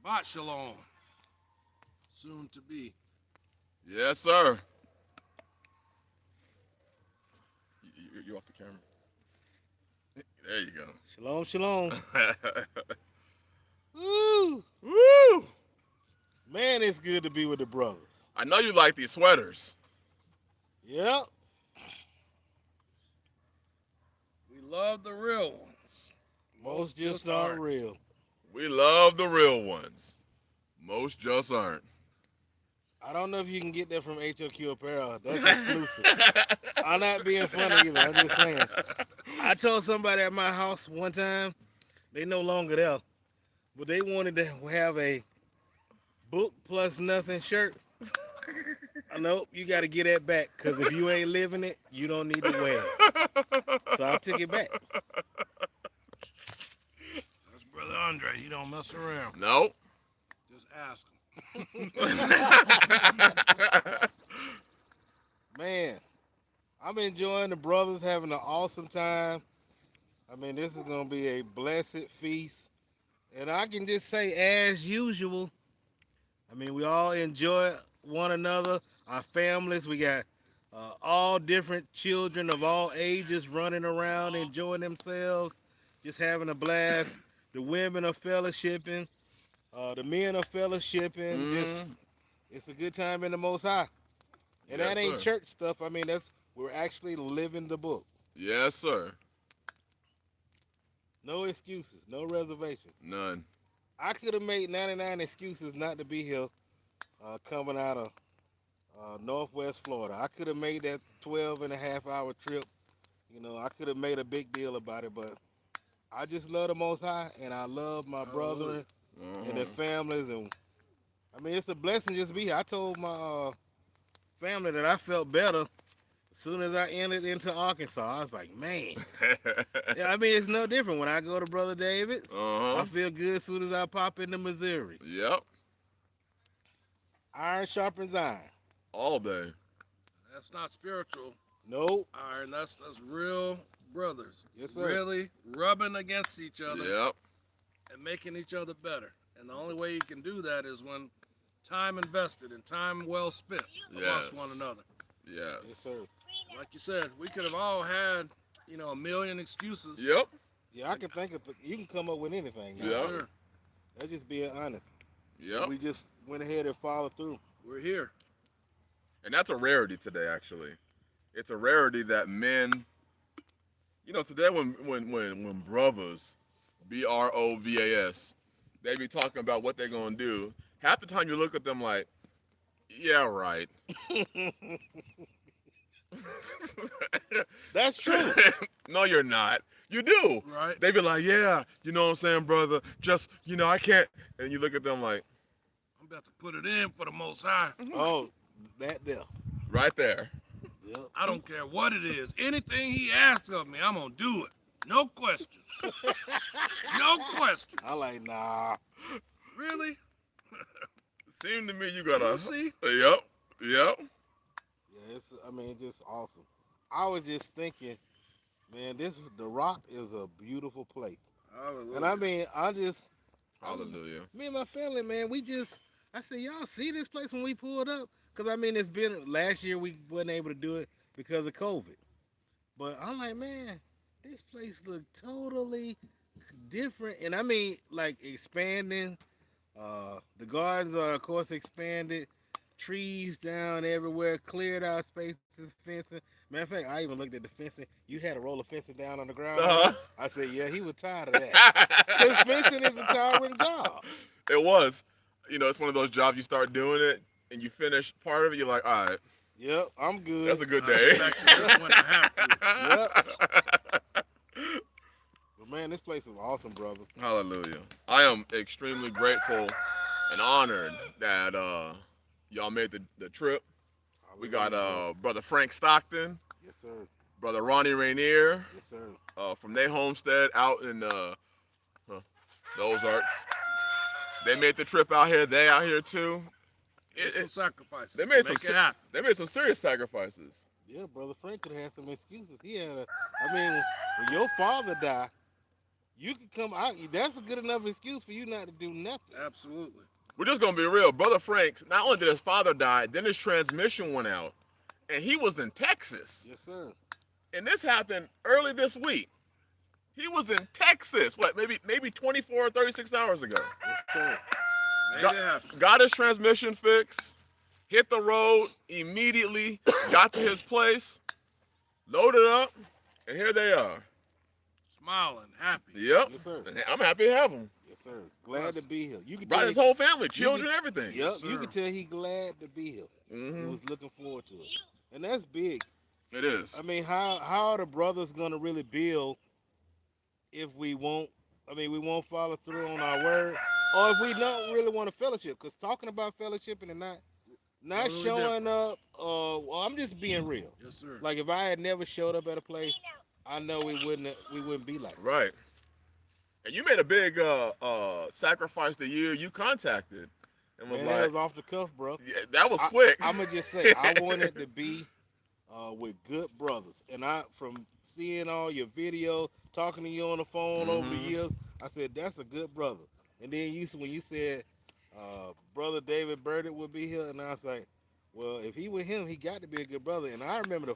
Shabbat Shalom. Soon to be. Yes, sir. You off the camera? There you go. Shalom, shalom. Woo! Woo! Man, it's good to be with the brothers. I know you like these sweaters. Yep. We love the real ones. Most just aren't real. We love the real ones. Most just aren't. I don't know if you can get that from HOQ apparel. That's exclusive. I'm not being funny either. I'm just saying. I told somebody at my house one time, they no longer there, but they wanted to have a book plus nothing shirt. Nope, you got to get that back, because if you ain't living it, you don't need to wear it. So I took it back. That's Brother Andre. He don't mess around. Nope. Just ask him. Man, I'm enjoying the brothers, having an awesome time. I mean, this is going to be a blessed feast. And I can just say, as usual, I mean, we all enjoy one another, our families. We got all different children of all ages running around, enjoying themselves, just having a blast. The women are fellowshipping. The men are fellowshipping. Just, it's a good time in the Most High. And Yes, that ain't sir. church stuff. I mean, we're actually living the book. Yes, sir. No excuses, no reservations. None. I could have made 99 excuses not to be here coming out of Northwest Florida. I could have made that 12-and-a-half-hour trip. You know, I could have made a big deal about it, but I just love the Most High, and I love my brethren and their families. And I mean, it's a blessing just to be here. I told my family that I felt better as soon as I entered into Arkansas. I was like, man. Yeah, I mean, it's no different. When I go to Brother David's, I feel good as soon as I pop into Missouri. Yep. Iron sharpens iron. All day. That's not spiritual. Nope. Iron. That's real brothers. Yes, sir. Really rubbing against each other. Yep. And making each other better. And the only way you can do that is when time invested and time well spent amongst one another. Yes. Yes, sir. Like you said, we could have all had, a million excuses. Yep. Yeah, I can think of. You can come up with anything. Now. Yep. Sure. That's just being honest. Yep. We just went ahead and followed through. We're here. And that's a rarity today, actually. It's a rarity that men, today when brothers, BROVAS, they be talking about what they're going to do, half the time you look at them like, yeah, right. That's true. No, you're not. You do. Right. They be like, yeah, you know what I'm saying, brother? Just, I can't. And you look at them like, I'm about to put it in for the Most High. Oh, that there. right there. Yep. I don't care what it is. Anything he asks of me, I'm going to do it. No questions. No questions. I like, nah. Really? Seemed to me you got We'll a. see. Yep. Yeah, just awesome. I was just thinking, man, the Rock is a beautiful place. Hallelujah. And I mean, Hallelujah. me and my family, man, I said, y'all see this place when we pulled up? Because, I mean, last year we wasn't able to do it because of COVID. But I'm like, man, this place looked totally different. And I mean, like, expanding. The gardens are, of course, expanded. Trees down everywhere, cleared out spaces, fencing. Matter of fact, I even looked at the fencing. You had a roll of fencing down on the ground. I said, yeah, he was tired of that. Because fencing is a tiring job. It was. It's one of those jobs you start doing it and you finish part of it, you're like, all right. Yep, I'm good. That's a good I'll day. get back to this when I have to. Yep. But man, this place is awesome, brother. Hallelujah. I am extremely grateful and honored that y'all made the trip. We got Brother Frank Stockton. Yes, sir. Brother Ronnie Rainier. Yes, sir. From their homestead out in the Ozarks. They made the trip out here. They out here too. Some sacrifices. They made Make it happen. They made some serious sacrifices. Yeah, Brother Frank could have had some excuses. When your father died, you can come out. That's a good enough excuse for you not to do nothing. Absolutely. We're just gonna be real. Brother Frank's, not only did his father die, then his transmission went out, and he was in Texas. Yes, sir. And this happened early this week. He was in Texas. What? Maybe 24 or 36 hours ago. Yes, sir. Got his transmission fixed. Hit the road immediately. Got to his place. Loaded up, and here they are. Smiling, happy. Yep. Yes, sir. I'm happy to have him. Yes, sir. Glad to be here. You can Brought tell his whole family, children, can, everything. Yep. Yes, You can tell he glad to be here. Mm-hmm. He was looking forward to it, and that's big. It is. I mean, how are the brothers gonna really build if we won't? I mean, we won't follow through on our word, or if we don't really want to fellowship. Because talking about fellowshipping and not Totally showing up. Well, I'm just being real. Yes, sir. Like if I had never showed up at a place, I know we wouldn't be like Right. this. And you made a big sacrifice the year you contacted. And was Man, like, that was off the cuff, bro. yeah, that was quick. I'm gonna just say I wanted to be with good brothers, and from seeing all your videos, talking to you on the phone over the years, I said that's a good brother. And then when you said brother David Burdick would be here, and I was like, well, if he with him, he got to be a good brother. And I remember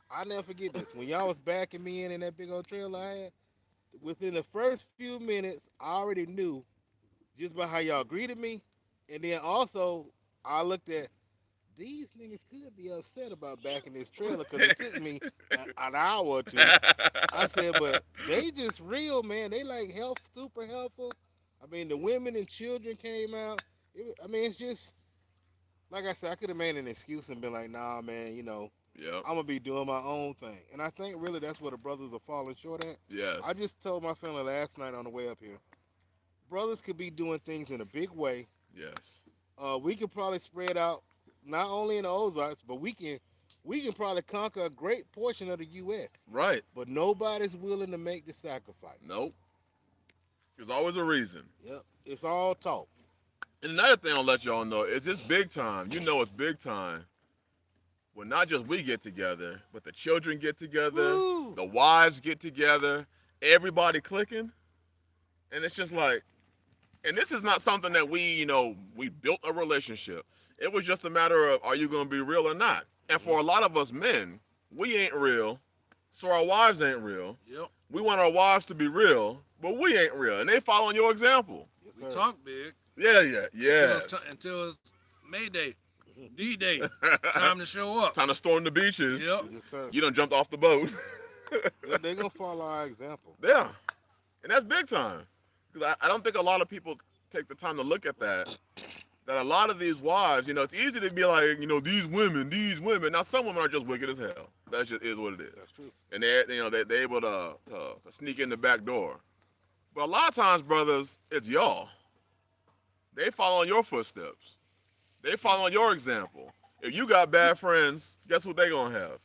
I never forget this, when y'all was backing me in that big old trailer I had. Within the first few minutes, I already knew just by how y'all greeted me, and then also I looked at these niggas could be upset about backing this trailer because it took me an hour or two. I said, but they just real, man. They like super helpful. I mean, the women and children came out. It's just like I said, I could have made an excuse and been like, nah, man, Yep. I'm gonna be doing my own thing. And I think really that's where the brothers are falling short at. Yes. I just told my family last night on the way up here, brothers could be doing things in a big way. Yes. We could probably spread out not only in the Ozarks, but we can probably conquer a great portion of the U.S. Right. But nobody's willing to make the sacrifice. Nope. There's always a reason. Yep. It's all talk. And another thing I'll let y'all know is it's big time. You know it's big time. When not just we get together, but the children get together, Woo! the wives get together, everybody clicking. And it's just like, and this is not something that we built a relationship. It was just a matter of, are you going to be real or not? And for a lot of us men, we ain't real, so our wives ain't real. Yep. We want our wives to be real, but we ain't real. And they following your example. Yes, We sir. talk big Yeah. until it's Mayday, D-Day, time to show up. Time to storm the beaches. Yep. Yes, sir. You done jumped off the boat. They're gonna follow our example. Yeah. And that's big time. Because I don't think a lot of people take the time to look at that. That a lot of these wives, it's easy to be like, these women. Now, some women are just wicked as hell. That just is what it is. That's true. And they're able to sneak in the back door. But a lot of times, brothers, it's y'all. They follow in your footsteps. They follow in your example. If you got bad friends, guess what they gonna have?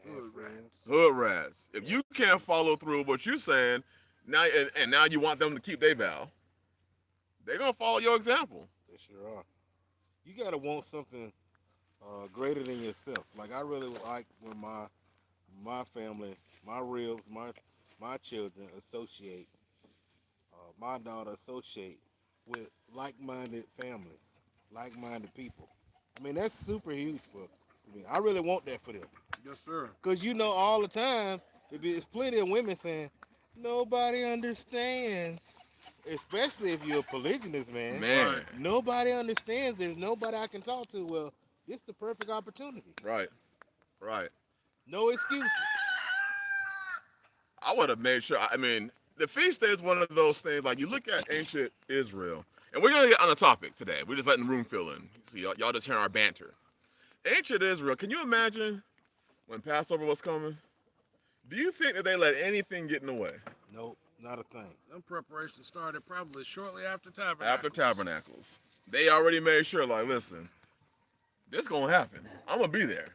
Bad friends. Hood rats. If you can't follow through what you're saying, now you want them to keep their vow, they're gonna follow your example. They sure are. You gotta want something greater than yourself. Like I really like when my family, my ribs, my children associate, my daughter associate with like-minded families, like-minded people. I mean, that's super huge for me. I really want that for them. Yes, sir. Because all the time, there's plenty of women saying, nobody understands. Especially if you're a polygynist, man. Man. Nobody understands. There's nobody I can talk to. Well, this is the perfect opportunity. Right. No excuses. I would have made sure. I mean, the feast day is one of those things. Like you look at ancient Israel, and we're gonna get on the topic today. We're just letting the room fill in. So y'all just hearing our banter. Ancient Israel. Can you imagine when Passover was coming? Do you think that they let anything get in the way? Nope, not a thing. Them preparations started probably shortly after Tabernacles. After Tabernacles, they already made sure. Like, listen, this gonna happen. I'm gonna be there.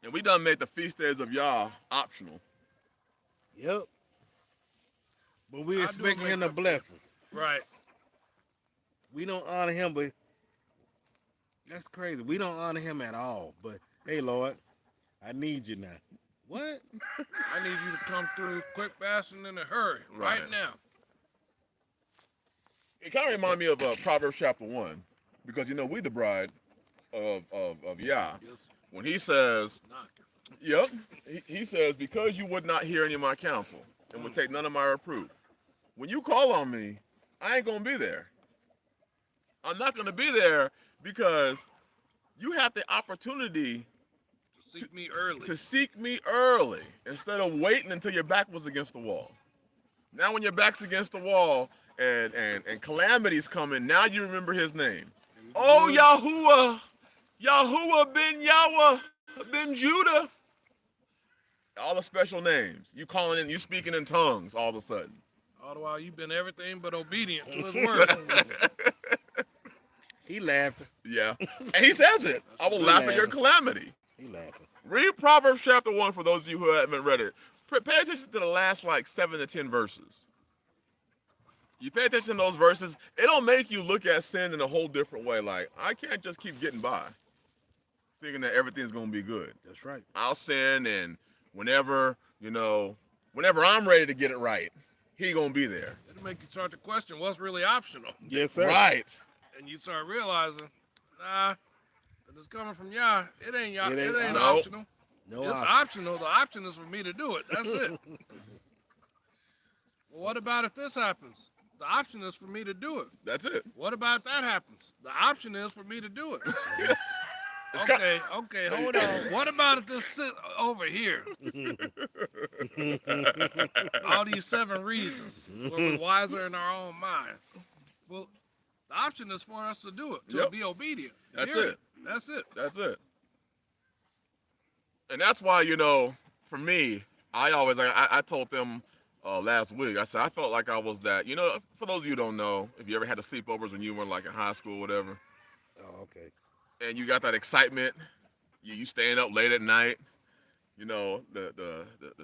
And we done made the feast days of Yah optional. Yep. But we I do expect make him to them- bless us. Right. We don't honor him, but that's crazy. We don't honor him at all. But hey, Lord, I need you now. What? I need you to come through quick, fast, and in a hurry, right now. It kind of reminds me of Proverbs chapter 1, because we the bride of Yah. Yes. When he says, Knock. yep, he says, because you would not hear any of my counsel and would take none of my reproof. When you call on me, I ain't going to be there. I'm not going to be there because you have the opportunity to seek me early instead of waiting until your back was against the wall. Now when your back's against the wall and calamity's coming, now you remember his name. Oh, Yahuwah ben Yahweh ben Judah. All the special names. You calling in, you speaking in tongues all of a sudden. All the while you've been everything but obedient to his word. He laughing. Yeah. And he says it. I will laugh at your calamity. He laughing. Read Proverbs chapter 1 for those of you who haven't read it. Pay attention to the last 7 to 10 verses. You pay attention to those verses, it'll make you look at sin in a whole different way. Like, I can't just keep getting by thinking that everything's going to be good. That's right. I'll sin, and whenever I'm ready to get it right, he going to be there. It'll make you start to question what's really optional. Yes, sir. Right. And you start realizing, if it's coming from Yah, it ain't No. optional. No It's optional. The option is for me to do it. That's it. Well, what about if this happens? The option is for me to do it. That's it. What about if that happens? The option is for me to do it. Okay, hold on. What about if this sits over here? All these 7 reasons. We're wiser in our own mind. Well, the option is for us to do it, to be obedient. That's Period. it. That's it. That's it. And that's why, for me, I told them last week, I said, I felt like I was that, for those of you who don't know, if you ever had the sleepovers when you were in high school or whatever. Oh, okay. And you got that excitement, you staying up late at night, the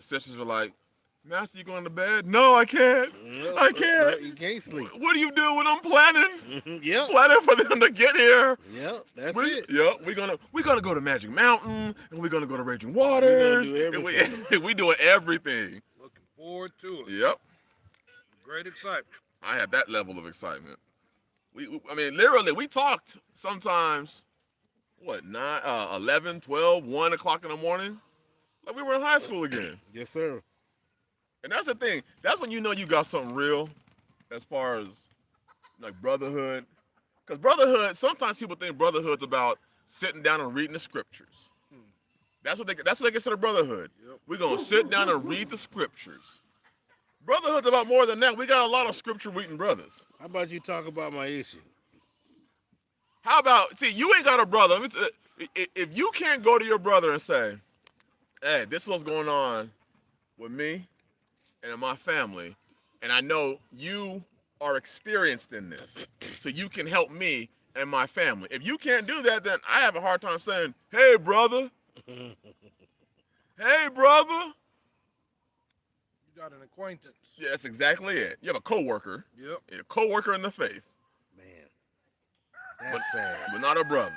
sisters are like, Master, you going to bed? No, I can't. No, I can't. You can't sleep. What do you do when I'm planning? Yep. Planning for them to get here. Yep, that's it. Yep, we're gonna go to Magic Mountain, and we're gonna go to Raging Waters. We doing everything. Looking forward to it. Yep. Great excitement. I had that level of excitement. Literally, we talked sometimes, 11, 12, 1 o'clock in the morning? Like we were in high school again. Yes, sir. And that's the thing. That's when you know you got something real as far as, brotherhood. Because brotherhood, sometimes people think brotherhood's about sitting down and reading the scriptures. That's what they consider brotherhood. Yep. We're going to sit down and read the scriptures. Brotherhood's about more than that. We got a lot of scripture-reading brothers. How about you talk about my issue? How about, you ain't got a brother. If you can't go to your brother and say, hey, this is what's going on with me and in my family, and I know you are experienced in this, so you can help me and my family. If you can't do that, then I have a hard time saying, hey, brother. Hey, brother. You got an acquaintance. Yeah, that's exactly it. You have a coworker. Yep. A coworker in the faith. Man, that's sad. But not a brother.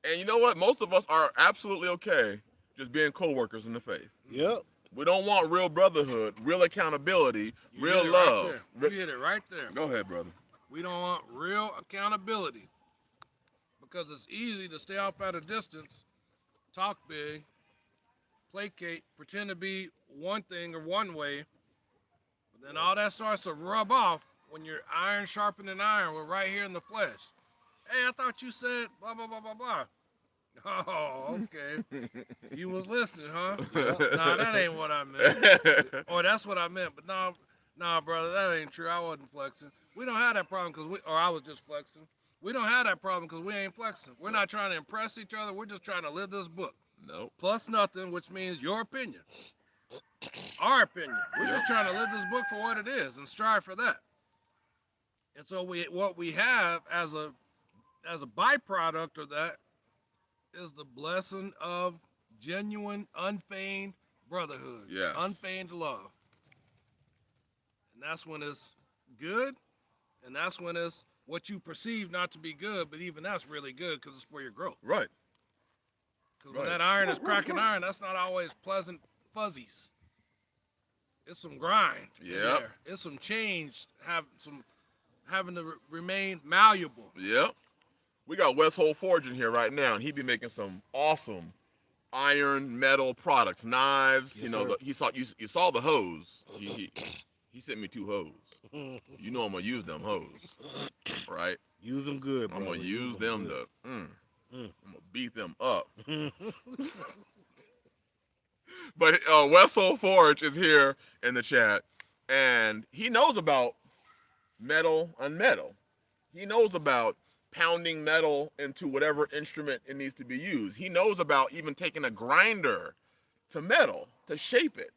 And you know what? Most of us are absolutely okay just being coworkers in the faith. Yep. We don't want real brotherhood, real accountability, real love. You hit it right there. Go ahead, brother. We don't want real accountability because it's easy to stay off at a distance, talk big, placate, pretend to be one thing or one way, but then all that starts to rub off when you're iron sharpening iron. We're right here in the flesh. Hey, I thought you said blah, blah, blah, blah, blah. Oh, okay. You was listening, huh? Nah, that ain't what I meant. Or that's what I meant, but nah, brother, that ain't true. I wasn't flexing. We don't have that problem or I was just flexing. We don't have that problem because we ain't flexing. We're not trying to impress each other. We're just trying to live this book. Nope. Plus nothing, which means your opinion. Our opinion. We're just trying to live this book for what it is and strive for that. And so what we have as a byproduct of that is the blessing of genuine, unfeigned brotherhood. Yes. Unfeigned love. And that's when it's good, and that's when it's what you perceive not to be good, but even that's really good because it's for your growth. Right. Because when that iron is cracking iron, that's not always pleasant fuzzies. It's some grind. Yeah. It's some change. Having to remain malleable. Yep. We got Westhold Forge in here right now, and he be making some awesome iron metal products, knives. Yes, you know, you saw the hose. He sent me 2 hose. You know I'm gonna use them hose, right? Use them good, bro. I'm gonna use them to. I'm gonna beat them up. But Westhold Forge is here in the chat, and he knows about metal on metal. He knows about pounding metal into whatever instrument it needs to be used. He knows about even taking a grinder to metal to shape it.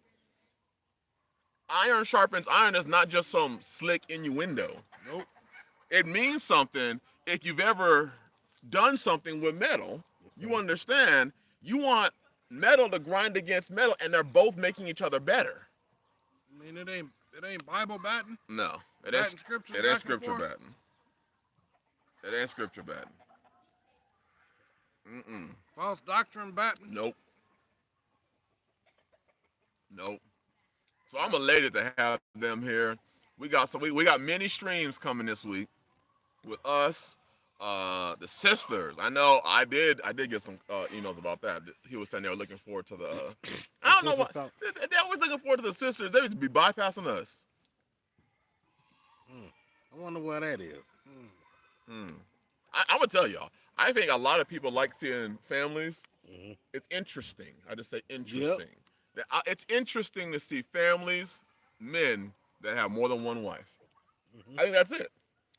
Iron sharpens iron is not just some slick innuendo. Nope. It means something. If you've ever done something with metal, you understand you want metal to grind against metal, and they're both making each other better. I mean, it ain't Bible batting. No, it Batting scripture. ain't scripture batting. It ain't scripture batting. False doctrine batting. Nope. So I'm elated to have them here. We got many streams coming this week with us, the sisters. I know I did get some emails about that. He was saying they were looking forward to the. I don't know what they always looking forward to the sisters. They would be bypassing us. I wonder why that is. I'm gonna tell y'all. I think a lot of people like seeing families. It's interesting. I just say interesting. Yep. It's interesting to see families, men that have more than one wife. I think that's it.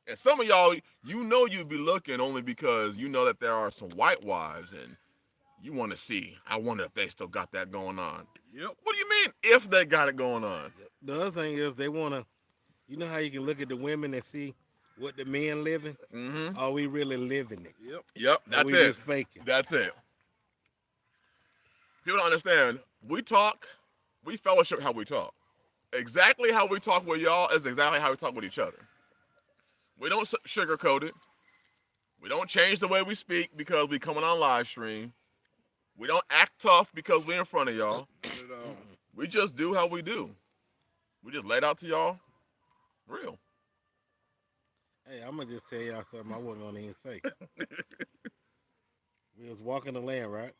And some of y'all, you'd be looking only because you know that there are some white wives, and you want to see. I wonder if they still got that going on. Yep. What do you mean if they got it going on? The other thing is they want to. You know how you can look at the women and see what the men living? Are we really living it? Yep. That's we it. Just faking? That's it. People don't understand. We talk, we fellowship how we talk. Exactly how we talk with y'all is exactly how we talk with each other. We don't sugarcoat it. We don't change the way we speak because we coming on live stream. We don't act tough because we in front of y'all. We just do how we do. We just lay it out to y'all. Real. Hey, I'm going to just tell y'all something I wasn't going to even say. We was walking the land, right?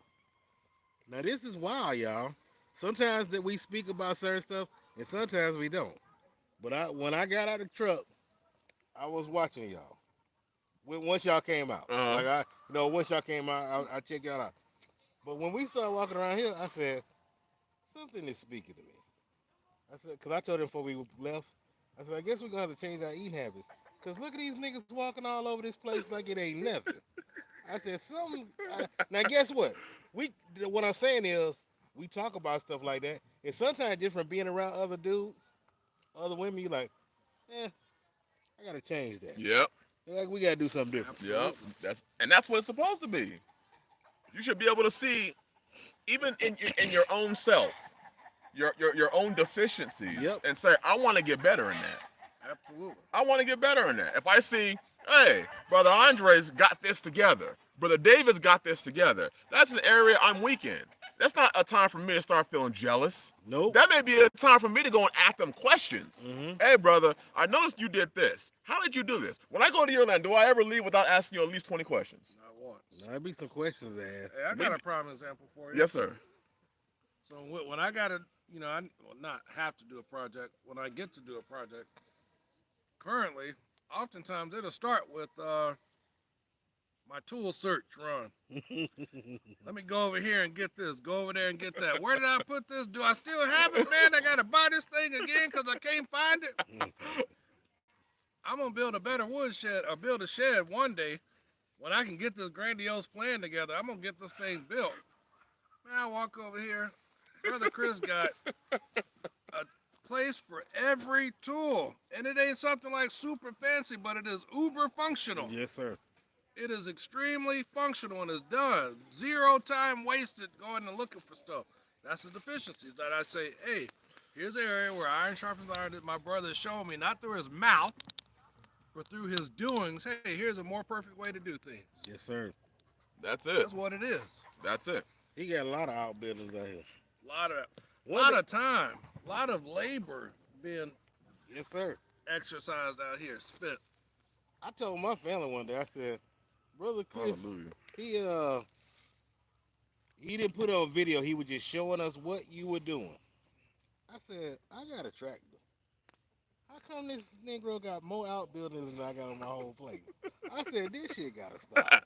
Now, this is wild, y'all. Sometimes that we speak about certain stuff, and sometimes we don't. But when I got out of the truck, I was watching y'all. Once y'all came out. Once y'all came out, I checked y'all out. But when we started walking around here, I said, something is speaking to me. I said, because I told them before we left, I said, I guess we're going to have to change our eating habits. Because look at these niggas walking all over this place like it ain't nothing. I said, now guess what? What I'm saying is, we talk about stuff like that. And sometimes just from being around other dudes, other women, you're like, I got to change that. Yep. Like, we got to do something different. Yep. That's what it's supposed to be. You should be able to see, even in your own self, your own deficiencies, and say, I want to get better in that. Absolutely. I want to get better in that. If I see, hey, Brother Andre's got this together, Brother David's got this together, that's an area I'm weak in. That's not a time for me to start feeling jealous. Nope. That may be a time for me to go and ask them questions. Hey, brother, I noticed you did this. How did you do this? When I go to your land, do I ever leave without asking you at least 20 questions? Not once. There'll be some questions to ask. Hey, I got a prime example for you. Yes, sir. So when I got to, I not have to do a project, when I get to do a project, currently, oftentimes it'll start with my tool search run. Let me go over here and get this. Go over there and get that. Where did I put this? Do I still have it, man? I got to buy this thing again because I can't find it. I'm going to build a better woodshed or build a shed one day when I can get this grandiose plan together. I'm going to get this thing built. Man, I walk over here. Brother Chris got a place for every tool. And it ain't something like super fancy, but it is uber functional. Yes, sir. It is extremely functional and it's done. Zero time wasted going and looking for stuff. That's the deficiencies that I say, hey, here's an area where iron sharpens iron that my brother is showing me, not through his mouth, but through his doings. Hey, here's a more perfect way to do things. Yes, sir. That's it. That's what it is. That's it. He got a lot of outbuildings out here. Lot of time, a lot of labor being Yes, sir. exercised out here, spent. I told my family one day, I said, Brother Chris, Hallelujah. he didn't put it on video. He was just showing us what you were doing. I said, I got a tractor. How come this Negro got more outbuildings than I got on my whole place? I said, this shit gotta stop.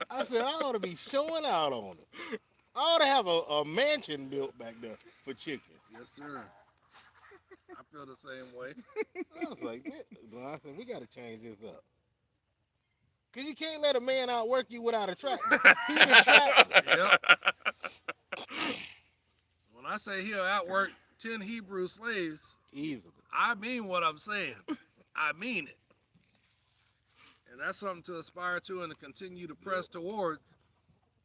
I said, I ought to be showing out on it. I ought to have a mansion built back there for chickens. Yes, sir. I feel the same way. I was like, I said, we gotta change this up. Cause you can't let a man outwork you without a tractor. He's a tractor. Yep. So when I say he'll outwork 10 Hebrew slaves, Easily. I mean what I'm saying. I mean it. And that's something to aspire to and to continue to press towards.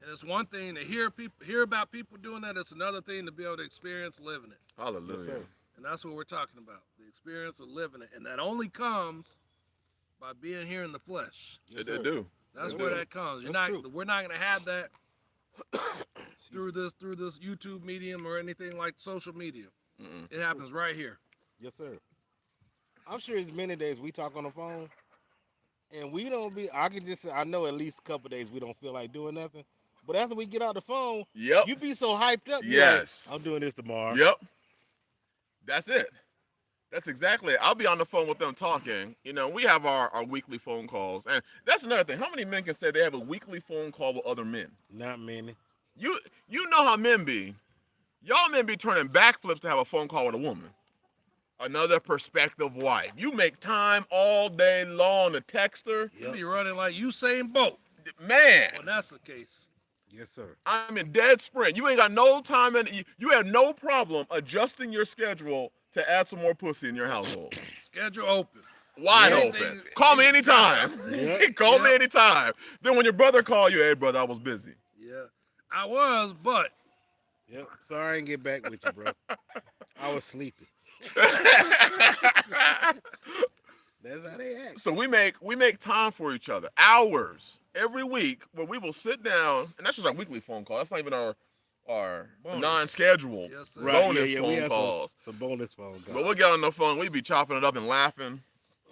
And it's one thing to hear about people doing that. It's another thing to be able to experience living it. Hallelujah. Yes, sir. And that's what we're talking about. The experience of living it. And that only comes by being here in the flesh. Yes, They sir. do. That's They where do. that comes. That's true. We're not gonna have that through this YouTube medium or anything like social media. Mm-mm. It happens right here. Yes, sir. I'm sure it's many days we talk on the phone, and we don't be. I can just say I know at least a couple days we don't feel like doing nothing. But after we get out the phone, Yep. you be so hyped up. You're Yes. like, I'm doing this tomorrow. Yep. That's it. That's exactly it. I'll be on the phone with them talking. You know, we have our weekly phone calls. And that's another thing. How many men can say they have a weekly phone call with other men? Not many. You know how men be. Y'all men be turning backflips to have a phone call with a woman. Another prospective wife. You make time all day long to text her. You be running like Usain Bolt. Man. When that's the case. Yes, sir. I'm in dead sprint. You ain't got no time, and you have no problem adjusting your schedule to add some more pussy in your household. Schedule open. Wide Yeah. open. Call me anytime. Yep. Call me Yep. anytime. Then when your brother call you, hey brother, I was busy. Yeah. I was, but Yep. Sorry I didn't get back with you, bro. I was sleepy. That's how they act. So we make time for each other, hours every week, where we will sit down, and that's just our weekly phone call. That's not even our Bonus. non-scheduled Yes, sir. bonus we phone have calls. some bonus phone calls. But we'll get on the phone, we be chopping it up and laughing,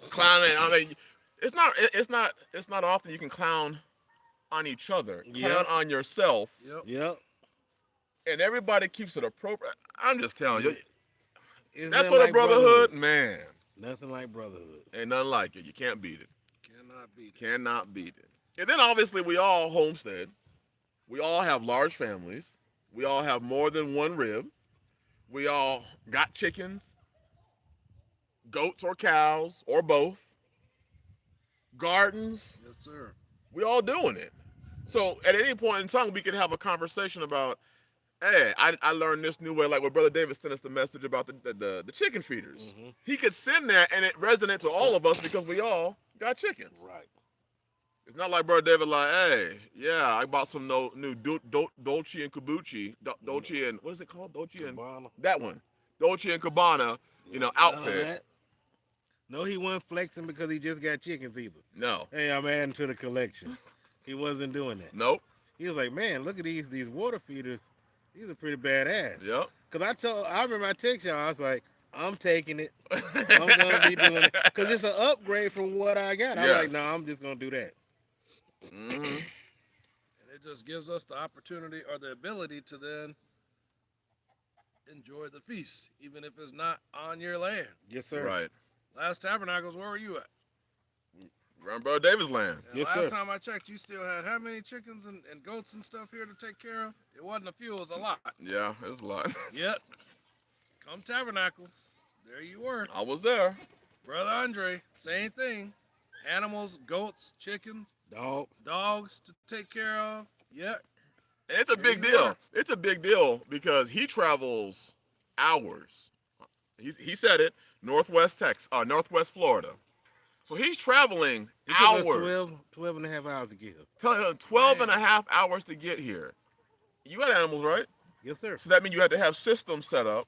clowning. I mean, it's not often you can clown on each other, clown Yep. on yourself, yep. Yep. and everybody keeps it appropriate. I'm just telling you, It's that's nothing what a like brotherhood, man. Nothing like brotherhood. Ain't nothing like it. You can't beat it. Cannot beat it. Cannot beat it. And then obviously we all homestead. We all have large families. We all have more than one rib. We all got chickens, goats or cows, or both. Gardens. Yes, sir. We all doing it. So at any point in time, we could have a conversation about, hey, I learned this new way, like when Brother David sent us the message about the chicken feeders. Mm-hmm. He could send that, and it resonates with all of us because we all got chickens. Right. It's not like Brother David like, hey, yeah, I bought some new Dolce and Kabuchi, Dolce and, what is it called? Dolce and, Gabbana. that one. Dolce and Gabbana, None of outfit. that. No, he wasn't flexing because he just got chickens either. No. Hey, I'm adding to the collection. He wasn't doing that. Nope. He was like, man, look at these water feeders. These are pretty badass. Yep. Cause I remember I text y'all. I was like, I'm taking it. I'm gonna be doing it because it's an upgrade from what I got. I'm Yes. like, no, I'm just gonna do that. Mm-hmm. And it just gives us the opportunity or the ability to then enjoy the feast, even if it's not on your land. Yes, sir. Right. Last Tabernacles, where were you at? Around Brother David's land. And Yes, last sir. time I checked, you still had how many chickens and goats and stuff here to take care of? It wasn't a few, it was a lot. Yeah, it's a lot. Yep. Come Tabernacles, there you were. I was there. Brother Andre, same thing. Animals, goats, chickens, Dogs. to take care of. Yep. And it's a big deal. It's a big deal because he travels hours. He said it, Northwest Florida. So he's traveling It took us hours. 12 and a half hours to get here. Telling him 12 and a half hours to get here. You got animals, right? Yes, sir. So that means you had to have systems set up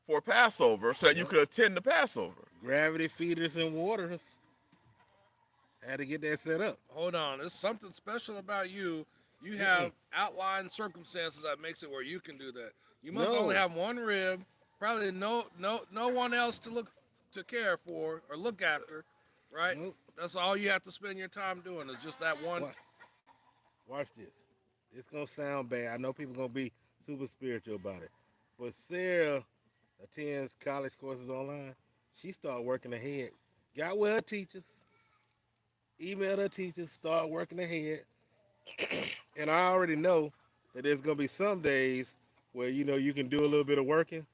for Passover so that you could attend the Passover. Gravity feeders and waters. Had to get that set up. Hold on. There's something special about you. You have outlying circumstances that makes it where you can do that. You must only have one rib, probably no one else to care for or look after, right? Nope. That's all you have to spend your time doing is just that one. Watch this. It's gonna sound bad. I know people gonna be super spiritual about it, but Sarah attends college courses online. She started working ahead. Got with her teachers, emailed her teachers, started working ahead, and I already know that there's gonna be some days where you can do a little bit of working,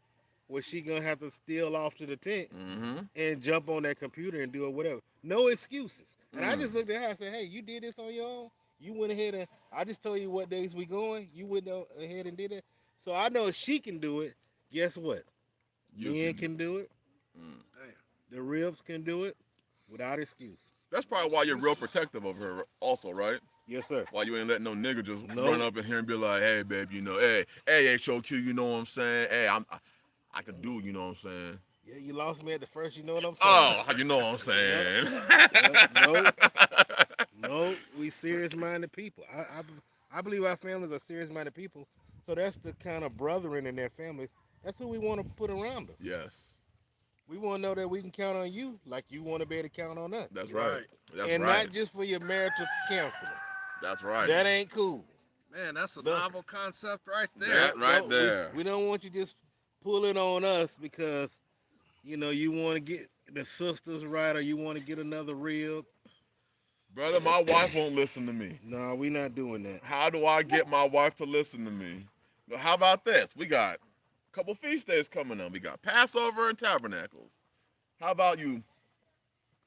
where she gonna have to steal off to the tent Mm-hmm. and jump on that computer and do it whatever. No excuses. And I just looked at her and said, "Hey, you did this on your own. You went ahead and I just told you what days we going. You went ahead and did it. So I know if she can do it. Guess what? Men can do it. Mm. The ribs can do it without excuse. That's probably why you're real protective of her, also, right? Yes, sir. Why you ain't letting no nigga just run up in here and be like, "Hey, babe, hey, HOQ, you know what I'm saying? Hey, I can do, you know what I'm saying?" Yeah, you lost me at the first. You know what I'm saying? Oh, you know what I'm saying? No, we serious-minded people. I believe our families are serious-minded people. So that's the kind of brethren in their families. That's who we want to put around us. Yes. We want to know that we can count on you like you want to be able to count on us. That's right. That's and right. not just for your marital counseling. That's right. That ain't cool. Man, that's a novel concept right there. That right there. We don't want you just pulling on us because, you want to get the sisters right or you want to get another rib. Brother, my wife won't listen to me. No, we not doing that. How do I get my wife to listen to me? Well, how about this? We got a couple feast days coming up. We got Passover and Tabernacles. How about you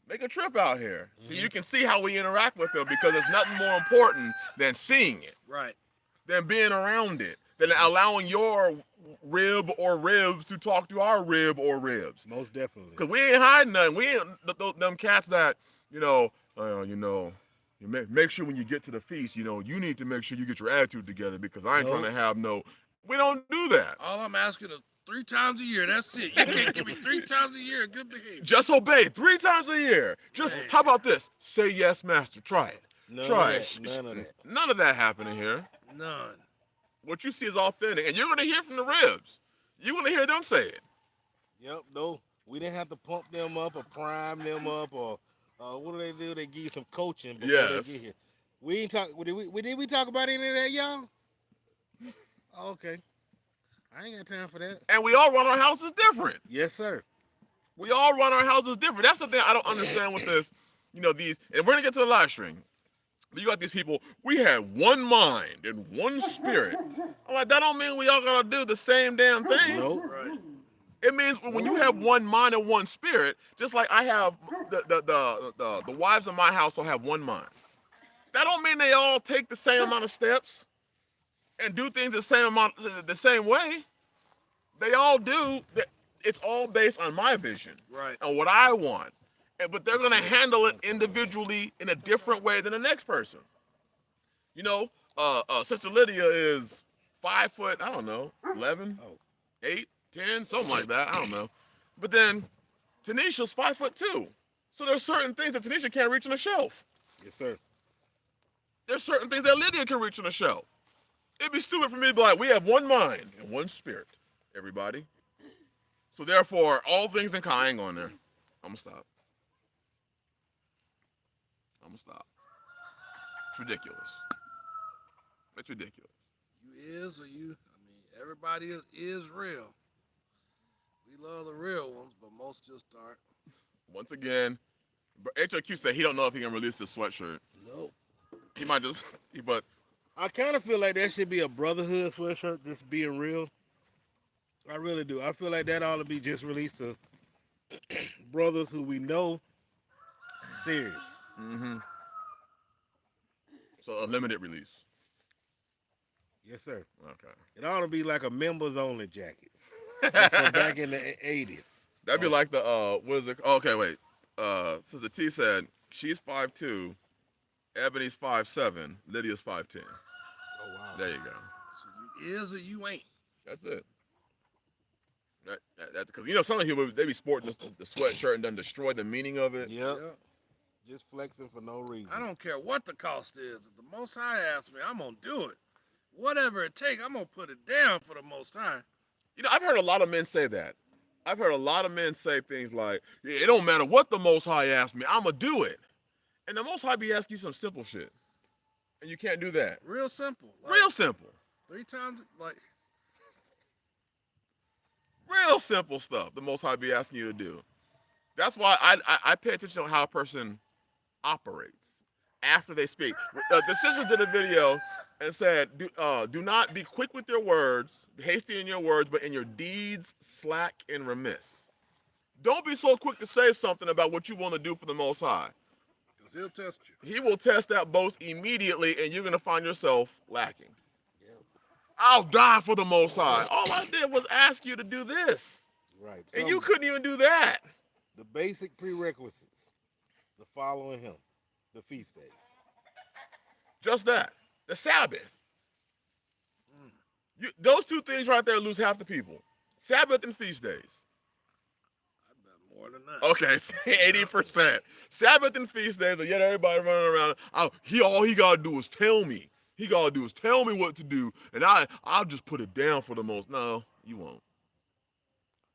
make a trip out here so you can see how we interact with them, because there's nothing more important than seeing it. Right. Than being around it. Than allowing your rib or ribs to talk to our rib or ribs. Most definitely. Because we ain't hiding nothing. We ain't them cats that, you make sure when you get to the feast, you need to make sure you get your attitude together, because I ain't trying to have we don't do that. All I'm asking is 3 times a year. That's it. You can't give me 3 times a year of good behavior. Just obey 3 times a year. Just, how about this? Say yes, master. Try it. Try it. None of that. None of that happening here. None. What you see is authentic. And you're going to hear from the ribs. You're going to hear them say it. Yep, no. We didn't have to pump them up or prime them up or what do? They give you some coaching before they get here. We ain't talk. Did we talk about any of that, y'all? Okay. I ain't got time for that. And we all run our houses different. Yes, sir. We all run our houses different. That's the thing I don't understand with this. These, and we're going to get to the live stream. But you got these people, we had one mind and one spirit. I'm like, that don't mean we all got to do the same damn thing. Nope. Right. It means when you have one mind and one spirit, just like I have the wives of my household have one mind. That don't mean they all take the same amount of steps and do things the same way. They all do. It's all based on my vision, right, and what I want. But they're gonna handle it individually in a different way than the next person. Sister Lydia is 5 foot, I don't know, 11, 8, 10, something like that. I don't know. But then Tanisha's 5'2". So there's certain things that Tanisha can't reach on a shelf. Yes, sir. There's certain things that Lydia can reach on a shelf. It'd be stupid for me to be like, we have one mind and one spirit, everybody. So therefore, all things in common, I ain't going there. I'm gonna stop. It's ridiculous. It's ridiculous. You is or you, everybody is real. We love the real ones, but most just aren't. Once again, HOQ said he don't know if he can release his sweatshirt. Nope. He might just, but. I kind of feel like that should be a brotherhood sweatshirt, just being real. I really do. I feel like that ought to be just released to brothers who we know serious. Mm-hmm. So a limited release. Yes, sir. Okay. It ought to be like a members only jacket from back in the 80s. That'd be like the what is it? Oh, okay, wait. Sister T said she's 5'2", Ebony's 5'7", Lydia's 5'10". Oh wow. There you go. So you is or you ain't. That's it. Because some people they be sporting the sweatshirt and then destroy the meaning of it. Yep. just flexing for no reason. I don't care what the cost is. If the Most High asks me, I'm going to do it. Whatever it takes, I'm going to put it down for the Most High. You know, I've heard a lot of men say that. I've heard a lot of men say things like, yeah, it don't matter what the Most High asks me, I'm going to do it. And the Most High be asking you some simple shit. And you can't do that. Real simple. Real simple. 3 times, Real simple stuff the Most High be asking you to do. That's why I pay attention to how a person operates after they speak. The sister did a video and said, do not be quick with your words, hasty in your words, but in your deeds, slack and remiss. Don't be so quick to say something about what you want to do for the Most High. because he'll test you. He will test that boast immediately, and you're going to find yourself lacking. Yep. I'll die for the Most High. All I did was ask you to do this. Right. And you couldn't even do that. The basic prerequisites, the following him, the feast days. Just that. The Sabbath. Those 2 things right there lose half the people. Sabbath and feast days. I bet more than that. Okay, 80%. Sabbath and feast days, but yet everybody running around. All he got to do is tell me. He got to do is tell me what to do, and I'll just put it down for the most. No, you won't.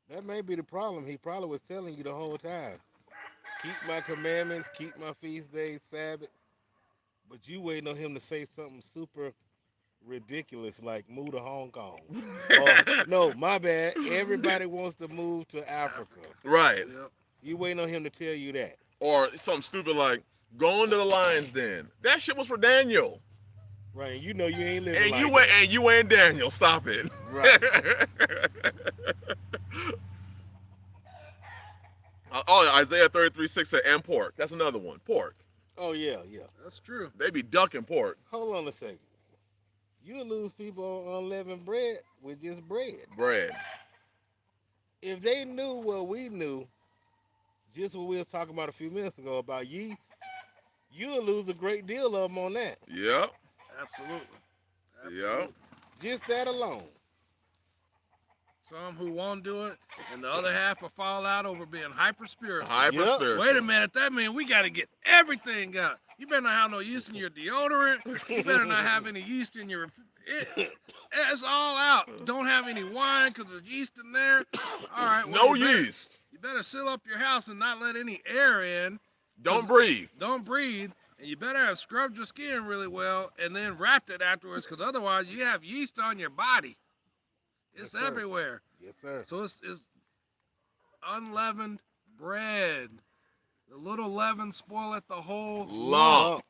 That may be the problem. He probably was telling you the whole time. Keep my commandments, keep my feast days, Sabbath. But you waiting on him to say something super ridiculous like move to Hong Kong. Or, no, my bad. Everybody wants to move to Africa. Right. Yep. You waiting on him to tell you that. Or something stupid like going to the lion's den. That shit was for Daniel. Right, and you know you ain't living And like you that. and you ain't Daniel. Stop it. Right. Isaiah 33:6 said, and pork. That's another one. Pork. Oh, yeah, yeah. That's true. They be ducking pork. Hold on a second. You'll lose people on unleavened bread with just bread. Bread. If they knew what we knew, just what we was talking about a few minutes ago about yeast, you'll lose a great deal of them on that. Yep. Absolutely. Yep. Just that alone. Some who won't do it, and the other half will fall out over being hyper spiritual. Hyper spiritual. Wait a minute, that means we got to get everything out. You better not have no yeast in your deodorant. You better not have any yeast in your. It's all out. Don't have any wine because there's yeast in there. All right. No you better- yeast. You better seal up your house and not let any air in. Don't breathe. Don't breathe. And you better have scrubbed your skin really well and then wrapped it afterwards because otherwise you have yeast on your body. It's Yes, sir. everywhere. Yes, sir. So it's unleavened bread. The little leaven spoileth the whole Lump.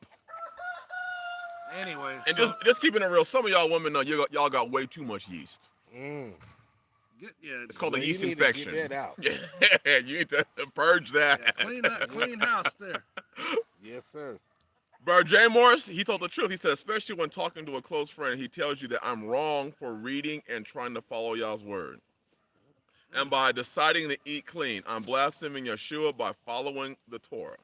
Anyway, And so just keeping it real, some of y'all women know y'all got way too much yeast. It's called Well, a you yeast need to get infection. that out. Yeah, you need to purge that. yeah, clean house there. Yes, sir. But Jay Morris, he told the truth. He said, especially when talking to a close friend, he tells you that I'm wrong for reading and trying to follow y'all's word. And by deciding to eat clean, I'm blaspheming Yahshua by following the Torah.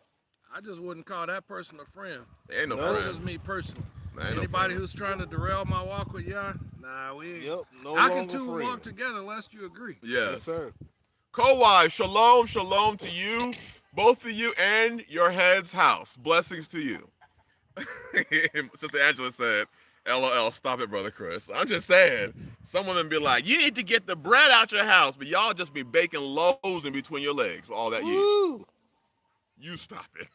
I just wouldn't call that person a friend. They ain't no No. That's friend. just me personally. They ain't no Anybody friend. who's trying to derail my walk with Yah, nah, we ain't. Yep. No How longer can two friends. walk together lest you agree? Yes. Yes, sir. Co-wives, shalom, shalom to you, both of you, and your head's house. Blessings to you. Sister Angela said, LOL, stop it, Brother Chris. I'm just saying, some women be like, you need to get the bread out your house, but y'all just be baking loaves in between your legs with all that yeast. Woo! You stop it.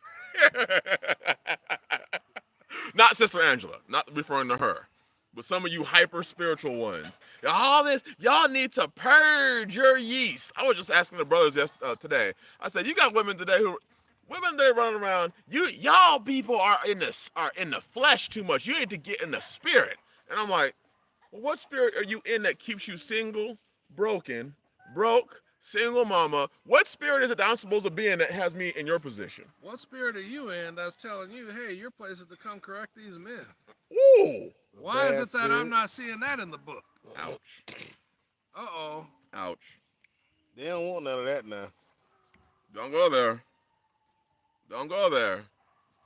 Not Sister Angela, not referring to her, but some of you hyper spiritual ones. All this, y'all need to purge your yeast. I was just asking the brothers today. I said, you got women today running around. Y'all people are in the flesh too much. You need to get in the spirit. And I'm like, well, what spirit are you in that keeps you single, broke, single mama? What spirit is it that I'm supposed to be in that has me in your position? What spirit are you in that's telling you, hey, your place is to come correct these men? Ooh. Why is Bad it that spirit. I'm not seeing that in the book? Ouch. Uh-oh. Ouch. They don't want none of that now. Don't go there. Don't go there.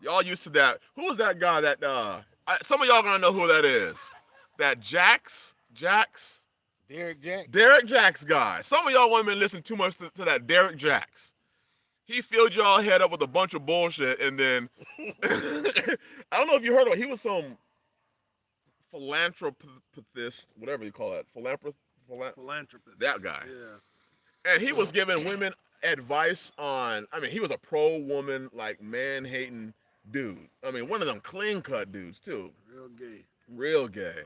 Y'all used to that. Who was that guy that, some of y'all gonna know who that is. That Jax? Derek Jack. Derek Jax guy. Some of y'all women listen too much to that Derek Jax. He filled y'all head up with a bunch of bullshit, and then I don't know if you heard of it. He was some philanthropist, whatever you call that, Philanthropist. that guy. Yeah. And he was giving women advice on. I mean, he was a pro-woman, like man-hating dude. I mean, one of them clean-cut dudes too. Real gay. Real gay.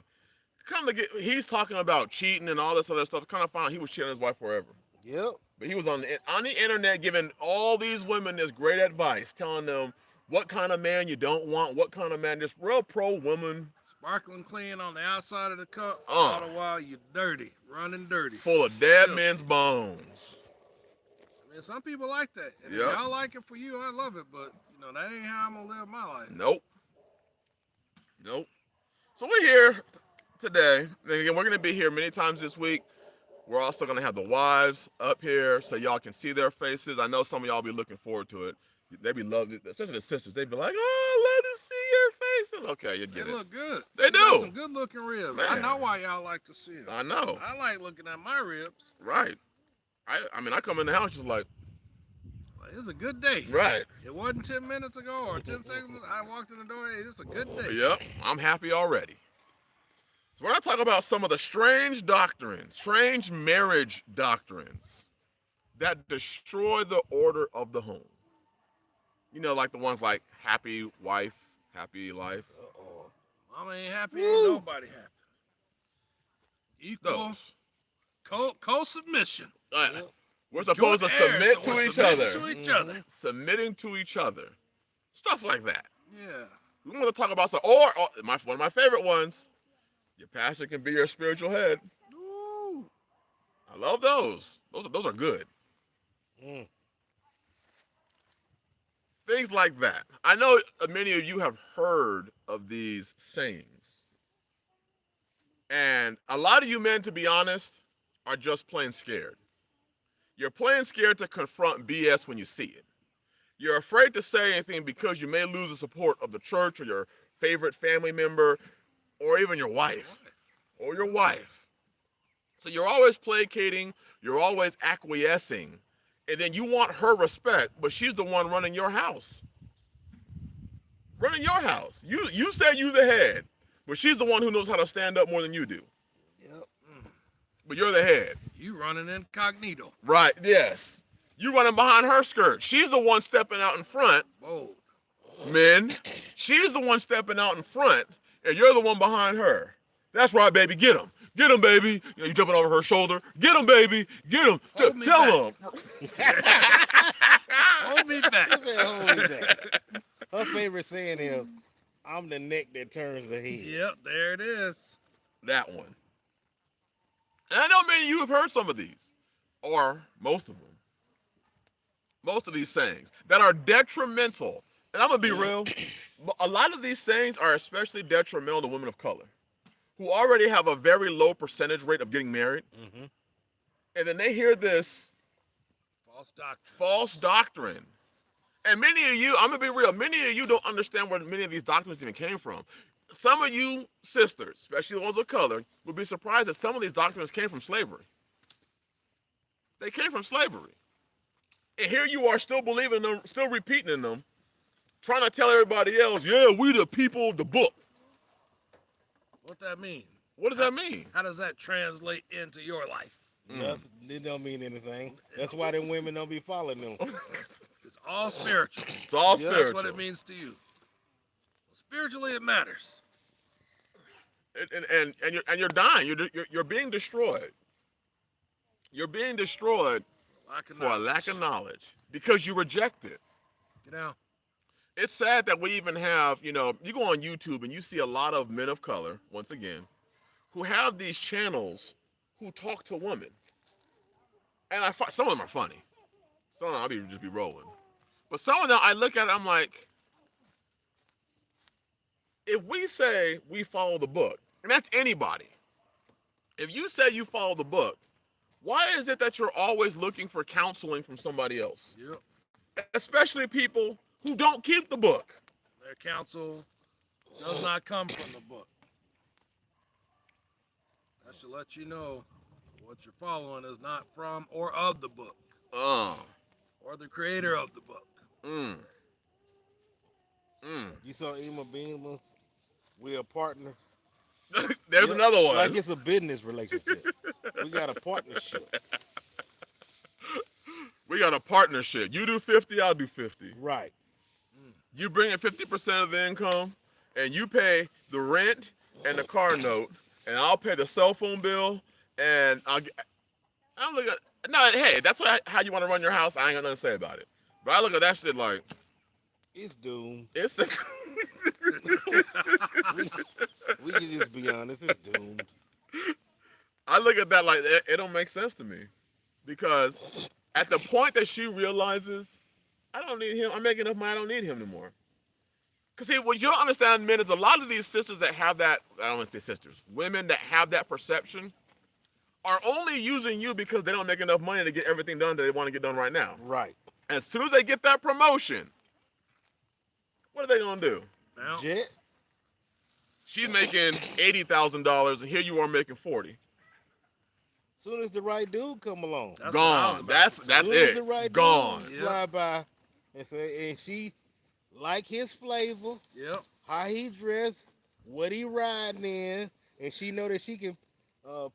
He's talking about cheating and all this other stuff. Kind of found he was cheating on his wife forever. Yep. But he was on the internet giving all these women this great advice, telling them what kind of man you don't want, what kind of man, just real pro-woman. Sparkling clean on the outside of the cup. All the while you dirty, running dirty. Full of dead men's bones. I mean, some people like that. And if y'all like it for you, I love it. But, you know, that ain't how I'm going to live my life. Nope. So we're here today. And again, we're going to be here many times this week. We're also going to have the wives up here so y'all can see their faces. I know some of y'all be looking forward to it. They be loving it, especially the sisters. They be like, oh, let us see your faces. Okay, you get it. They look good. They do. Got some good looking ribs. Man. I know why y'all like to see them. I know. I like looking at my ribs. Right. I mean, I come in the house just like. It's a good day. Right. It wasn't 10 minutes ago or 10 seconds. I walked in the door. Hey, it's a good day. Yep. I'm happy already. So we're going to talk about some of the strange doctrines, strange marriage doctrines that destroy the order of the home. You know, like the ones like happy wife, happy life. Uh-oh. Mama ain't happy, ain't nobody happy. Equal co-submission. We're supposed to submit to each other. Submitting to each other. Stuff like that. Yeah. We want to talk about some, one of my favorite ones, your pastor can be your spiritual head. Ooh. I love those. Those are good. Things like that. I know many of you have heard of these sayings. And a lot of you men, to be honest, are just plain scared. You're plain scared to confront BS when you see it. You're afraid to say anything because you may lose the support of the church or your favorite family member or even your wife. So you're always placating, you're always acquiescing, and then you want her respect, but she's the one running your house. You say you the head, but she's the one who knows how to stand up more than you do. Yep. But you're the head. You running incognito. Right, yes. You running behind her skirt. She's the one stepping out in front. Bold. Men, she's the one stepping out in front, and you're the one behind her. That's right, baby. Get him. Get him, baby. You jumping over her shoulder. Get him, baby. Get him. Tell him. Hold me back. Hold me back. Her favorite saying is, I'm the neck that turns the head. Yep, there it is. That one. And I know many of you have heard some of these, or most of them. Most of these sayings that are detrimental. And I'm going to be real. A lot of these sayings are especially detrimental to women of color who already have a very low percentage rate of getting married. Mm-hmm. And then they hear this false doctrine. And many of you, I'm going to be real, many of you don't understand where many of these doctrines even came from. Some of you sisters, especially the ones of color, would be surprised that some of these doctrines came from slavery. They came from slavery. And here you are still believing them, still repeating them, trying to tell everybody else, yeah, we the people of the book. What that mean? What does that mean? How does that translate into your life? It don't mean anything. That's why them women don't be following them. It's all spiritual. It's all spiritual. That's what it means to you. Spiritually, it matters. And you're dying. You're being destroyed. You're being destroyed for a lack of knowledge because you reject it. Get out. It's sad that we even have, you go on YouTube and you see a lot of men of color, once again, who have these channels who talk to women. And some of them are funny. Some of them just be rolling. But some of them, I look at it, I'm like, if we say we follow the book, and that's anybody, if you say you follow the book, why is it that you're always looking for counseling from somebody else? Yep. Especially people who don't keep the book. Their counsel does not come from the book. That should let you know what you're following is not from or of the book. or the creator of the book. You saw Emma Beamer's? We are partners. There's another one. Like it's a business relationship. We got a partnership. We got a partnership. You do 50, I'll do 50. Right. You bring in 50% of the income, and you pay the rent and the car note, and I'll pay the cell phone bill, and I'm looking at, no, hey, that's how you want to run your house. I ain't got nothing to say about it. But I look at that shit like, it's doomed. it's We can just be honest. It's doomed. I look at that like it don't make sense to me, because at the point that she realizes, I don't need him. I'm making enough money. I don't need him anymore. Because see, what you don't understand, men, is a lot of these sisters that have that, I don't want to say sisters, women that have that perception are only using you because they don't make enough money to get everything done that they want to get done right now. Right. As soon as they get that promotion, what are they going to do? Bounce. Jet. She's making $80,000, and here you are making 40. Soon as the right dude come along, That's what I was Gone. about That's to say. that's soon as it. the right Gone. dude Yep. fly by and say, and she like his flavor, Yep. how he dressed, what he riding in, and she know that she can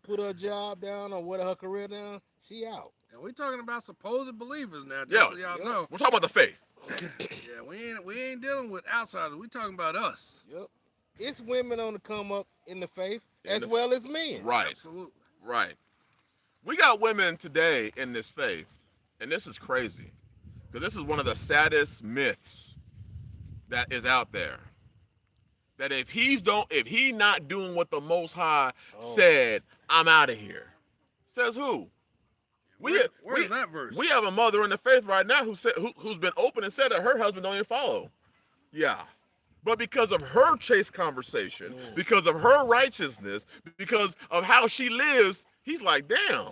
put her job down or what her career down. She out. And we talking about supposed believers now. Just Yeah. so y'all Yep. know. We're talking about the faith. Yeah, we ain't dealing with outsiders. We talking about us. Yep. It's women on the come up in the faith In as the- well as men. Right. Absolutely. Right. We got women today in this faith, and this is crazy, because this is one of the saddest myths that is out there. That if he not doing what the Most High said, I'm out of here. Says who? Where's that verse? We have a mother in the faith right now who's been open and said that her husband don't even follow. Yeah. But because of her chase conversation, because of her righteousness, because of how she lives, he's like, damn,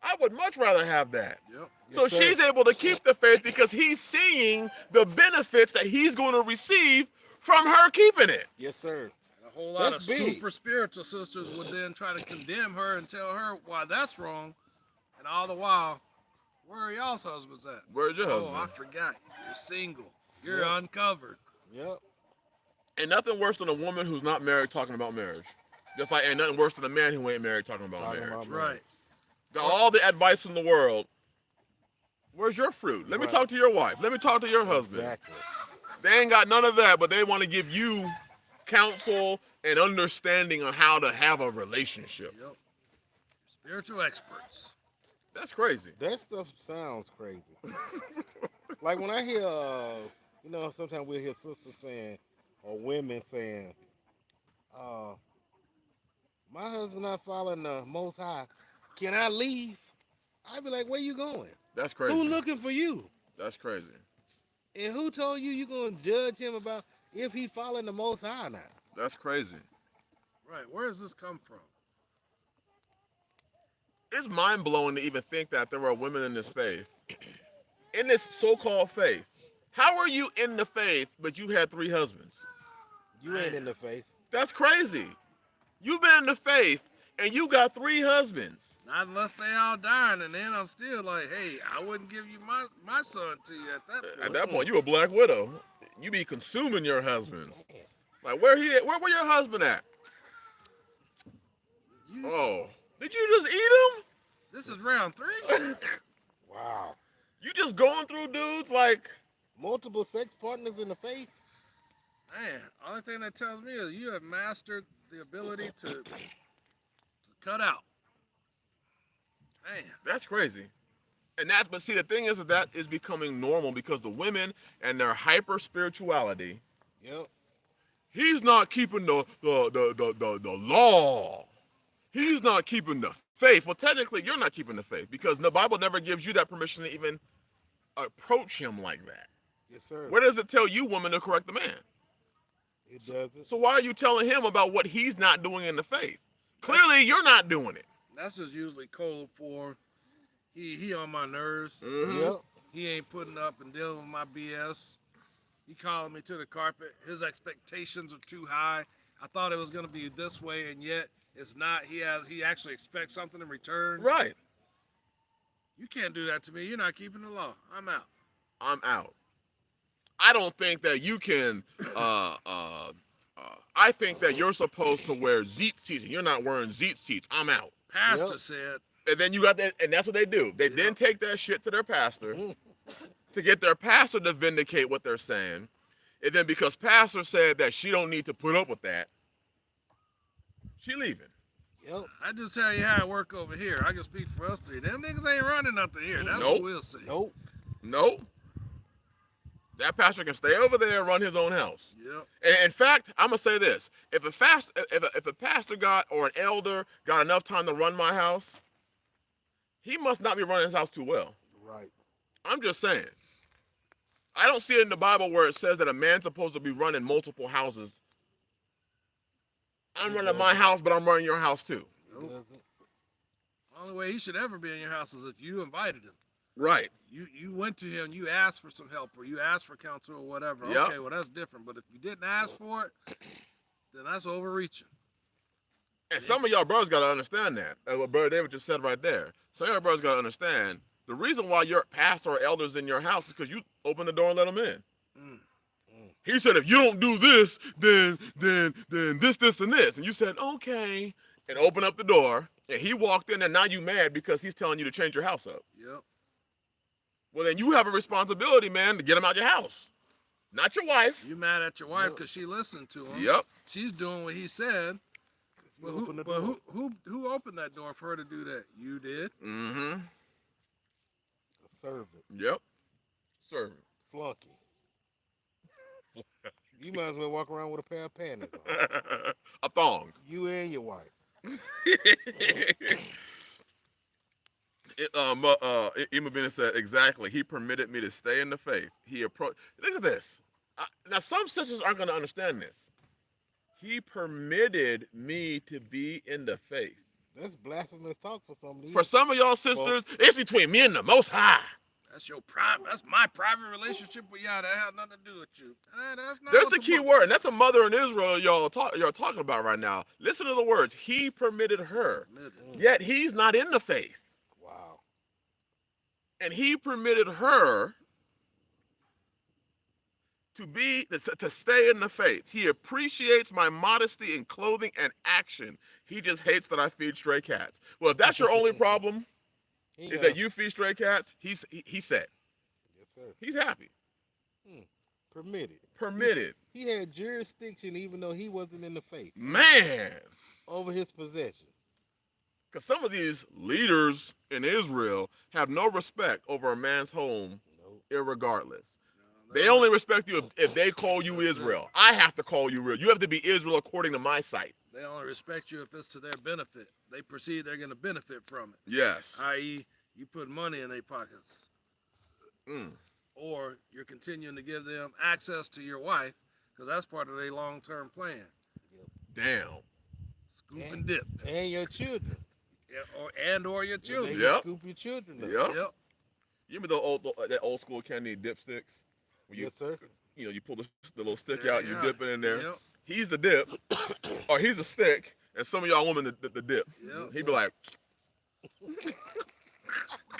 I would much rather have that. Yep. So Yes, sir. she's able to keep the faith because he's seeing the benefits that he's going to receive from her keeping it. Yes, sir. And a whole lot That's of big. super spiritual sisters would then try to condemn her and tell her why that's wrong. And all the while, where are y'all's husbands at? Where's your Oh, I husband? forgot. You're single. You're Yep. uncovered. Yep. And nothing worse than a woman who's not married talking about marriage. Just like, ain't nothing worse than a man who ain't married talking about Talking marriage. about marriage. Right. Got all the advice in the world. Where's your fruit? Let me Right. talk to your wife. Let me talk to your husband. Exactly. They ain't got none of that, but they want to give you counsel and understanding on how to have a relationship. Yep. Spiritual experts. That's crazy. That stuff sounds crazy. Like when I hear, sometimes we'll hear sisters saying, or women saying, my husband not following the Most High. Can I leave? I'd be like, where you going? That's crazy. Who looking for you? That's crazy. And who told you you're going to judge him about if he following the Most High now? That's crazy. Right. Where does this come from? It's mind-blowing to even think that there are women in this faith, in this so-called faith. How are you in the faith, but you had 3 husbands? You ain't in the faith. That's crazy. You've been in the faith, and you got 3 husbands. Not unless they all dying, and then I'm still like, hey, I wouldn't give you my son to you at that point. At that point, you a black widow. You be consuming your husbands. Like, where he at? Where your husband at? You- Oh, did you just eat him? This is round 3. Wow. You just going through dudes like, Multiple sex partners in the faith? Man, only thing that tells me is you have mastered the ability to cut out. Man, that's crazy. But see, the thing is that is becoming normal because the women and their hyper spirituality. Yep. He's not keeping the law. He's not keeping the faith. Well, technically, you're not keeping the faith because the Bible never gives you that permission to even approach him like that. Yes, sir. Where does it tell you, woman, to correct the man? It doesn't. So why are you telling him about what he's not doing in the faith? Clearly, you're not doing it. that's just usually code for he on my nerves. Mhm. Yep. He ain't putting up and dealing with my BS. He calling me to the carpet. His expectations are too high. I thought it was gonna be this way, and yet it's not. He actually expects something in return. Right. You can't do that to me. You're not keeping the law. I'm out. I'm out. I don't think that you can. I think that you're supposed to wear zeet seats, and you're not wearing zeet seats. I'm out. Pastor said. And then you got that, and that's what they do. They then take that shit to their pastor to get their pastor to vindicate what they're saying. And then because pastor said that she don't need to put up with that, she leaving. Yep. I just tell you how it work over here. I can speak for us three. Them niggas ain't running nothing here. That's what we'll say. Nope. That pastor can stay over there and run his own house. Yep. And in fact, I'm gonna say this: if a pastor got or an elder got enough time to run my house, he must not be running his house too well. Right. I'm just saying. I don't see it in the Bible where it says that a man's supposed to be running multiple houses. I'm running my house, but I'm running your house too. Nope. Only way he should ever be in your house is if you invited him. Right. You went to him, you asked for some help, or you asked for counsel or whatever. Yep. Okay, well that's different. But if you didn't ask for it, then that's overreaching. And some of y'all brothers got to understand that. That's what Brother David just said right there. Some of y'all brothers got to understand the reason why your pastor or elders in your house is because you open the door and let them in. He said, if you don't do this, then this, and this. And you said, okay, and open up the door. And he walked in, and now you mad because he's telling you to change your house up. Yep. Well, then you have a responsibility, man, to get him out your house. Not your wife. You mad at your wife because she listened to him. Yep. She's doing what he said. But who opened that door for her to do that? You did. Mm-hmm. A servant. Yep. Servant. Flunky. You might as well walk around with a pair of panties on. A thong. You and your wife. Ima Bennett said, exactly. He permitted me to stay in the faith. Look at this. Now, some sisters aren't going to understand this. He permitted me to be in the faith. That's blasphemous talk for some of these. For some of y'all sisters, it's between me and the Most High. That's your private. That's my private relationship with y'all. That has nothing to do with you. That's not. There's the key word, and that's a mother in Israel y'all talking about right now. Listen to the words. He permitted her. Yet he's not in the faith. Wow. And he permitted her to stay in the faith. He appreciates my modesty in clothing and action. He just hates that I feed stray cats. Well, if that's your only problem, is that you feed stray cats, he's set. Yes, sir. He's happy. Permitted. He had jurisdiction even though he wasn't in the faith. Man. Over his possession. Because some of these leaders in Israel have no respect over a man's home, irregardless. They only respect you if they call you Israel. I have to call you real. You have to be Israel according to my sight. They only respect you if it's to their benefit. They perceive they're going to benefit from it. Yes. I.e., you put money in their pockets. Or you're continuing to give them access to your wife because that's part of their long-term plan. Damn. Scoop and dip. And your children. Yeah, or your children. Yep. Scoop your children up. Yep. You remember that old school candy dipsticks? Yes, sir. You pull the little stick out, you dip it in there. Yep. He's the dip, or he's a stick, and some of y'all women the dip. Yep. He'd be like,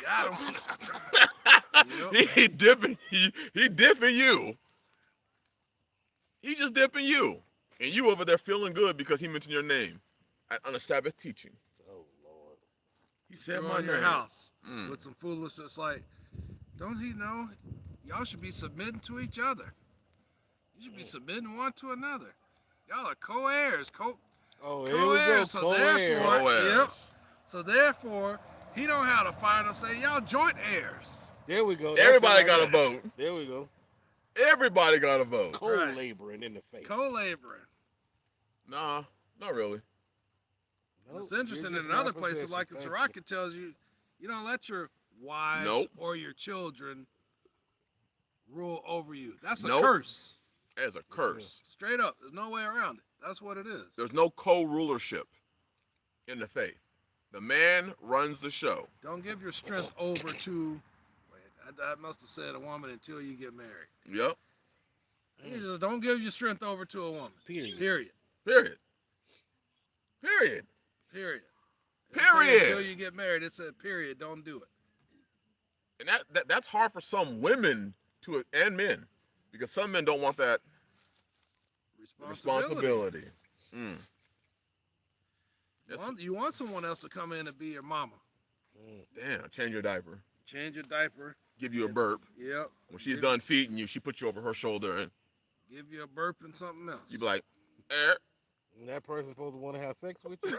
got him. He dipping you. He just dipping you, and you over there feeling good because he mentioned your name on a Sabbath teaching. Oh Lord. He said You're my in your name. house with some foolishness like, don't he know? Y'all should be submitting to each other. You should be submitting one to another. Y'all are co-heirs. Co-heirs. So therefore, So therefore, he don't have to fight and say, y'all joint heirs. There we go. Everybody got a vote. There we go. Everybody got a vote. Co-laboring in the faith. Co-laboring. Nah, not really. Nope. It's interesting in other places, like in Sirach, it tells you, you don't let your wives or your children rule over you. That's a curse. That's a curse. Straight up. There's no way around it. That's what it is. There's no co-rulership in the faith. The man runs the show. Don't give your strength over to, I must have said a woman until you get married. Yep. Just don't give your strength over to a woman. Period. Until you get married, it said period. Don't do it. And that's hard for some women and men, because some men don't want that responsibility. Mm. You want someone else to come in and be your mama. Damn, change your diaper. Change your diaper. Give you a burp. Yep. When she's done feeding you, she puts you over her shoulder and give you a burp and something else. You be like, eh. And that person's supposed to want to have sex with you.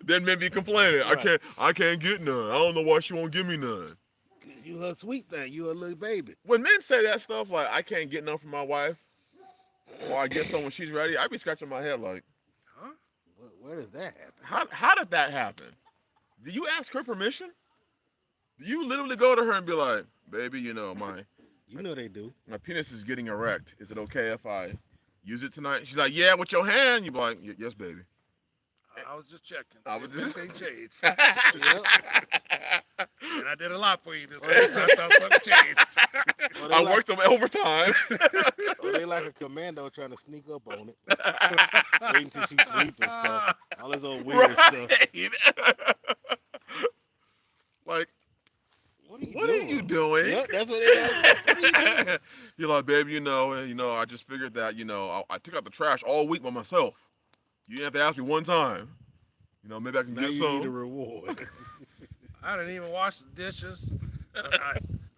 Then men be complaining. Right. I can't get none. I don't know why she won't give me none. You her sweet thing. You her little baby. When men say that stuff, like, I can't get none from my wife, or I get some when she's ready, I be scratching my head like, huh? Where does that happen? How did that happen? Do you ask her permission? Do you literally go to her and be like, baby, you know they do. My penis is getting erect. Is it okay if I use it tonight? She's like, yeah, with your hand. You be like, yes, baby. I was just checking. I was just changed. And I did a lot for you this week, so I thought something changed. I worked them overtime. Or they like a commando trying to sneak up on it. Waiting till she sleep and stuff. All this old weird stuff. Like, what are you doing? Yep, that's what they are. What are you doing? You're like, baby, you know, I just figured that, I took out the trash all week by myself. You didn't have to ask me one time. Maybe I can get some. You need a reward. I didn't even wash the dishes. I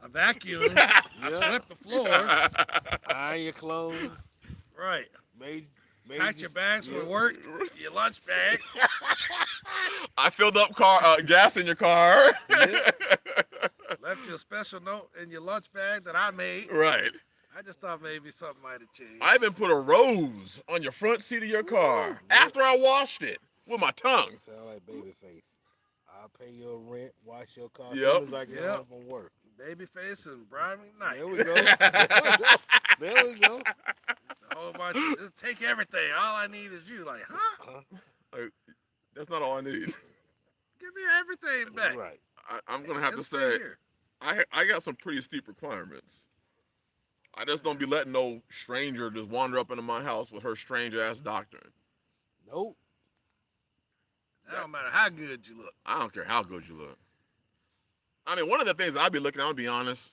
vacuumed. I swept the floors. Iron your clothes. Right. Made packed your bags for work. Your lunch bag. I filled up gas in your car. Yeah. Left you a special note in your lunch bag that I made. Right. I just thought maybe something might have changed. I even put a rose on your front seat of your car after I washed it with my tongue. You sound like Babyface. I'll pay your rent, wash your car as Yep. soon as I get home from work. Babyface and Brian McKnight. There we go. There we go. A whole bunch of, just take everything. All I need is you. Like, huh? Like, that's not all I need. Give me everything back. Right. I'm going to have to say, I got some pretty steep requirements. I just don't be letting no stranger just wander up into my house with her strange-ass doctrine. Nope. That don't matter how good you look. I don't care how good you look. I mean, one of the things that I be looking at, I'll be honest,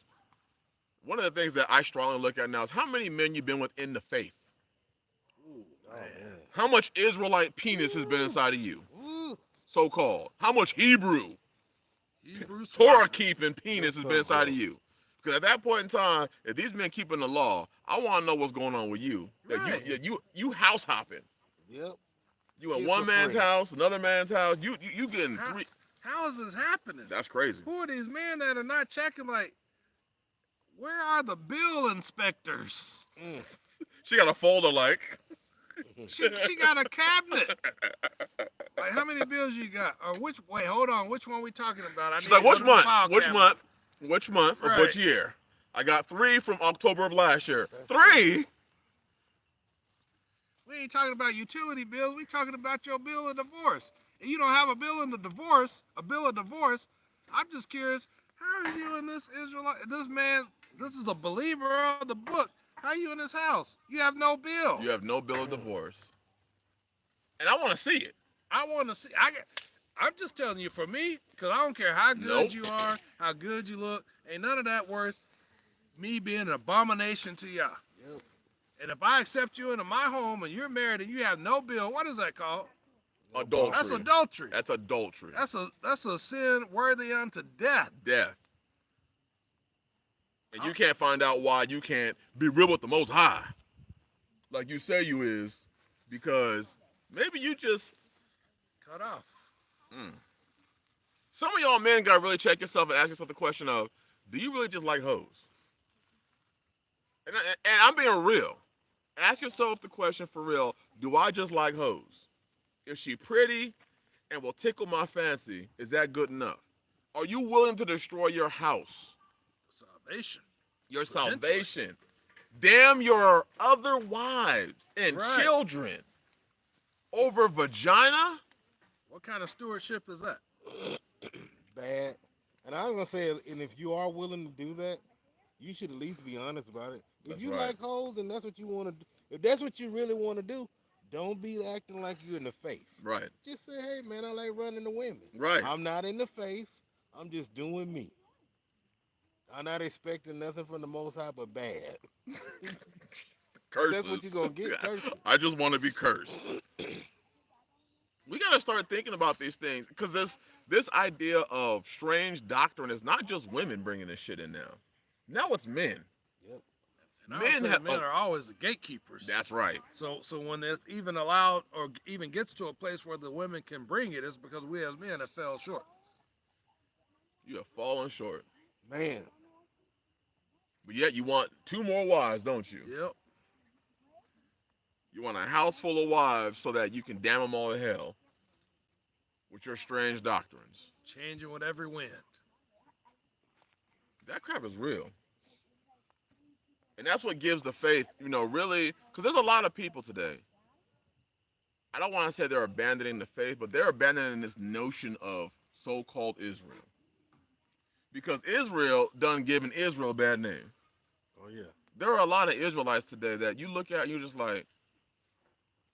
one of the things that I strongly look at now is how many men you've been with in the faith. Ooh, man. How much Israelite penis has been inside of you? Ooh. So-called. How much Hebrew Torah Torah-keeping penis has been inside of you? Because at that point in time, if these men keeping the law, I want to know what's going on with you. Right. You house hopping. Yep. You in one man's house, another man's house. You getting three. How is this happening? That's crazy. Who are these men that are not checking? Like, where are the bill inspectors? She got a folder like. She got a cabinet. Like, how many bills you got? Or wait, hold on. Which one we talking about? She's like, which month? Which month right. of which year? I got 3 from October of last year. That's 3? We ain't talking about utility bills. We talking about your bill of divorce. And you don't have a bill of divorce. I'm just curious, how are you in this Israelite? This man, this is a believer of the book. How are you in this house? You have no bill. You have no bill of divorce. And I want to see it. I want to see. I'm just telling you, for me, because I don't care how good you are, how good you look, ain't none of that worth me being an abomination to y'all. Yep. And if I accept you into my home and you're married and you have no bill, what is that called? Adultery. That's adultery. That's adultery. That's a sin worthy unto death. Death. And you can't find out why you can't be real with the Most High, like you say you is, because maybe you just cut off. Some of y'all men gotta really check yourself and ask yourself the question of, do you really just like hoes? And I'm being real. Ask yourself the question for real, do I just like hoes? If she pretty and will tickle my fancy, is that good enough? Are you willing to destroy your house? Salvation. Your salvation. Damn your other wives and right. children over vagina? What kind of stewardship is that? Bad. And I was going to say, and if you are willing to do that, you should at least be honest about it. If you like hoes and that's what you want to do, if that's what you really want to do, don't be acting like you're in the faith. Right. Just say, hey, man, I like running the women. Right. I'm not in the faith. I'm just doing me. I'm not expecting nothing from the Most High but bad. Curses. That's what you're gonna get. Curses. I just want to be cursed. We gotta start thinking about these things because this idea of strange doctrine is not just women bringing this shit in now. Now it's men. Yep. And I would say men are always the gatekeepers. That's right. So when it's even allowed or even gets to a place where the women can bring it, it's because we as men have fell short. You have fallen short. Man. But yet you want 2 more wives, don't you? Yep. You want a house full of wives so that you can damn them all to hell with your strange doctrines. Changing with every wind. That crap is real. And that's what gives the faith, really, because there's a lot of people today. I don't want to say they're abandoning the faith, but they're abandoning this notion of so-called Israel. Because Israel done given Israel a bad name. Oh, yeah. There are a lot of Israelites today that you look at and you're just like,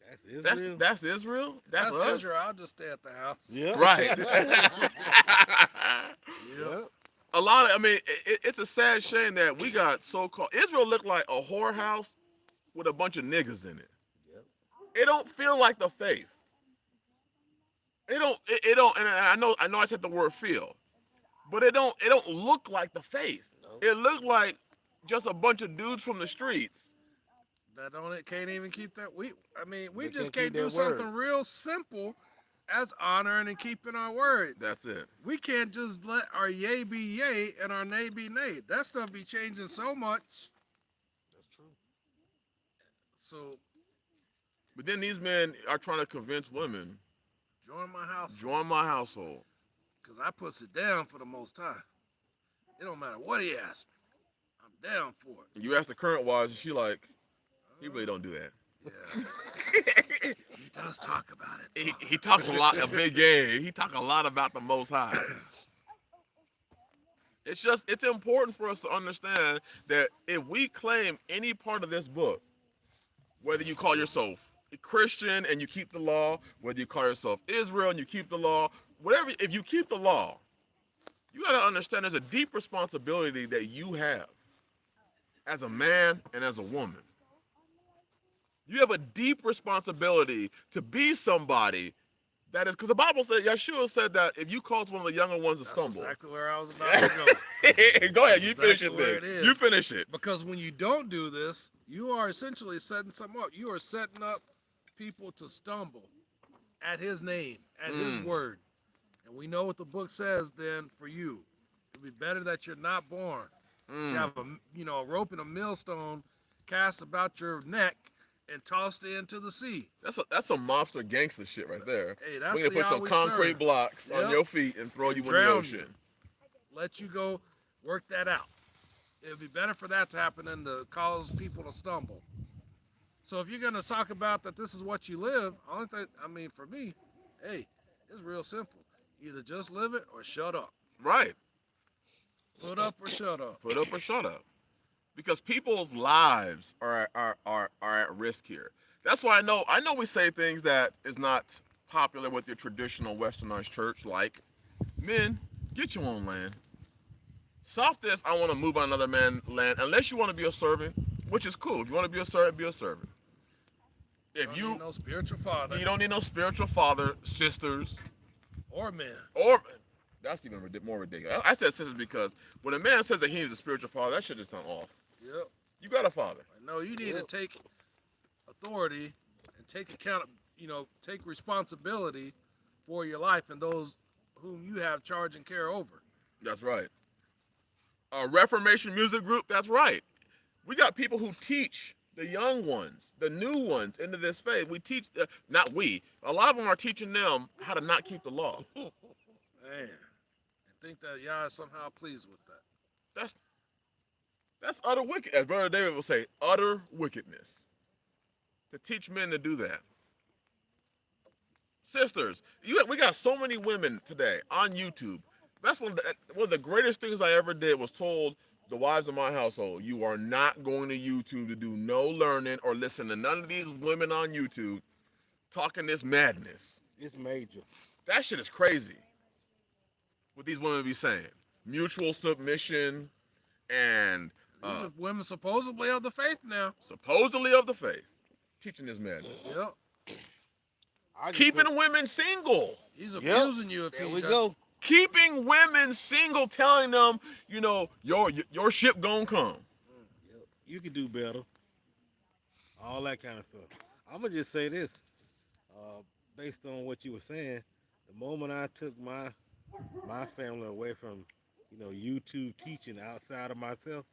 That's Israel? That's Israel? That's us? Israel. I'll just stay at the house. Yeah. Right. Yep. A lot of, it's a sad shame that we got so-called, Israel looked like a whorehouse with a bunch of niggas in it. Yep. It don't feel like the faith. It don't, and I know I said the word feel, but it don't look like the faith. No. It looked like just a bunch of dudes from the streets. That can't even keep that. We They just can't can't keep do their something word. real simple as honoring and keeping our word. That's it. We can't just let our yay be yay and our nay be nay. That stuff be changing so much. That's true. So But then these men are trying to convince women, join my house. join my household. Because I puts it down for the Most High. It don't matter what he asks me. I'm down for it. And you ask the current wives, and she like, he really don't do that. Yeah. He does talk about it. He talks a lot, a big game. He talks a lot about the Most High. It's important for us to understand that if we claim any part of this book, whether you call yourself a Christian and you keep the law, whether you call yourself Israel and you keep the law, whatever, if you keep the law, you got to understand there's a deep responsibility that you have as a man and as a woman. You have a deep responsibility to be somebody that is, because the Bible said, Yahshua said that if you cause one of the younger ones to stumble. That's exactly where I was about to go. Go ahead, you That's finish it exactly where then. it is. You finish it. Because when you don't do this, you are essentially setting something up. You are setting up people to stumble at his name, at his word. And we know what the book says then for you. It'd be better that you're not born. You have a rope and a millstone cast about your neck and tossed into the sea. That's some mobster gangster shit right there. Hey, that's we need to the put some we concrete serve. blocks on Yep. your feet and throw you in the Drown ocean. you. Let you go work that out. It'd be better for that to happen than to cause people to stumble. So if you're gonna talk about that this is what you live, for me, hey, it's real simple. Either just live it or shut up. Right. Put up or shut up. Put up or shut up. Because people's lives are at risk here. That's why I know we say things that is not popular with your traditional westernized church, like, men, get your own land. Stop this, I want to move on another man's land, unless you want to be a servant, which is cool. If you want to be a servant, be a servant. If You don't need no spiritual father you don't need no spiritual father, sisters, or man. or that's even more ridiculous. I said sisters because when a man says that he needs a spiritual father, that shit just sound off. Yep. You got a father. No, you need to take authority and take take responsibility for your life and those whom you have charge and care over. That's right. A Reformation music group, that's right. We got people who teach the young ones, the new ones into this faith. We teach, a lot of them are teaching them how to not keep the law. Man, I think that Yah is somehow pleased with that. That's utter wicked, as Brother David will say, utter wickedness. To teach men to do that. Sisters, we got so many women today on YouTube. That's one of the greatest things I ever did was told the wives of my household, you are not going to YouTube to do no learning or listen to none of these women on YouTube talking this madness. It's major. That shit is crazy. What these women be saying. Mutual submission And these are women supposedly of the faith now. supposedly of the faith, teaching this man. Yep. Keeping women single. He's abusing you if there he's we go. Keeping women single, telling them, you know, your ship gonna come. Yep. You can do better. All that kind of stuff. I'm gonna just say this, based on what you were saying. The moment I took my family away from, YouTube teaching outside of myself,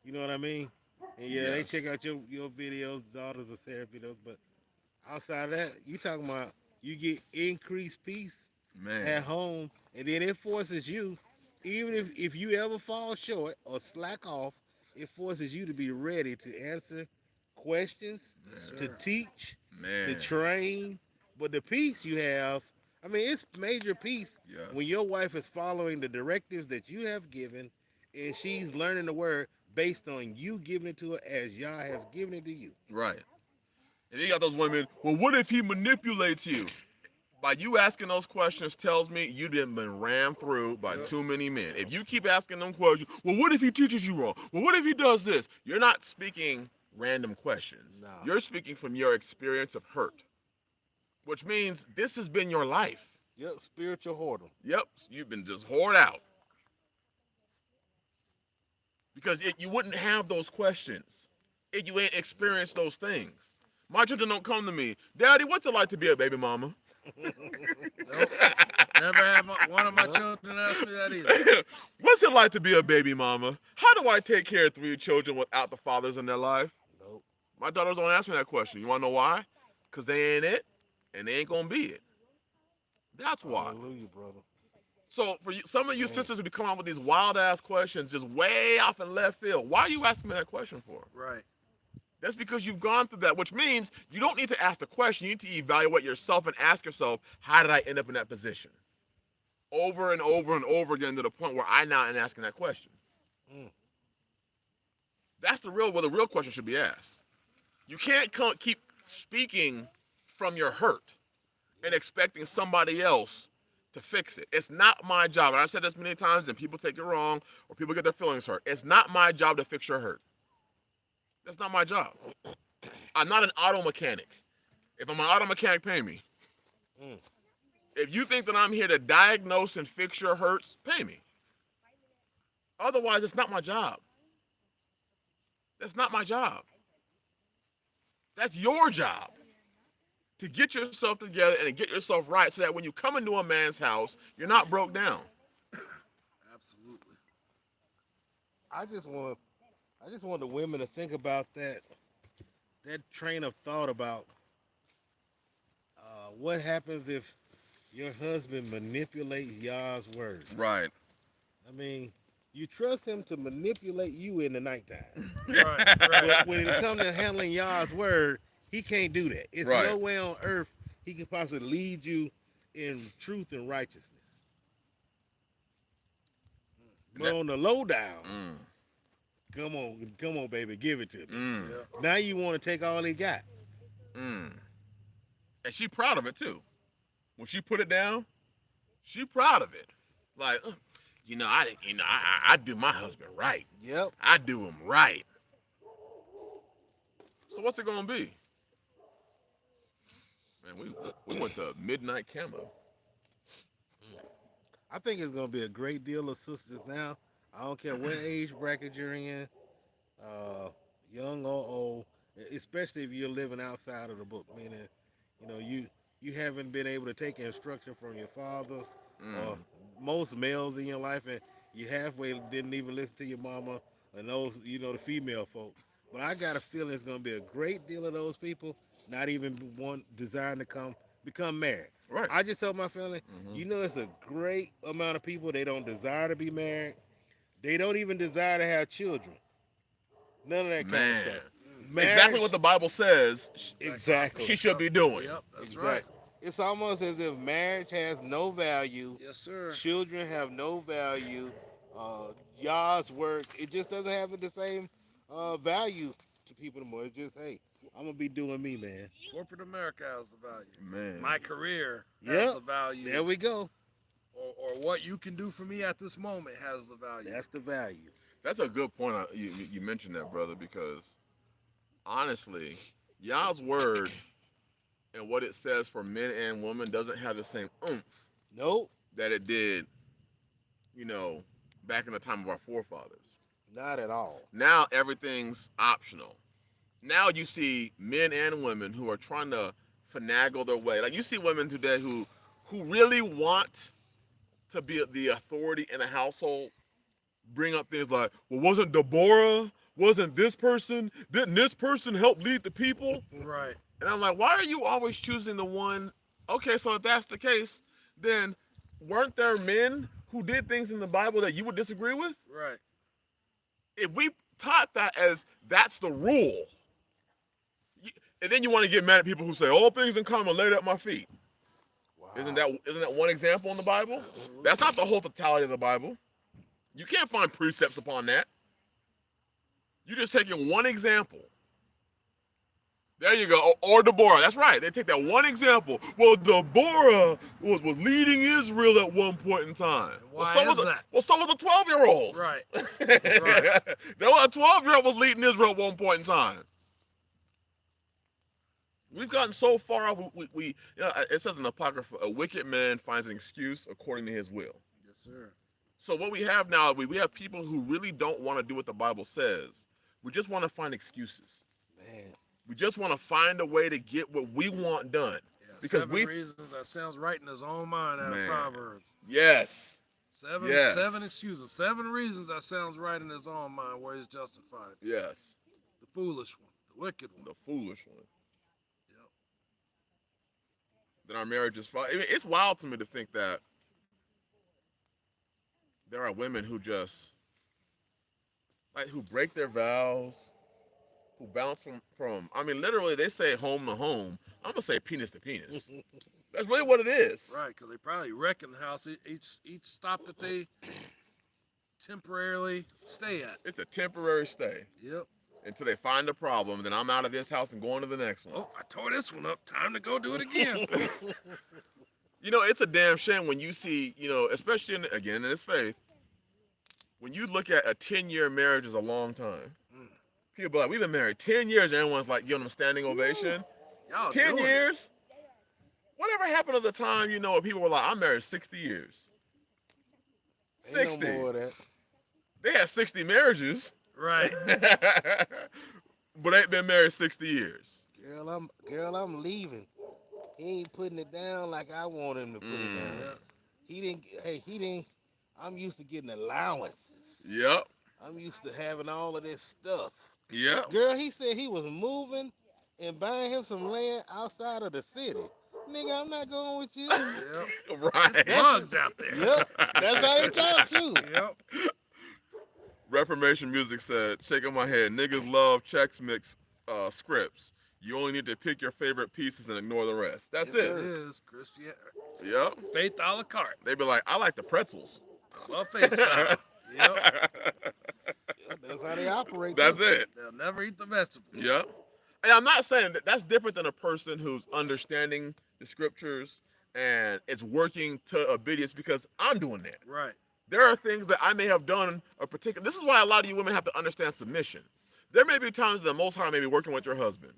you know what I mean? And yeah, they Yes. check out your videos, daughters of Sarah videos, but outside of that, you talking about you get increased peace at home, and then it forces you, even if you ever fall short or slack off, it forces you to be ready to answer questions, to teach, to train. But the peace you have, I mean, it's major peace Yes. when your wife is following the directives that you have given, and she's learning the word based on you giving it to her as Yah has given it to you. Right. And you got those women, well, what if he manipulates you? By you asking those questions tells me you've been rammed through by too many men. If you keep asking them questions, well, what if he teaches you wrong? Well, what if he does this? You're not speaking random questions. No. You're speaking from your experience of hurt, which means this has been your life. Yep, spiritual whoredom. Yep, you've been just whored out. Because you wouldn't have those questions if you ain't experienced those things. My children don't come to me, Daddy, what's it like to be a baby mama? Nope. Never had one of my children ask me that either. What's it like to be a baby mama? How do I take care of 3 children without the fathers in their life? Nope. My daughters don't ask me that question. You want to know why? Because they ain't it, and they ain't going to be it. That's why. Hallelujah, brother. So for you, some of you sisters who be coming out with these wild-ass questions just way off in left field, why are you asking me that question for? Right. That's because you've gone through that, which means you don't need to ask the question. You need to evaluate yourself and ask yourself, how did I end up in that position? Over and over and over again to the point where I now am asking that question. That's where the real question should be asked. You can't keep speaking from your hurt and expecting somebody else to fix it. It's not my job. And I've said this many times, and people take it wrong, or people get their feelings hurt. It's not my job to fix your hurt. That's not my job. I'm not an auto mechanic. If I'm an auto mechanic, pay me. If you think that I'm here to diagnose and fix your hurts, pay me. Otherwise, it's not my job. That's not my job. That's your job. To get yourself together and to get yourself right so that when you come into a man's house, you're not broke down. Absolutely. I just want the women to think about that train of thought about what happens if your husband manipulates Yah's words. Right. I mean, you trust him to manipulate you in the nighttime. Right. But when it comes to handling Yah's word, he can't do that. It's Right. no way on earth he can possibly lead you in truth and righteousness. But on the lowdown, come on, baby, give it to me. Yeah. Now you want to take all he got. And she proud of it too. When she put it down, she proud of it. Like, I do my husband right. Yep. I do him right. So what's it gonna be? Man, we went to midnight camo. I think it's gonna be a great deal of sisters now. I don't care what age bracket you're in, young or old, especially if you're living outside of the book, meaning, you haven't been able to take instruction from your father or most males in your life, and you halfway didn't even listen to your mama and those, the female folk. But I got a feeling it's gonna be a great deal of those people not even one desiring to become married. Right. I just told my family, it's a great amount of people, they don't desire to be married. They don't even desire to have children. None of that kind of stuff. Marriage, exactly what the Bible says. Exactly. She should be doing. Yep, that's Exactly. right. It's almost as if marriage has no value. Yes, sir. Children have no value. Yah's work, it just doesn't have the same value to people anymore. It's just, hey, I'm going to be doing me, man. Corporate America has the value. Man. My career has Yep. the value. There we go. Or what you can do for me at this moment has the value. That's the value. That's a good point. You mentioned that, brother, because honestly, Yah's word and what it says for men and women doesn't have the same oomph Nope, that it did, you know, back in the time of our forefathers. not at all. Now everything's optional. Now you see men and women who are trying to finagle their way. Like you see women today who really want to be the authority in a household, bring up things like, well, wasn't Deborah, wasn't this person, didn't this person help lead the people? Right. And I'm like, why are you always choosing the one? Okay, so if that's the case, then weren't there men who did things in the Bible that you would disagree with? Right. If we taught that as that's the rule, and then you want to get mad at people who say all things in common laid at my feet. Wow. Isn't that one example in the Bible? That's not the whole totality of the Bible. You can't find precepts upon that. You're just taking one example. There you go. Or Deborah. That's right. They take that one example. Well, Deborah was leading Israel at one point in time. Why so is that? Well, so was a 12-year-old. Right. Right. There was a 12-year-old was leading Israel at one point in time. We've gotten so far off. We it says in the Apocrypha, a wicked man finds an excuse according to his will. Yes, sir. So what we have now, we have people who really don't want to do what the Bible says. We just want to find excuses. Man. We just want to find a way to get what we want done. Yeah, because 7 reasons that sounds right in his own mind out of Proverbs. Yes. 7 excuses. 7 reasons that sounds right in his own mind where he's justified. Yes. The foolish one. The wicked one. The foolish one. Yep. Then our marriage is fine. It's wild to me to think that there are women who just, like, who break their vows, who bounce from I mean, literally, they say home to home. I'm going to say penis to penis. That's really what it is. Right, because they probably wrecking the house each stop that they temporarily stay at. It's a temporary stay. Yep. Until they find a problem, then I'm out of this house and going to the next one. Oh, I tore this one up. Time to go do it again. You know, it's a damn shame when you see, you know, especially in this faith, when you look at a 10-year marriage is a long time. People be like, we've been married 10 years, and everyone's like giving them a standing ovation. Y'all 10 years? Whatever happened at the time, you know, when people were like, I'm married 60 years. 60. Ain't no more of that. They had 60 marriages. Right. But ain't been married 60 years. Girl, I'm leaving. He ain't putting it down like I want him to put it down. He didn't. I'm used to getting allowances. Yep. I'm used to having all of this stuff. Yep. Girl, he said he was moving and buying him some land outside of the city. Nigga, I'm not going with you. Yep. Right. Bugs out there. Yep. That's how they talk too. Yep. Reformation Music said, shaking my head, niggas love Chex Mix scripts. You only need to pick your favorite pieces and ignore the rest. That's It it. is Christianity. Yep. Faith a la carte. They be like, I like the pretzels. Buffet style. Yep. That's how they operate. That's it. They'll never eat the vegetables. Yep. And I'm not saying that's different than a person who's understanding the scriptures and it's working to obedience because I'm doing that. Right. There are things that I may have done a particular. This is why a lot of you women have to understand submission. There may be times that the Most High may be working with your husband,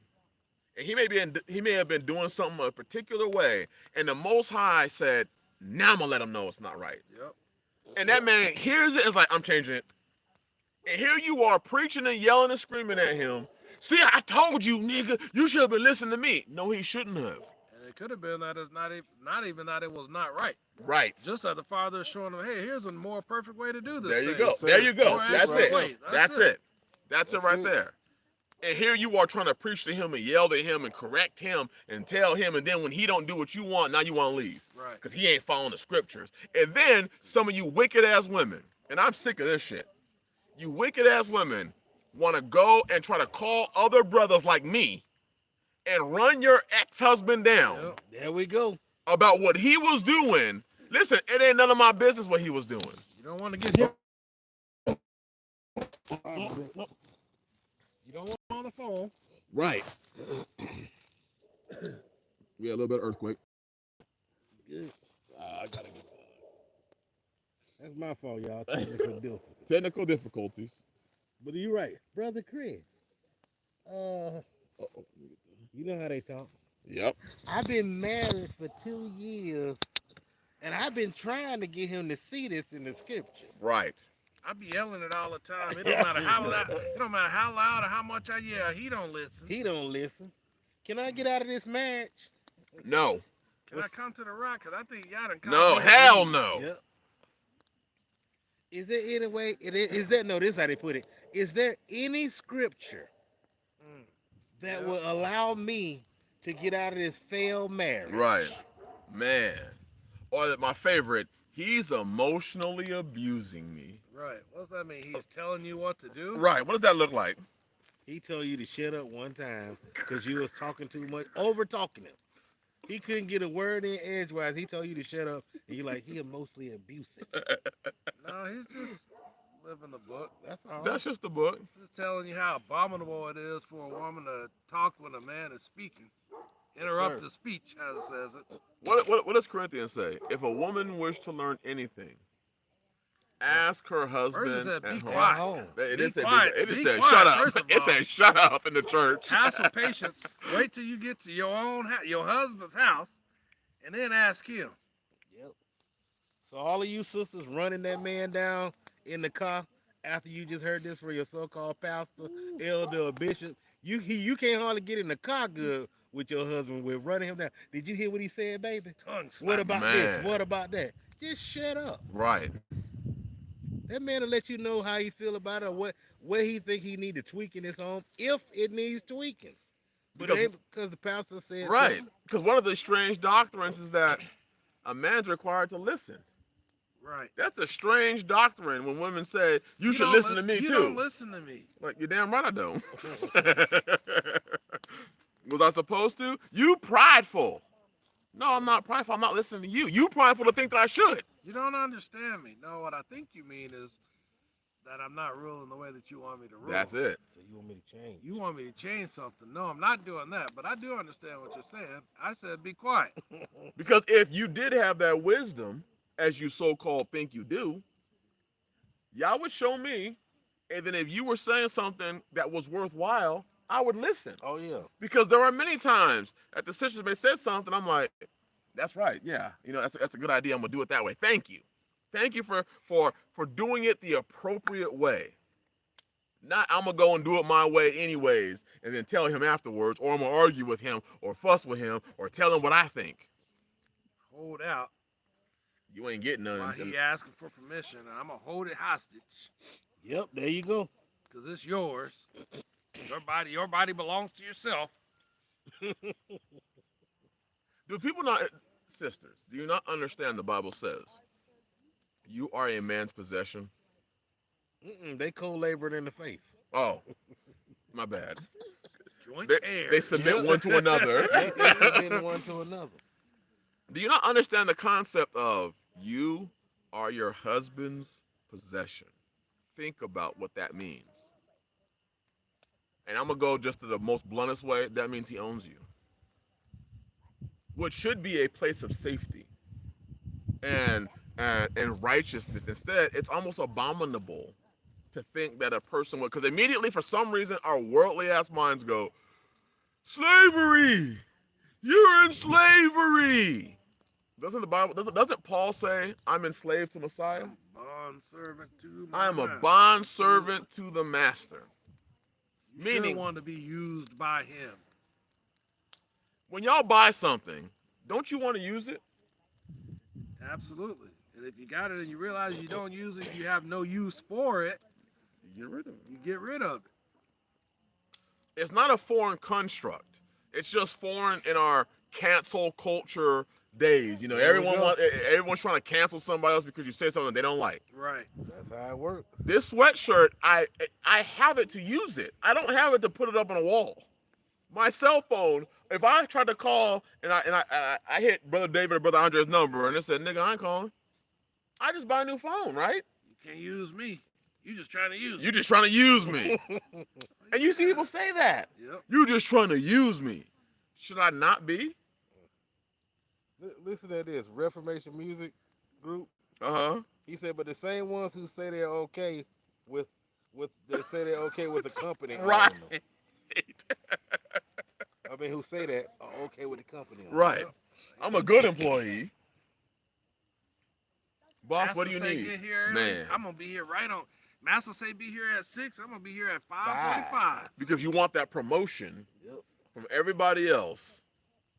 and he may have been doing something a particular way, and the Most High said, "Now I'm gonna let him know it's not right." Yep. And that man hears it and is like, "I'm changing it." And here you are preaching and yelling and screaming at him. See, I told you, nigga, you should have been listening to me. No, he shouldn't have. And it could have been that it's not even that it was not right. Right. Just that the Father is showing them, hey, here's a more perfect way to do this. There you thing. go. There you go. More That's excellent it. way. That's it. That's it right it. there. And here you are trying to preach to him and yell at him and correct him and tell him, and then when he don't do what you want, now you want to leave. Right. Because he ain't following the scriptures. And then some of you wicked ass women, and I'm sick of this shit. You wicked ass women want to go and try to call other brothers like me and run your ex-husband down. Yep. There we go. About what he was doing. Listen, it ain't none of my business what he was doing. You don't want to get him. You don't want him on the phone. Right. We had a little bit of earthquake. Good. I gotta get That's my fault, y'all. Technical difficulty. Technical difficulties. But you're right, brother Chris. You know how they talk. Yep. I've been married for 2 years, and I've been trying to get him to see this in the scripture. Right. I be yelling it all the time. It don't matter how loud. It don't matter how loud or how much I yell. He don't listen. He don't listen. Can I get out of this marriage? No. Can I come to the rock? Cause I think y'all done come. No. Hell no. Yep. Is there any way? Is that no? This is how they put it. Is there any scripture that will allow me to get out of this failed marriage? Right. Man. Or my favorite. He's emotionally abusing me. Right. What's that mean? He's telling you what to do? Right. What does that look like? He told you to shut up one time because you was talking too much, over talking him. He couldn't get a word in edgewise. He told you to shut up, and you're like, he emotionally abusive. No, he's just living the book. That's all. That's just the book. Just telling you how abominable it is for a woman to talk when a man is speaking. Interrupt the speech, as it says it. What does Corinthians say? If a woman wishes to learn anything, ask her husband said, at be home. quiet. It quiet. said, quiet, shut up. first of It all. said, shut up in the church. Have some patience. Wait till you get to your own your husband's house, and then ask him. Yep. So all of you sisters running that man down in the car after you just heard this from your so-called pastor, elder, or bishop, you can't hardly get in the car good with your husband with running him down. Did you hear what he said, baby? Tongue slap. What about Man. this? What about that? Just shut up. Right. That man will let you know how he feel about it or where he think he need to tweak in his home, if it needs tweaking. But because the pastor said right. Because one of the strange doctrines is that a man's required to listen. Right. That's a strange doctrine when women say, you should don't listen to me you too. You don't listen to me. Like, you're damn right I don't. Was I supposed to? You prideful. No, I'm not prideful. I'm not listening to you. You prideful to think that I should. You don't understand me. No, what I think you mean is that I'm not ruling the way that you want me to rule. That's it. So you want me to change? You want me to change something. No, I'm not doing that. But I do understand what you're saying. I said be quiet. Because if you did have that wisdom, as you so-called think you do, y'all would show me, and then if you were saying something that was worthwhile, I would listen. Oh, yeah. Because there are many times that the sisters may say something, I'm like, that's right, yeah. You know, that's a good idea. I'm going to do it that way. Thank you. Thank you for doing it the appropriate way. Not I'm going to go and do it my way anyways, and then tell him afterwards, or I'm going to argue with him, or fuss with him, or tell him what I think. Hold out. You ain't getting none. While he asking for permission, and I'm going to hold it hostage. Yep, there you go. Because it's yours. Your body belongs to yourself. Do people not, sisters, do you not understand the Bible says you are a man's possession? They co-labored in the faith. Oh, my bad. Joint They submit one to another. They submitted one to another. Do you not understand the concept of you are your husband's possession? Think about what that means. And I'm going to go just to the most bluntest way. That means he owns you. Which should be a place of safety and righteousness. Instead, it's almost abominable to think that a person would, because immediately for some reason our worldly ass minds go, slavery! You're in slavery! Doesn't the Bible, doesn't Paul say, I'm enslaved to Messiah? Bond servant to my I am a master. bond servant to the master. You Meaning, should want to be used by him. when y'all buy something, don't you want to use it? Absolutely. And if you got it and you realize you don't use it, you have no use for it, You get rid of it. you get rid of it. It's not a foreign construct. It's just foreign in our cancel culture days. You know, everyone's trying to cancel somebody else because you say something they don't like. Right. That's how it works. This sweatshirt, I have it to use it. I don't have it to put it up on a wall. My cell phone, if I tried to call and I hit Brother David or Brother Andre's number and it said, nigga, I ain't calling. I just buy a new phone, right? You can't use me. You just trying to use You just trying to use me. And you see people say that. Yep. You just trying to use me. Should I not be? Listen to this Reformation Music Group. Uh-huh. He said, but the same ones who say they're okay with they say they're okay with the company. Right. owning them. I mean, who say that are okay with the company. owning them. Right. I'm a good employee. Boss, Master what do you say need? Get here early. Man. I'm gonna be here right on. Master say be here at 6. I'm gonna be here at 5:45. Because you want that promotion Yep. from everybody else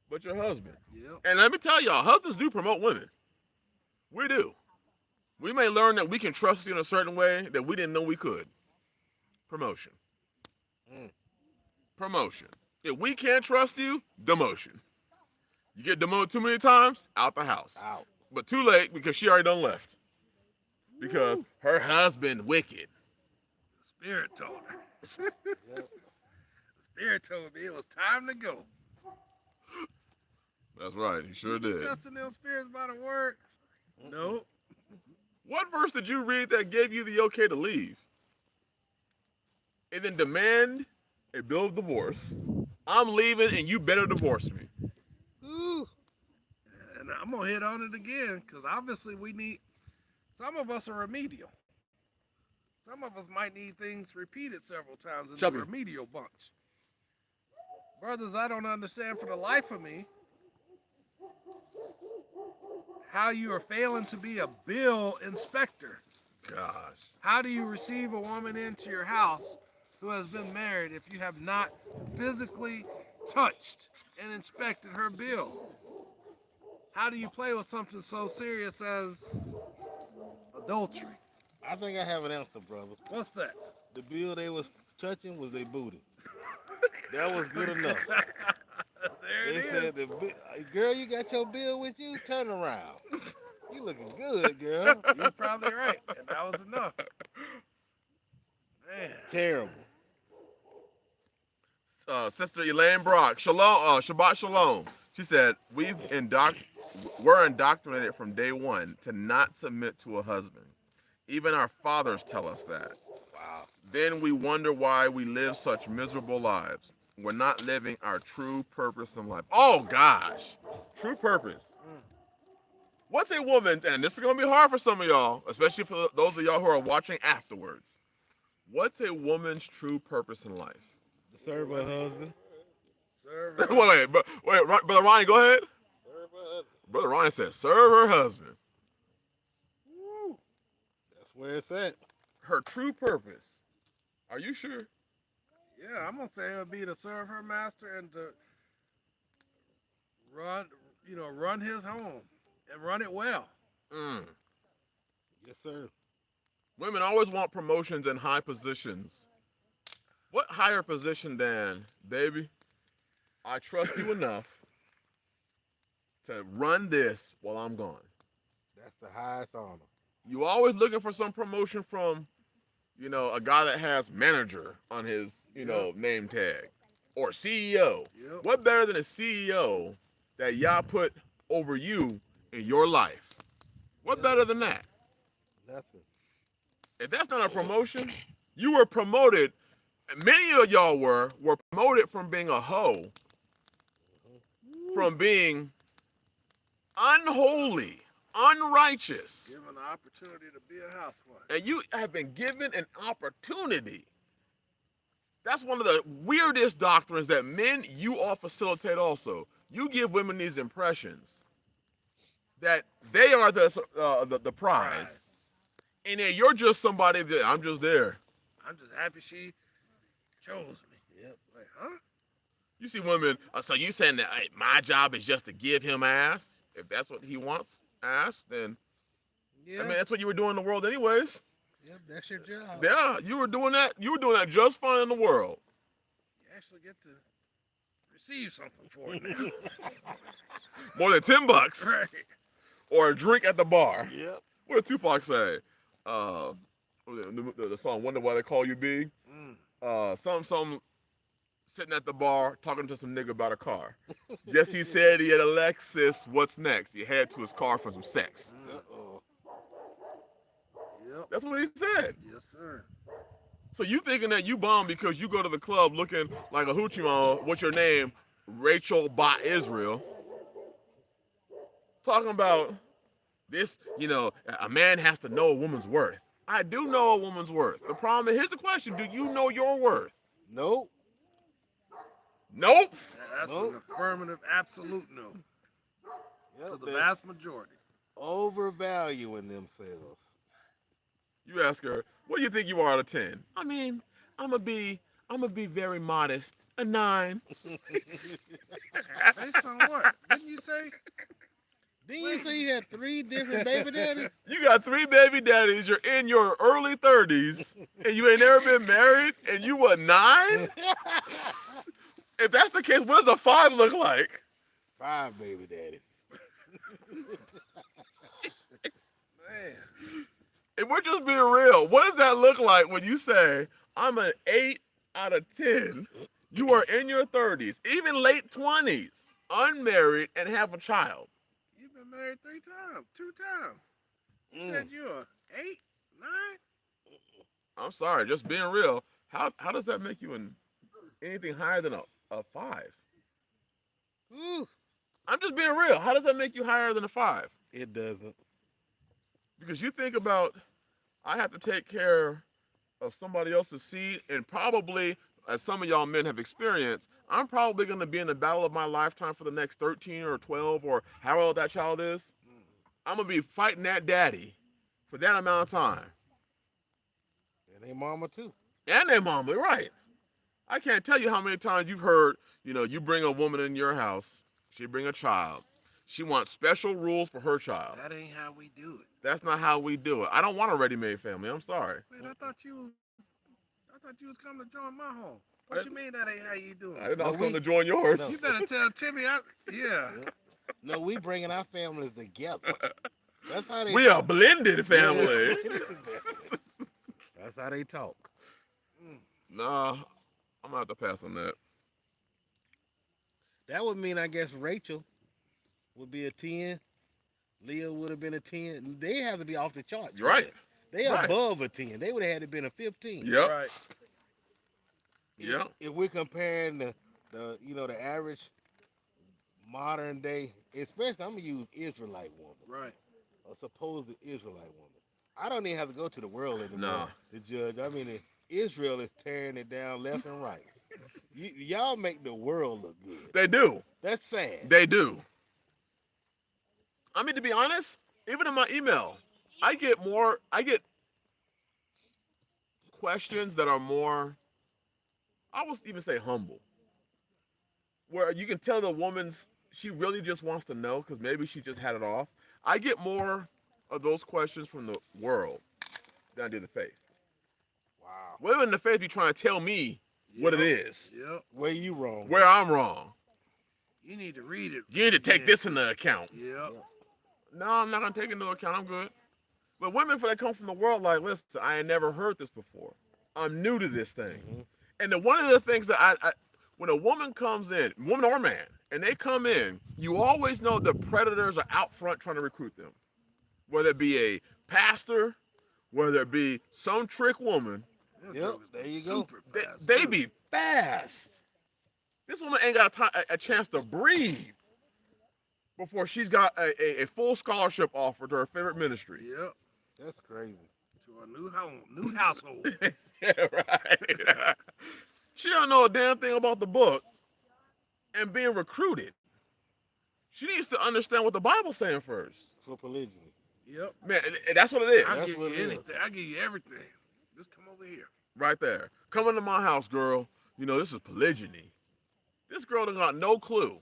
but your husband. Yep. And let me tell y'all, husbands do promote women. We do. We may learn that we can trust you in a certain way that we didn't know we could. Promotion. Promotion. If we can't trust you, demotion. You get demoted too many times, out the house. Out. But too late because she already done left. Because her husband wicked. The Spirit told her. Yep. The Spirit told me it was time to go. That's right, he sure did. Trusting them spirits by the word? Nope. What verse did you read that gave you the okay to leave? And then demand a bill of divorce. I'm leaving and you better divorce me. Ooh. And I'm going to hit on it again because obviously we need, some of us are remedial. Some of us might need things repeated several times in Chubby. the remedial bunch. Brothers, I don't understand for the life of me how you are failing to be a bill inspector. Gosh. How do you receive a woman into your house who has been married if you have not physically touched and inspected her bill? How do you play with something so serious as adultery? I think I have an answer, brother. What's that? The bill they was touching was their booty. That was good enough. There They it said, is. girl, you got your bill with you? Turn around. You looking good, girl. You're probably right. And that was enough. Man. Terrible. Sister Elaine Brock, Shalom, Shabbat Shalom. She said, we're indoctrinated from day one to not submit to a husband. Even our fathers tell us that. Wow. Then we wonder why we live such miserable lives. We're not living our true purpose in life. Oh, gosh. True purpose. What's a woman, and this is going to be hard for some of y'all, especially for those of y'all who are watching afterwards. What's a woman's true purpose in life? To serve her husband. Serve her. wait, Brother Ronnie, go ahead. Serve her husband. Brother Ronnie says, serve her husband. Woo. That's where it's at. Her true purpose. Are you sure? Yeah, I'm gonna say it would be to serve her master and to run his home and run it well. Yes, sir. Women always want promotions and high positions. What higher position than, baby, I trust you enough to run this while I'm gone. That's the highest honor. You always looking for some promotion from, a guy that has manager on his, name tag. Or CEO. Yep. What better than a CEO that y'all put over you in your life? What better than that? Nothing. If that's not a promotion, you were promoted. Many of y'all were promoted from being a hoe, from being unholy, unrighteous. Given the opportunity to be a housewife. And you have been given an opportunity. That's one of the weirdest doctrines that men, you all facilitate also. You give women these impressions that they are the prize. And then you're just somebody that, I'm just there. I'm just happy she chose me. Yep. Like, huh? You see women, so you saying that hey, my job is just to give him ass? If that's what he wants, ass, then, Yeah. I mean, that's what you were doing in the world anyways. Yep, that's your job. Yeah, you were doing that. You were doing that just fine in the world. You actually get to receive something for it now. More than $10. Right. Or a drink at the bar. Yep. What did Tupac say? The song "Wonder Why They Call You B." Some sitting at the bar talking to some nigga about a car. Guess he said he had a Lexus. What's next? He headed to his car for some sex. Uh-oh. Yep. That's what he said. Yes, sir. So you thinking that you bum because you go to the club looking like a hoochie mama? What's your name? Rachel Ba Israel. Talking about This, a man has to know a woman's worth. I do know a woman's worth. The problem is, here's the question: do you know your worth? Nope. Nope. That's Nope. an affirmative, absolute no. Yep, To the they're vast majority. overvaluing themselves. You ask her, what do you think you are out of 10? I mean, I'm gonna be very modest. A 9. Based on what? Didn't you say? Didn't you say you had 3 different baby daddies? You got 3 baby daddies. You're in your early 30s, and you ain't never been married, and you a 9? If that's the case, what does a 5 look like? 5 baby daddies. Man. And we're just being real. What does that look like when you say, I'm an 8 out of 10? You are in your 30s, even late 20s, unmarried, and have a child. You've been married 3 times, 2 times. You said you're 8, 9? I'm sorry, just being real. How does that make you anything higher than a 5? Ooh. I'm just being real. How does that make you higher than a 5? It doesn't. Because you think about, I have to take care of somebody else's seed, and probably, as some of y'all men have experienced, I'm probably going to be in the battle of my lifetime for the next 13 or 12 or however old that child is. I'm going to be fighting that daddy for that amount of time. And they mama too. And their mama, right. I can't tell you how many times you've heard, you bring a woman in your house, she bring a child. She wants special rules for her child. That ain't how we do it. That's not how we do it. I don't want a ready-made family. I'm sorry. Man, I thought you was coming to join my home. What you mean that ain't how you do I it? didn't know I was going to join yours. No. You better tell Timmy. Yeah. No, we bringing our families together. That's how they We talk. are blended family. That's how they talk. Nah, I'm going to have to pass on that. That would mean, I guess, Rachel would be a 10. Leah would have been a 10. They have to be off the charts. You're right. They are Right. above a 10. They would have had to been a 15. Yep. Right. Yep. If we're comparing the average modern day, especially I'm gonna use Israelite woman, Right. a supposed Israelite woman. I don't even have to go to the world anymore No. to judge. I mean, Israel is tearing it down left and right. Y'all make the world look good. They do. That's sad. They do. I mean, to be honest, even in my email, I get questions that are more, I would even say humble, where you can tell the woman's, she really just wants to know because maybe she just had it off. I get more of those questions from the world than I do the faith. Wow. Women in the faith be trying to tell me what it is, Yep. Where you wrong? where I'm wrong. You need to read it. You need to take this into account. Yep. No, I'm not gonna take it into account. I'm good. But women that come from the world, like, listen, I ain't never heard this before. I'm new to this thing. Mm-hmm. And one of the things that I when a woman comes in, woman or man, and they come in, you always know the predators are out front trying to recruit them. Whether it be a pastor, whether it be some trick woman, Yep, there you go. Super fast, they too. be fast. This woman ain't got a chance to breathe before she's got a full scholarship offer to her favorite ministry. Yep. That's crazy. To a new household. Yeah, right. She don't know a damn thing about the book and being recruited. She needs to understand what the Bible's saying first. For polygyny. Yep. Man, that's what it is. I That's give what you it is. anything. I give you everything. Just come over here. Right there. Come into my house, girl. This is polygyny. This girl done got no clue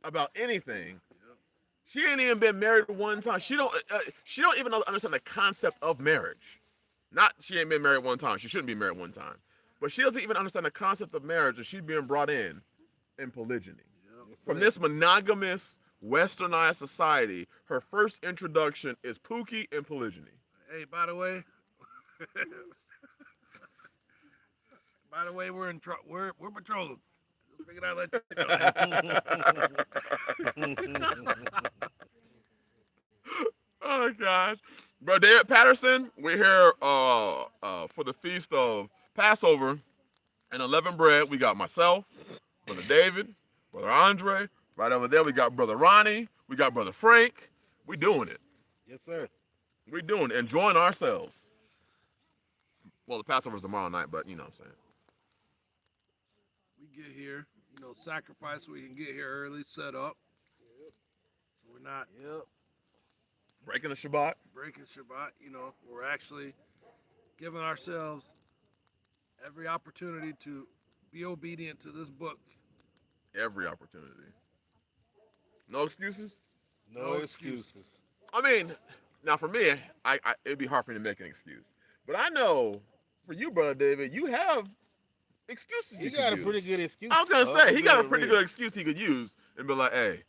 about anything. She ain't even been married one time. She don't even understand the concept of marriage. Not she ain't been married one time. She shouldn't be married one time. But she doesn't even understand the concept of marriage, and she's being brought in polygyny. Yep. From this monogamous, westernized society, her first introduction is Pookie and polygyny. Hey, by the way, we're patrolling. Just figured I'd let you know. Oh gosh, Brother David Patterson, we're here for the feast of Passover and unleavened bread. We got myself, Brother David, Brother Andre. Right over there, we got Brother Ronnie. We got Brother Frank. We doing it. Yes, sir. We doing it. Enjoying ourselves. Well, the Passover's tomorrow night, but you know what I'm saying. We get here, sacrifice so we can get here early, set up. So we're not Breaking the Shabbat. breaking Shabbat. We're actually giving ourselves every opportunity to be obedient to this book. Every opportunity. No excuses? No excuses. I mean, now for me, it'd be hard for me to make an excuse. But I know for you, Brother David, you have excuses. He got a pretty good excuse. I was going to say, he got a pretty good excuse he could use and be like, hey,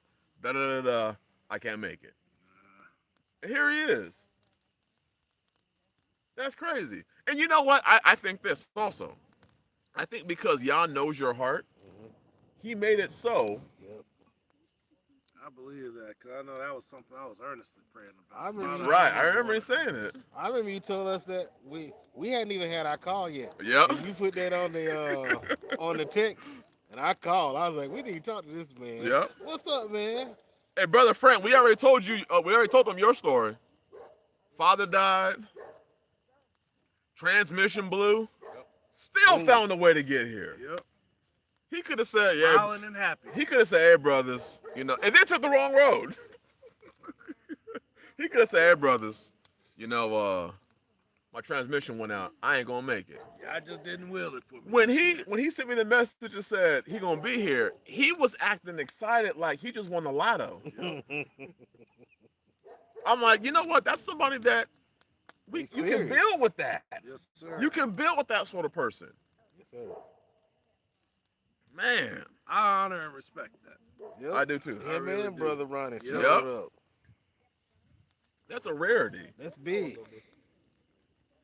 I can't make it. And here he is. That's crazy. And you know what? I think this also. I think because Yah knows your heart, he made it so. Yep. I believe that because I know that was something I was earnestly praying about. I remember him saying it. I remember you told us that we hadn't even had our call yet. Yep. And you put that on the text, and I called. I was like, we need to talk to this man. Yep. What's up, man? Hey, Brother Frank, we already told them your story. Father died. Transmission blew. Still found a way to get here. Yep. He could have said, Smiling and happy. He could have said, hey, brothers, and then took the wrong road. He could have said, hey, brothers, my transmission went out. I ain't gonna make it. Yeah, I just didn't will it for me. When he sent me the message and said he gonna be here, he was acting excited like he just won the lotto. I'm like, you know what? That's somebody that you can build with that. Yes, sir. You can build with that sort of person. Yes, sir. Man, I honor and respect that. Yep. I do too. Him really and do. Brother Ronnie. Yep. Shut it up. That's a rarity. That's big.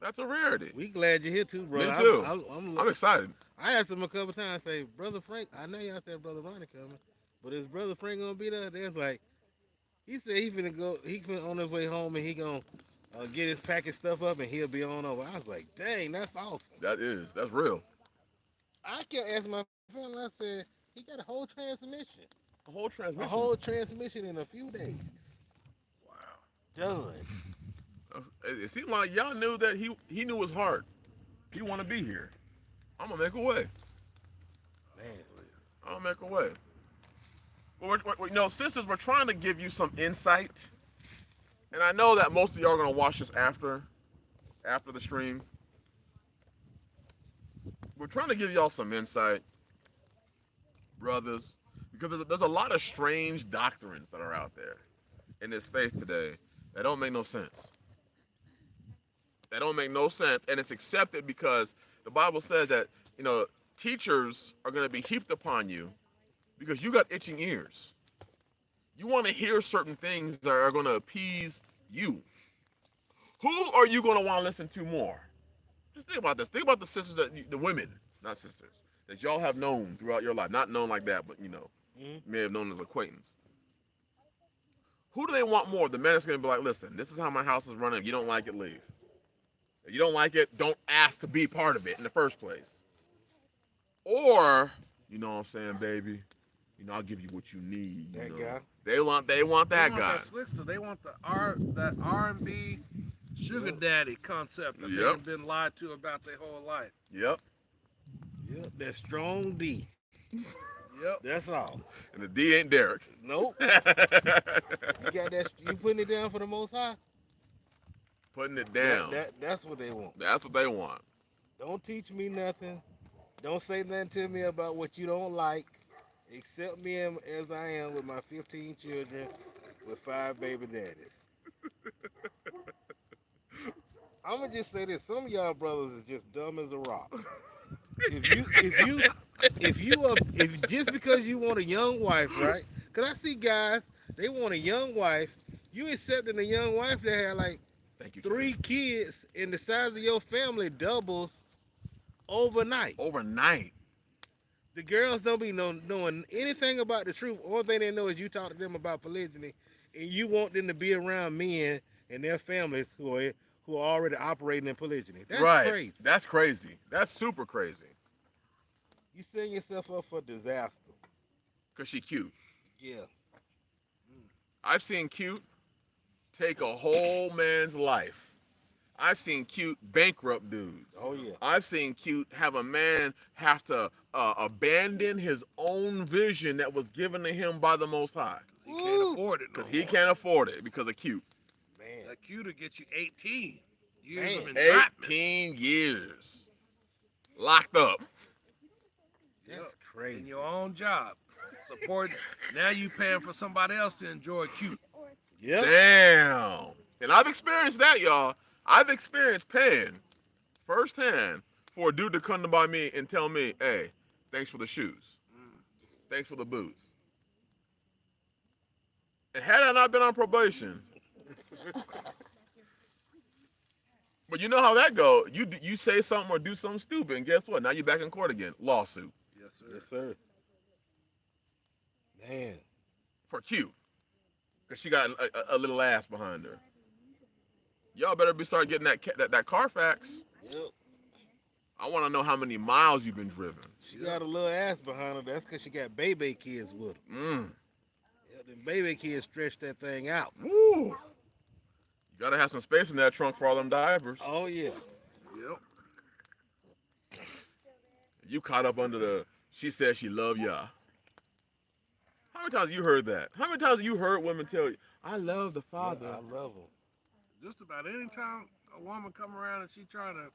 That's a rarity. We glad you're here too, bro. Me too. I'm excited. I asked him a couple times, say, Brother Frank, I know y'all said Brother Ronnie coming, but is Brother Frank gonna be there? They was like, he said he finna on his way home and he gonna get his package stuff up and he'll be on over. I was like, dang, that's awesome. That's real. I kept asking my friend, I said, he got a whole transmission. A whole transmission. A whole transmission in a few days. Wow. Done. It seemed like y'all knew that he knew his heart. He want to be here. I'm gonna make a way. Man. I'm gonna make a way. Well, sisters, we're trying to give you some insight, and I know that most of y'all are gonna watch this after the stream. We're trying to give y'all some insight, brothers, because there's a lot of strange doctrines that are out there in this faith today that don't make no sense. That don't make no sense, and it's accepted because the Bible says that teachers are going to be heaped upon you because you got itching ears. You want to hear certain things that are going to appease you. Who are you going to want to listen to more? Just think about this. Think about the sisters the women, not sisters, that y'all have known throughout your life. Not known like that, but may have known as acquaintance. Who do they want more? The man that's going to be like, listen, this is how my house is running. If you don't like it, leave. If you don't like it, don't ask to be part of it in the first place. Or, you know what I'm saying, baby, I'll give you what you need. That guy. They want that guy. That slickster. They want that R&B sugar daddy concept that they've been lied to about their whole life. Yep. Yep, that strong D. Yep. That's all. And the D ain't Derek. Nope. You got that? You putting it down for the Most High? Putting it down. That's what they want. That's what they want. Don't teach me nothing. Don't say nothing to me about what you don't like. Accept me as I am with my 15 children with 5 baby daddies. I'm gonna just say this: some of y'all brothers is just dumb as a rock. If just because you want a young wife, right? Because I see guys, they want a young wife. You accepting a young wife that had like 3 kids, and the size of your family doubles overnight. The girls don't be knowing anything about the truth. Only thing they know is you talk to them about polygyny, and you want them to be around men and their families who are already operating in polygyny. That's crazy. That's crazy. That's super crazy. You setting yourself up for disaster. Because she cute. Yeah. I've seen cute, take a whole man's life. I've seen cute bankrupt dudes. Oh yeah. I've seen cute have a man have to abandon his own vision that was given to him by the Most High. He can't afford it no Because he more. can't afford it because of cute. Man. That cuter gets you 18 years Man. of entrapment. 18 years. Locked up. That's In crazy. your own job. Supporting. Now you paying for somebody else to enjoy cute. Yep. Damn. And I've experienced that, y'all. I've experienced paying firsthand for a dude to come by me and tell me, hey, thanks for the shoes. Thanks for the boots. And had I not been on probation, but you know how that goes. You say something or do something stupid, and guess what? Now you're back in court again. Lawsuit. Yes, sir. Yes, sir. Man. For cute. Because she got a little ass behind her. Y'all better start getting that Carfax. Yep. I want to know how many miles you've been driven. She got a little ass behind her. That's because she got baby kids with her. Yeah, them baby kids stretch that thing out. Woo. You gotta have some space in that trunk for all them diapers. Oh yeah. Yep. You caught up under the, she said she loved Yah. How many times you heard that? How many times have you heard women tell you, I love the Father? Yeah, I love him. Just about any time a woman come around and she trying to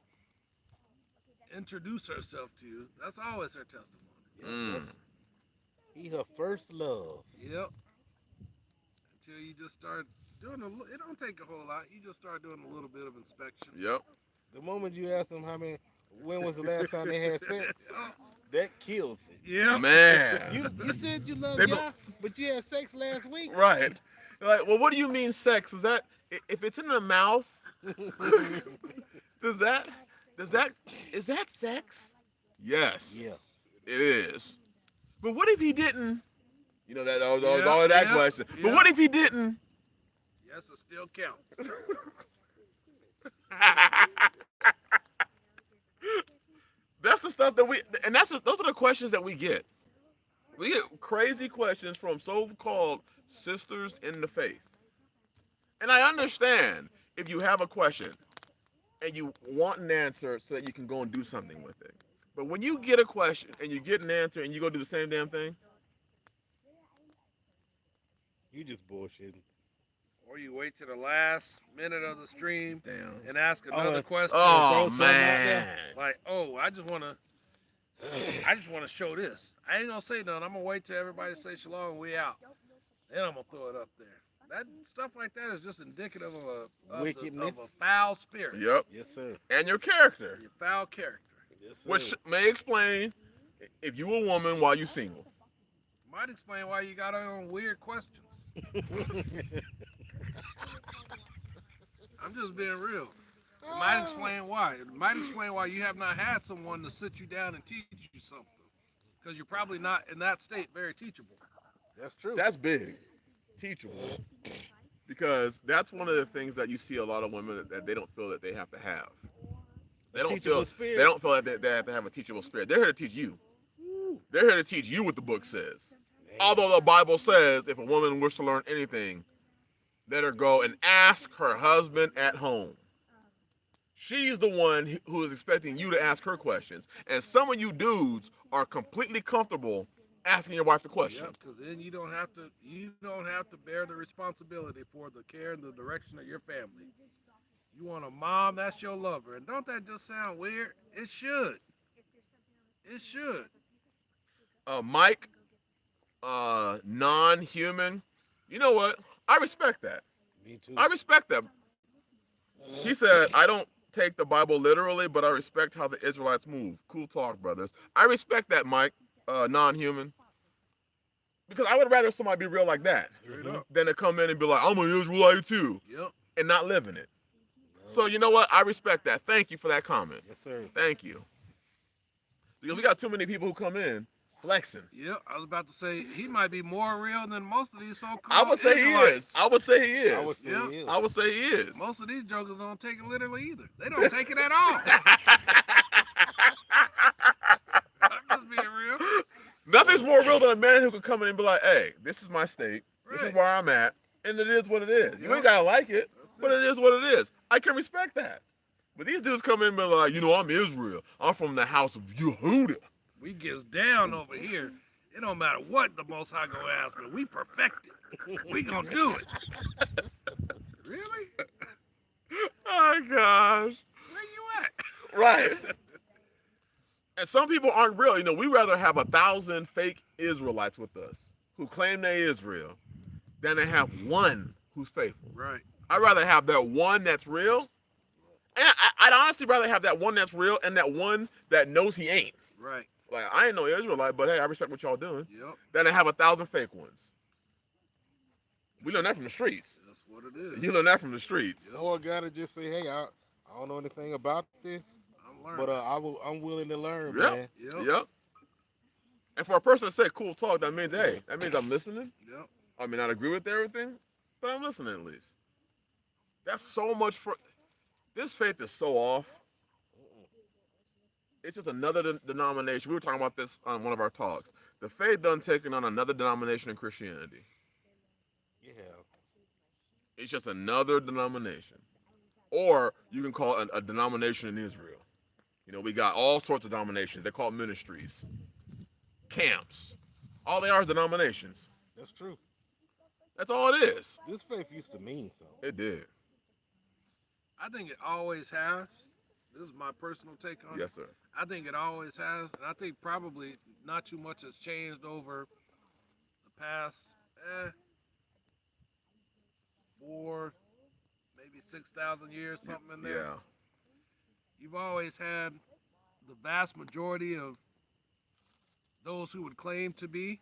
introduce herself to you, that's always her testimony. He her first love. Yep. Until you just start doing it don't take a whole lot. You just start doing a little bit of inspection. Yep. The moment you ask them when was the last time they had sex, that kills it. Yeah. Man. You said you love They Yah, but you had sex last week. Right. Like, well, what do you mean sex? Is that, if it's in the mouth, is that sex? Yes. Yeah. It is. But what if he didn't? You know, that was all of that question. But what if he didn't? Yes, it still counts. That's the stuff that those are the questions that we get. We get crazy questions from so-called sisters in the faith. And I understand if you have a question and you want an answer so that you can go and do something with it. But when you get a question and you get an answer and you go do the same damn thing, You just bullshitting. Or you wait to the last minute of the stream damn. and ask another question. Oh something out man. Like, oh, I just wanna show this. I ain't gonna say nothing. I'm gonna wait till everybody say shalom and we out. Then I'm gonna throw it up there. That stuff like that is just indicative of Wickedness. a foul spirit. Yep. Yes, sir. And your character, Your foul character. Yes, sir. which may explain if you a woman while you single. Might explain why you got on weird questions. I'm just being real. It might explain why. It might explain why you have not had someone to sit you down and teach you something. Because you're probably not in that state very teachable. That's true. That's big. Teachable. Because that's one of the things that you see a lot of women that they don't feel that they have to have. They don't feel that they have to have a teachable spirit. They're here to teach you. They're here to teach you what the book says. Although the Bible says if a woman wishes to learn anything, let her go and ask her husband at home. She's the one who is expecting you to ask her questions. And some of you dudes are completely comfortable asking your wife the question. Yep, because then you don't have to bear the responsibility for the care and the direction of your family. You want a mom, that's your lover. And don't that just sound weird? It should. It should. Mike, non-human, you know what? I respect that. Me too. I respect that. He said, I don't take the Bible literally, but I respect how the Israelites move. Cool talk, brothers. I respect that, Mike, non-human. Because I would rather somebody be real like that than to come in and be like, I'm an Israelite too. Yep. And not living it. So you know what? I respect that. Thank you for that comment. Yes, sir. Thank you. Because we got too many people who come in flexing. Yep, I was about to say he might be more real than most of these so-called I would say he Israelites. is. I would say he is. I would say Yeah. he is. I would say he is. Most of these jokers don't take it literally either. They don't take it at all. I'm just being real. Nothing's more real than a man who could come in and be like, hey, this is my state. This is Right. where I'm at. and it is what it is. You Yep. ain't gotta like it, That's but it is what it is. I can respect that. But these dudes come in and be like, I'm Israel. I'm from the house of Yehuda. We gets down over here. It don't matter what the Most High gonna ask me. We perfected. We gonna do it. Really? Oh gosh. Where you at? Right. And some people aren't real. We rather have 1,000 fake Israelites with us who claim they Israel than to have one who's faithful. Right. I'd rather have that one that's real. And I'd honestly rather have that one that's real and that one that knows he ain't. Right. Like, I ain't no Israelite, but hey, I respect what y'all doing. Yep. Than to have 1,000 fake ones. We learn that from the streets. That's what it is. You learn that from the streets. Or gotta just say, hey, I don't know anything about this, I'm learning. but I'm willing to learn, Yep. man. Yep. And for a person to say cool talk, that means, hey, that means I'm listening. Yep. I may not agree with everything, but I'm listening at least. That's so much for. This faith is so off. It's just another denomination. We were talking about this on one of our talks. The faith done taken on another denomination in Christianity. Yeah. It's just another denomination. Or you can call it a denomination in Israel. We got all sorts of denominations. They're called ministries, camps. All they are is denominations. That's true. That's all it is. This faith used to mean something. It did. I think it always has. This is my personal take on it. Yes, sir. I think it always has, and I think probably not too much has changed over the past 4, maybe 6,000 years, something in there. Yeah. You've always had the vast majority of those who would claim to be,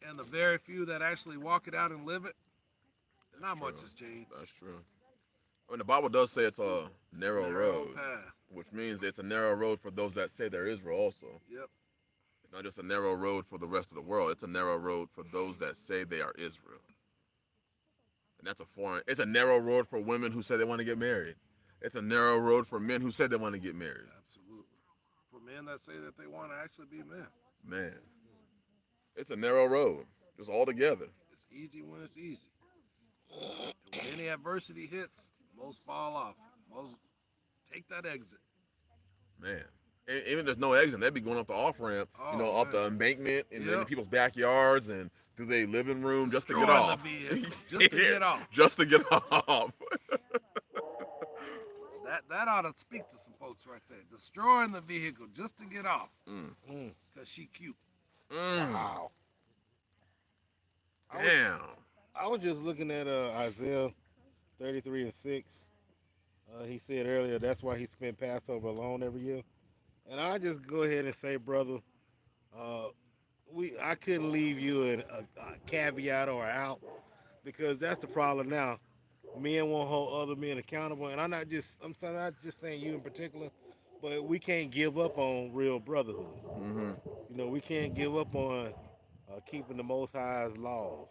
and the very few that actually walk it out and live it. Not much has changed. That's true. I mean, the Bible does say it's a narrow road, path. which means it's a narrow road for those that say they're Israel also. Yep. It's not just a narrow road for the rest of the world. It's a narrow road for those that say they are Israel. And that's it's a narrow road for women who say they want to get married. It's a narrow road for men who say they want to get married. Absolutely. For men that say that they want to actually be men. Man. It's a narrow road, just all together. It's easy when it's easy. And when any adversity hits, most fall off. Most take that exit. Man. And even if there's no exit, they'd be going up the off-ramp, off the embankment and then people's backyards and through their living room just to get off. Just to get off. Just to get off. That ought to speak to some folks right there. Destroying the vehicle just to get off. Because she cute. Wow. Damn. I was just looking at Isaiah 33:6. He said earlier that's why he spent Passover alone every year. And I just go ahead and say, brother, I couldn't leave you in a caveat or out, because that's the problem now. Men won't hold other men accountable, and I'm not just saying you in particular, but we can't give up on real brotherhood. Mm-hmm. We can't give up on keeping the Most High's laws.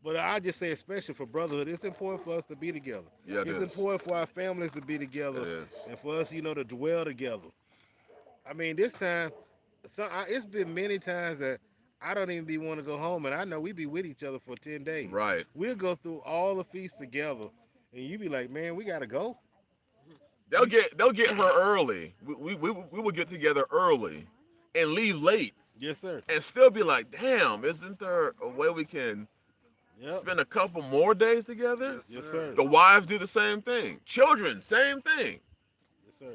But I just say, especially for brotherhood, it's important for us to be together. Yeah, it's important for our families to be together, and for us, to dwell together. I mean, this time, it's been many times that I don't even be want to go home, and I know we be with each other for 10 days. Right. We'll go through all the feasts together, and you be like, man, we gotta go. They'll get her early. We will get together early, and leave late. Yes, sir. And still be like, damn, isn't there a way we can spend a couple more days together? Yes, sir. The wives do the same thing. Children, same thing. Yes, sir.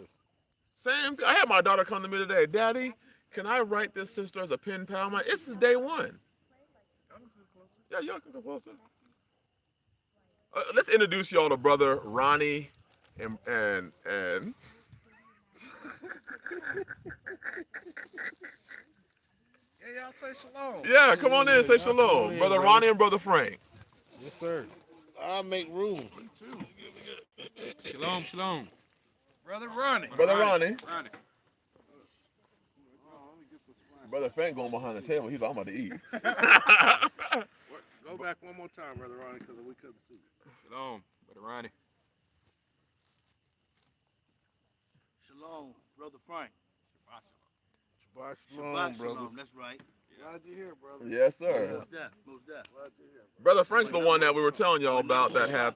Same thing. I had my daughter come to me today. Daddy, can I write this sister as a pen pal? I'm like, this is day one. Yeah, y'all can come closer. Let's introduce y'all to brother Ronnie and Yeah, y'all say shalom. yeah, come on in, say shalom. Brother Ronnie and brother Frank. Yes, sir. I'll make room. Me too. Shalom, shalom. Brother Ronnie. Brother Ronnie. Ronnie. Brother Frank going behind the table. He's like, I'm about to eat. Go back one more time, Brother Ronnie, because we couldn't see you. Shalom, Brother Ronnie. Shalom, Brother Frank. Shabbat Shabbat shalom, brother. shalom, that's right. Glad you're here, brother. Yes, sir. Yeah. Most deaf. Most deaf. Glad you're here. Brother Frank's the one that we were telling y'all about that had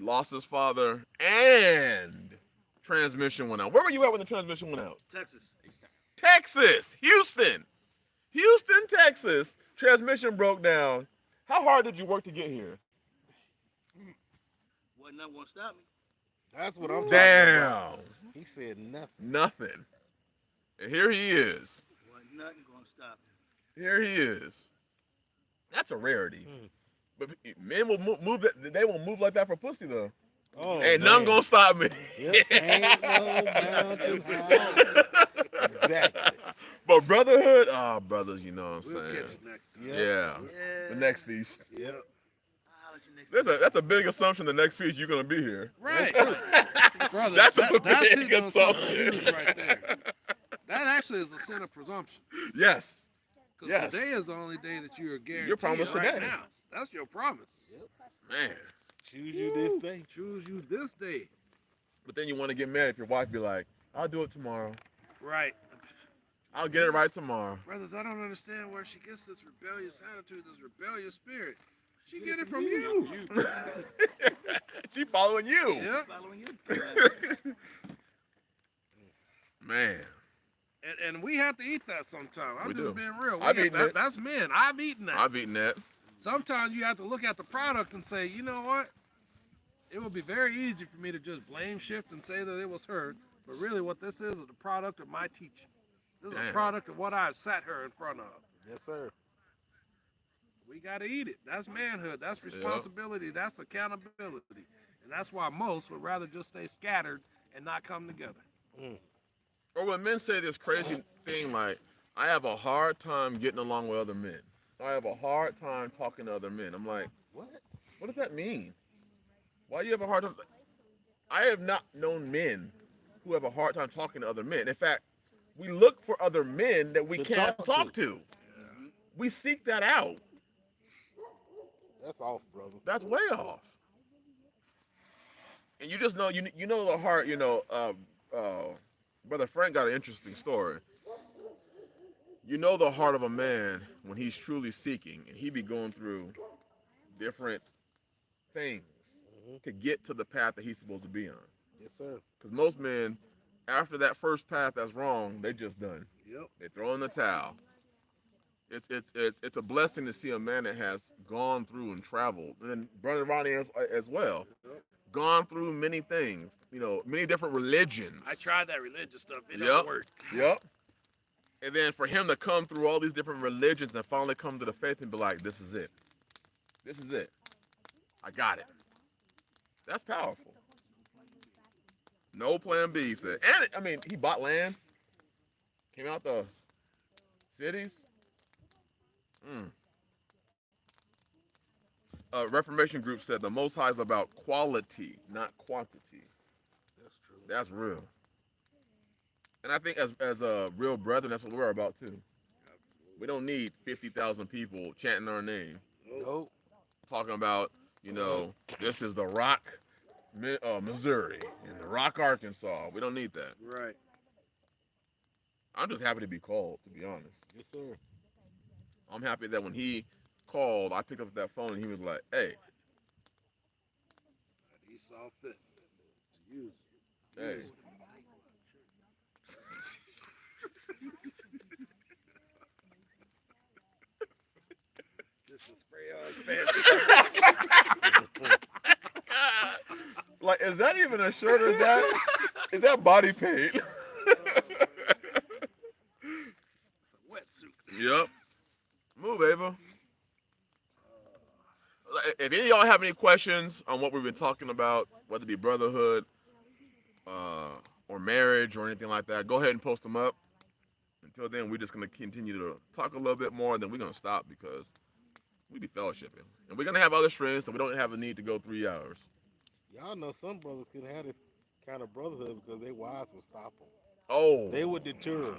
lost his father and transmission went out. Where were you at when the transmission went out? Texas. Texas, Houston, Texas. Transmission broke down. How hard did you work to get here? Wasn't nothing gonna stop me. That's what I'm talking Damn, about. He said nothing. nothing. And here he is. Wasn't nothing gonna stop me. Here he is. That's a rarity. Hmm. But men will move that. They will move like that for pussy though. Oh, Ain't man. none gonna stop me. Yep. Ain't no mountain high. Exactly. But brotherhood, brothers, you know what I'm We'll saying? catch you next time. Yep. Yeah. Yeah. The next feast. Yep. I'll let you next That's a big assumption. The next feast you're gonna be here. Right. Brother, That's a that's big hitting on something assumption. huge right there. That actually is a sin of presumption. Yes. Because Yes. today is the only day that you are guaranteed. Your promise right today. now. That's your promise. Man. Choose you this day. Choose you this day. But then you want to get mad if your wife be like, "I'll do it tomorrow. Right. I'll get it right tomorrow." Brothers, I don't understand where she gets this rebellious attitude, this rebellious spirit. She get it from you. She following you. Yep. following you. Man. And we have to eat that sometimes. I'm We just do. being real. I've eaten it. That's men. I've eaten that. I've eaten that. Sometimes you have to look at the product and say, you know what? It would be very easy for me to just blame shift and say that it was her. But really what this is the product of my teaching. This is Damn. a product of what I sat her in front of. Yes, sir. We got to eat it. That's manhood. That's responsibility. That's accountability. And that's why most would rather just stay scattered and not come together. Or when men say this crazy thing like, "I have a hard time getting along with other men. I have a hard time talking to other men." I'm like, What? what does that mean? Why do you have a hard time? I have not known men who have a hard time talking to other men. In fact, we look for other men that we To can't talk talk to. to. We seek that out. That's off, brother. That's way off. And you just know, you know the heart, Brother Frank got an interesting story. You know the heart of a man when he's truly seeking, and he be going through different things to get to the path that he's supposed to be on. Yes, sir. Because most men, after that first path that's wrong, they just done. Yep. They throw in the towel. It's a blessing to see a man that has gone through and traveled, and then Brother Ronnie as well, gone through many things, many different religions. I tried that religious stuff. It Yep. doesn't work. Yep. And then for him to come through all these different religions and finally come to the faith and be like, "This is it. This is it. I got it." That's powerful. No plan B, he said. And he bought land, came out the cities. Reformation group said the Most High is about quality, not quantity. That's true. That's real. And I think as a real brethren, that's what we're about too. We don't need 50,000 people chanting our name, Nope. talking about, this is the Rock, Missouri, and the Rock, Arkansas. We don't need that. Right. I'm just happy to be called, to be honest. Yes, sir. I'm happy that when he called, I picked up that phone and he was like, "Hey, He saw fit to use. hey." Just to spray on his pants. Like, is that even a shirt or is that body paint? Wetsuit. Yep. Move, Ava. If any of y'all have any questions on what we've been talking about, whether it be brotherhood, or marriage or anything like that, go ahead and post them up. Until then, we're just going to continue to talk a little bit more, and then we're going to stop because we be fellowshipping. And we're going to have other streams, so we don't have a need to go 3 hours. Y'all know some brothers couldn't have this kind of brotherhood because their wives would stop them. Oh. They would deter them.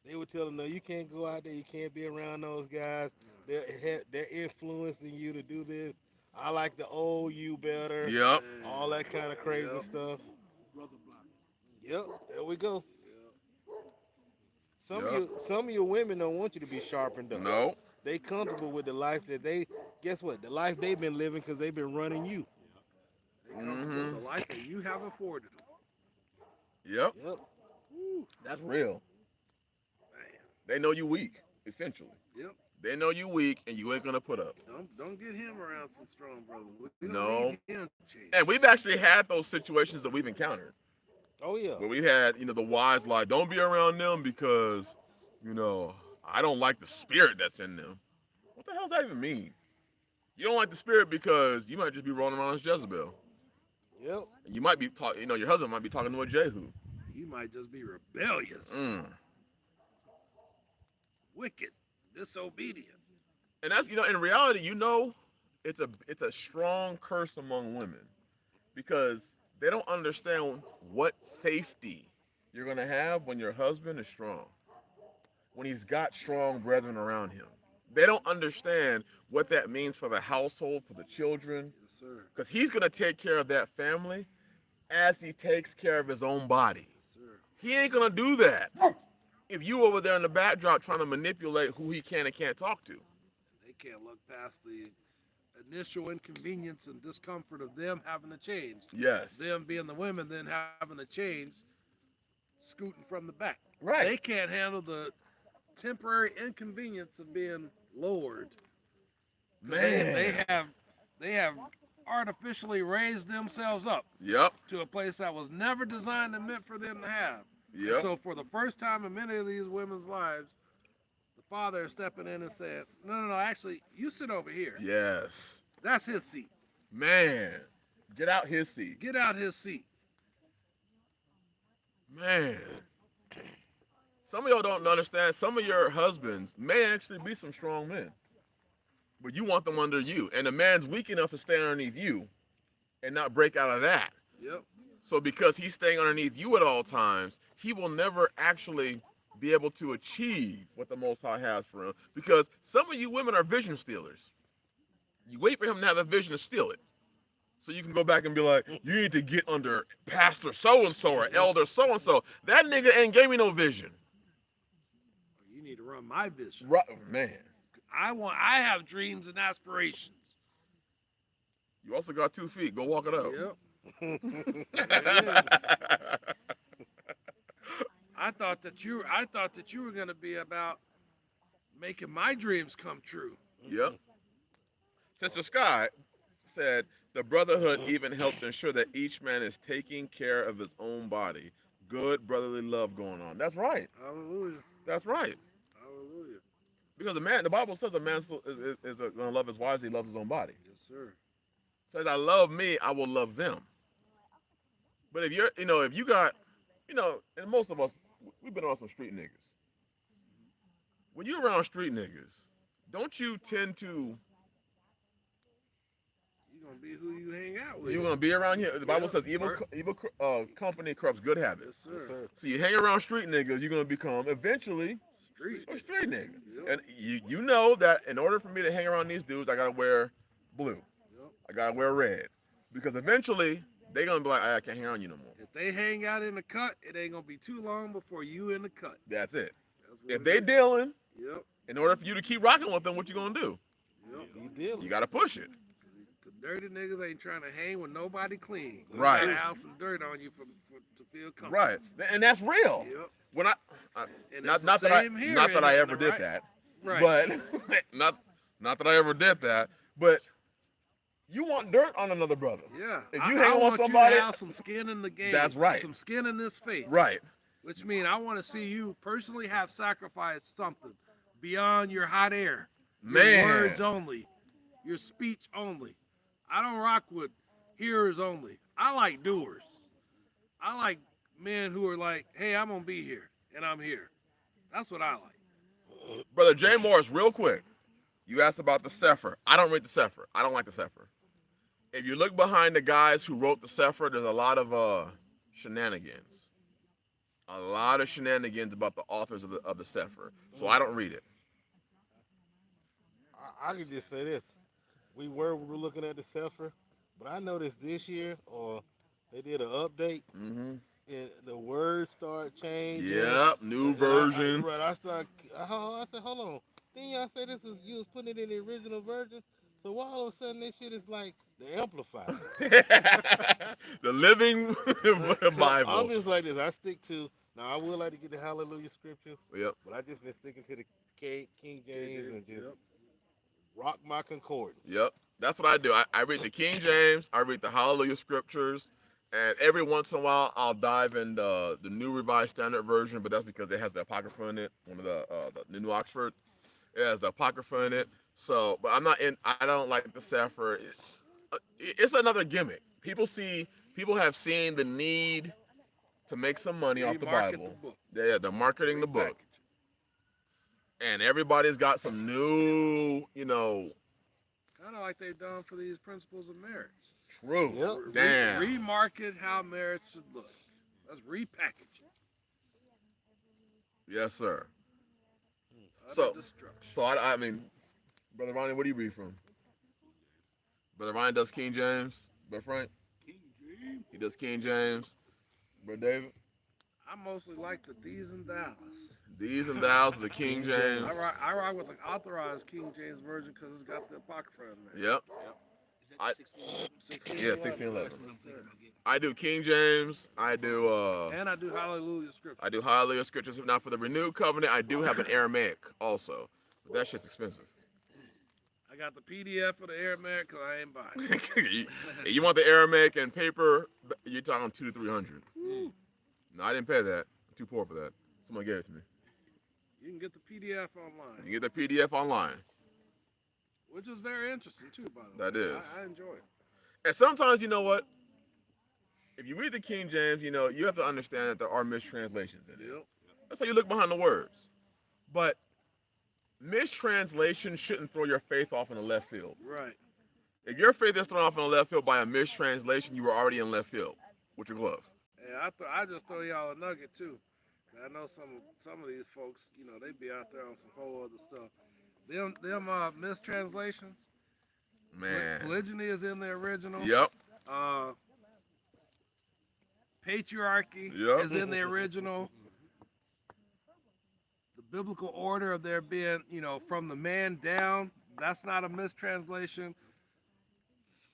They would tell them, "No, you can't go out there. You can't be around those guys. They're influencing you to do this. I like the old you better." Yep. All that kind of crazy stuff. Brother block. Yep, there we go. some of your women don't want you to be sharpened up. No. They comfortable with the life that they, guess what? The life they've been living because they've been running you. They come with the life that you have afforded them. Yep. Yep. That's real. Man. They know you weak, essentially. Yep. They know you weak, and you ain't gonna put up. Don't get him around some strong brother. We don't No. need him to change. And we've actually had those situations that we've encountered. Oh yeah. Where we had, the wise lie, don't be around them because, I don't like the spirit that's in them. What the hell does that even mean? You don't like the spirit because you might just be rolling around as Jezebel. Yep. And you might be talking, your husband might be talking to a Jehu. He might just be rebellious, wicked, disobedient. And that's, in reality, it's a strong curse among women because they don't understand what safety you're going to have when your husband is strong, when he's got strong brethren around him. They don't understand what that means for the household, for the children, Yes, sir. because he's going to take care of that family as he takes care of his own body. Yes, sir. He ain't going to do that if you over there in the backdrop trying to manipulate who he can and can't talk to. They can't look past the initial inconvenience and discomfort of them having to change. Yes. Them being the women, then having to change, scooting from the back. Right. They can't handle the temporary inconvenience of being lowered. Man. They have artificially raised themselves up Yep. to a place that was never designed and meant for them to have. Yep. So for the first time in many of these women's lives, the father is stepping in and saying, no, actually, you sit over here. Yes. That's his seat. Man. Get out his seat. Get out his seat. Man. Some of y'all don't understand. Some of your husbands may actually be some strong men. But you want them under you. And the man's weak enough to stay underneath you and not break out of that. Yep. So because he's staying underneath you at all times, he will never actually be able to achieve what the Most High has for him. Because some of you women are vision stealers. You wait for him to have a vision to steal it. So you can go back and be like, you need to get under Pastor so-and-so or Elder so-and-so. That nigga ain't gave me no vision. You need to run my vision. Right, man. I have dreams and aspirations. You also got 2 feet. Go walk it out. Yep. There it is. I thought that you were gonna be about making my dreams come true. Yep. Sister Scott said, the brotherhood even helps ensure that each man is taking care of his own body. Good brotherly love going on. That's right. Hallelujah. That's right. Hallelujah. Because the Bible says a man is going to love his wife as he loves his own body. Yes, sir. It says, I love me, I will love them. But if you got, and most of us, we've been around some street niggas. When you're around street niggas, don't you tend to... You're going to be who you hang out with. You're going to be around here. The Bible says evil company corrupts good habits. Yes, sir. So you hang around street niggas, you're going to become eventually Street. a street nigga. Yep. And you know that in order for me to hang around these dudes, I got to wear blue. Yep. I got to wear red. Because eventually, they're going to be like, I can't hang around you no more. If they hang out in the cut, it ain't going to be too long before you in the cut. That's it. That's what If it they is. dealing, Yep. in order for you to keep rocking with them, what you going to do? Yep. He dealing. You got to push it. Cause dirty niggas ain't trying to hang with nobody clean. You Right. gotta have some dirt on you to feel comfortable. Right. And that's real. Yep. When And not it's that the I same here, not that I isn't ever it, did right? that. Right. But not that I ever did that. But you want dirt on another brother. Yeah. If you I hang with want somebody, you to have some skin in the game. That's right. Some skin in this faith. right. Which means I want to see you personally have sacrificed something beyond your hot air. Your Man. words only. Your speech only. I don't rock with hearers only. I like doers. I like men who are like, hey, I'm going to be here, and I'm here. That's what I like. Brother Jay Morris, real quick. You asked about the Sefer. I don't read the Sefer. I don't like the Sefer. If you look behind the guys who wrote the Sefer, there's a lot of shenanigans. A lot of shenanigans about the authors of the Sefer. So I don't read it. I can just say this. We were looking at the Sefer, but I noticed this year, or they did an update. Mm-hmm. the words start changing. Yep, new version. Right, I said, hold on. Then y'all say you was putting it in the original version. So why all of a sudden this shit is like the amplified? The Living So Bible. I'm just like this. I stick to. Now I would like to get the Hallelujah scriptures, Yep. but I just been sticking to the King James and just Yep. rock my concordance. Yep. That's what I do. I read the King James, I read the Hallelujah scriptures, and every once in a while I'll dive in the New Revised Standard Version, but that's because it has the Apocrypha in it, one of the New Oxford. It has the Apocrypha in it. So, but I don't like the Sefer. It's another gimmick. People have seen the need to make some money off the Remarket Bible. the book. Yeah, they're marketing the book. Repackage. And everybody's got some new, Kind of like they've done for these principles of marriage. truth. Yep. Damn. Remarket how marriage should look. Let's repackage it. Yes, sir. Utter destruction. So I mean, Brother Ronnie, what do you read from? Brother Ronnie does King James. Brother Frank, King James. he does King James. Brother David, I mostly like the these and thous. these and thous of the King James. I rock with the authorized King James version because it's got the Apocrypha in there. Yep. Is that I- 16? Yeah, 1611. I do King James. I do And I do Hallelujah scripture. I do Hallelujah scriptures. Now for the renewed covenant, I do have an Aramaic also. But that shit's expensive. I got the PDF for the Aramaic because I ain't buying. you want the Aramaic and paper? You're talking $200 to $300. Woo. No, I didn't pay that. I'm too poor for that. Someone gave it to me. You can get the PDF online, You get the PDF online. which is very interesting too, by the way. That is. I enjoy it. And sometimes, you know what? If you read the King James, you have to understand that there are mistranslations in it. Yep. That's why you look behind the words. But mistranslation shouldn't throw your faith off in the left field. Right. If your faith is thrown off in the left field by a mistranslation, you were already in left field with your glove. And I just throw y'all a nugget too. I know some of these folks, they be out there on some whole other stuff. Them mistranslations. Man. Polygyny is in the original. Yep. Patriarchy Yep. is in the original. The biblical order of there being, from the man down, that's not a mistranslation.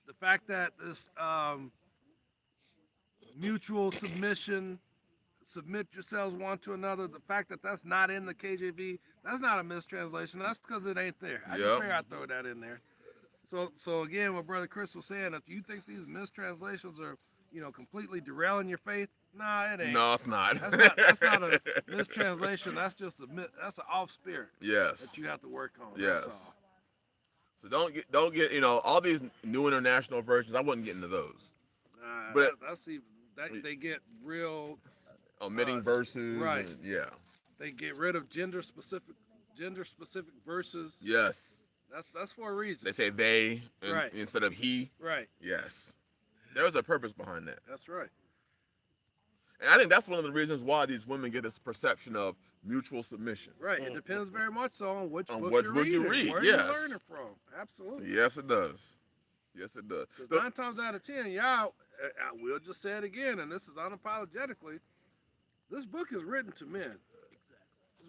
The fact that this mutual submission, submit yourselves one to another, the fact that that's not in the KJV, that's not a mistranslation. That's because it ain't there. I just figured I'd throw that in there. So again, what Brother Chris was saying, if you think these mistranslations are, completely derailing your faith, nah, it ain't. No, it's not. That's not a mistranslation. That's just that's an off spirit Yes. that you have to work on. Yes. That's all. So don't get all these new international versions. I wouldn't get into those. Nah, But- that's even they get real. Omitting verses. right. And, yeah. They get rid of gender specific verses. Yes. That's for a reason. They say they Right. instead of he. Right. Yes. There's a purpose behind that. That's right. And I think that's one of the reasons why these women get this perception of mutual submission. Right. It depends very much so on which On book what you're book you reading. read, Where yes. you learning from. Absolutely. Yes, it does. Yes, it does. Because 9 times out of 10, y'all, I will just say it again, and this is unapologetically, this book is written to men.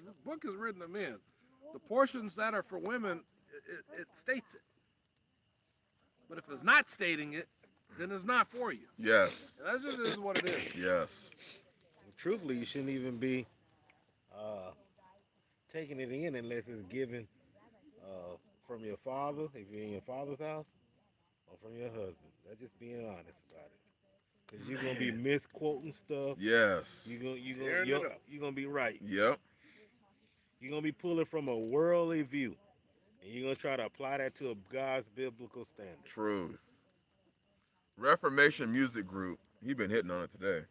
This book is written to men. The portions that are for women, it states it. But if it's not stating it, then it's not for you. Yes. And that just is what it is. Yes. Truthfully, you shouldn't even be taking it in unless it's given from your father, if you're in your father's house, or from your husband. That's just being honest about it. Because you're going to be misquoting stuff. Yes. You're gonna be right. Yep. You're going to be pulling from a worldly view. And you're going to try to apply that to a God's biblical standard. Truth. Reformation Music Group, he been hitting on it today.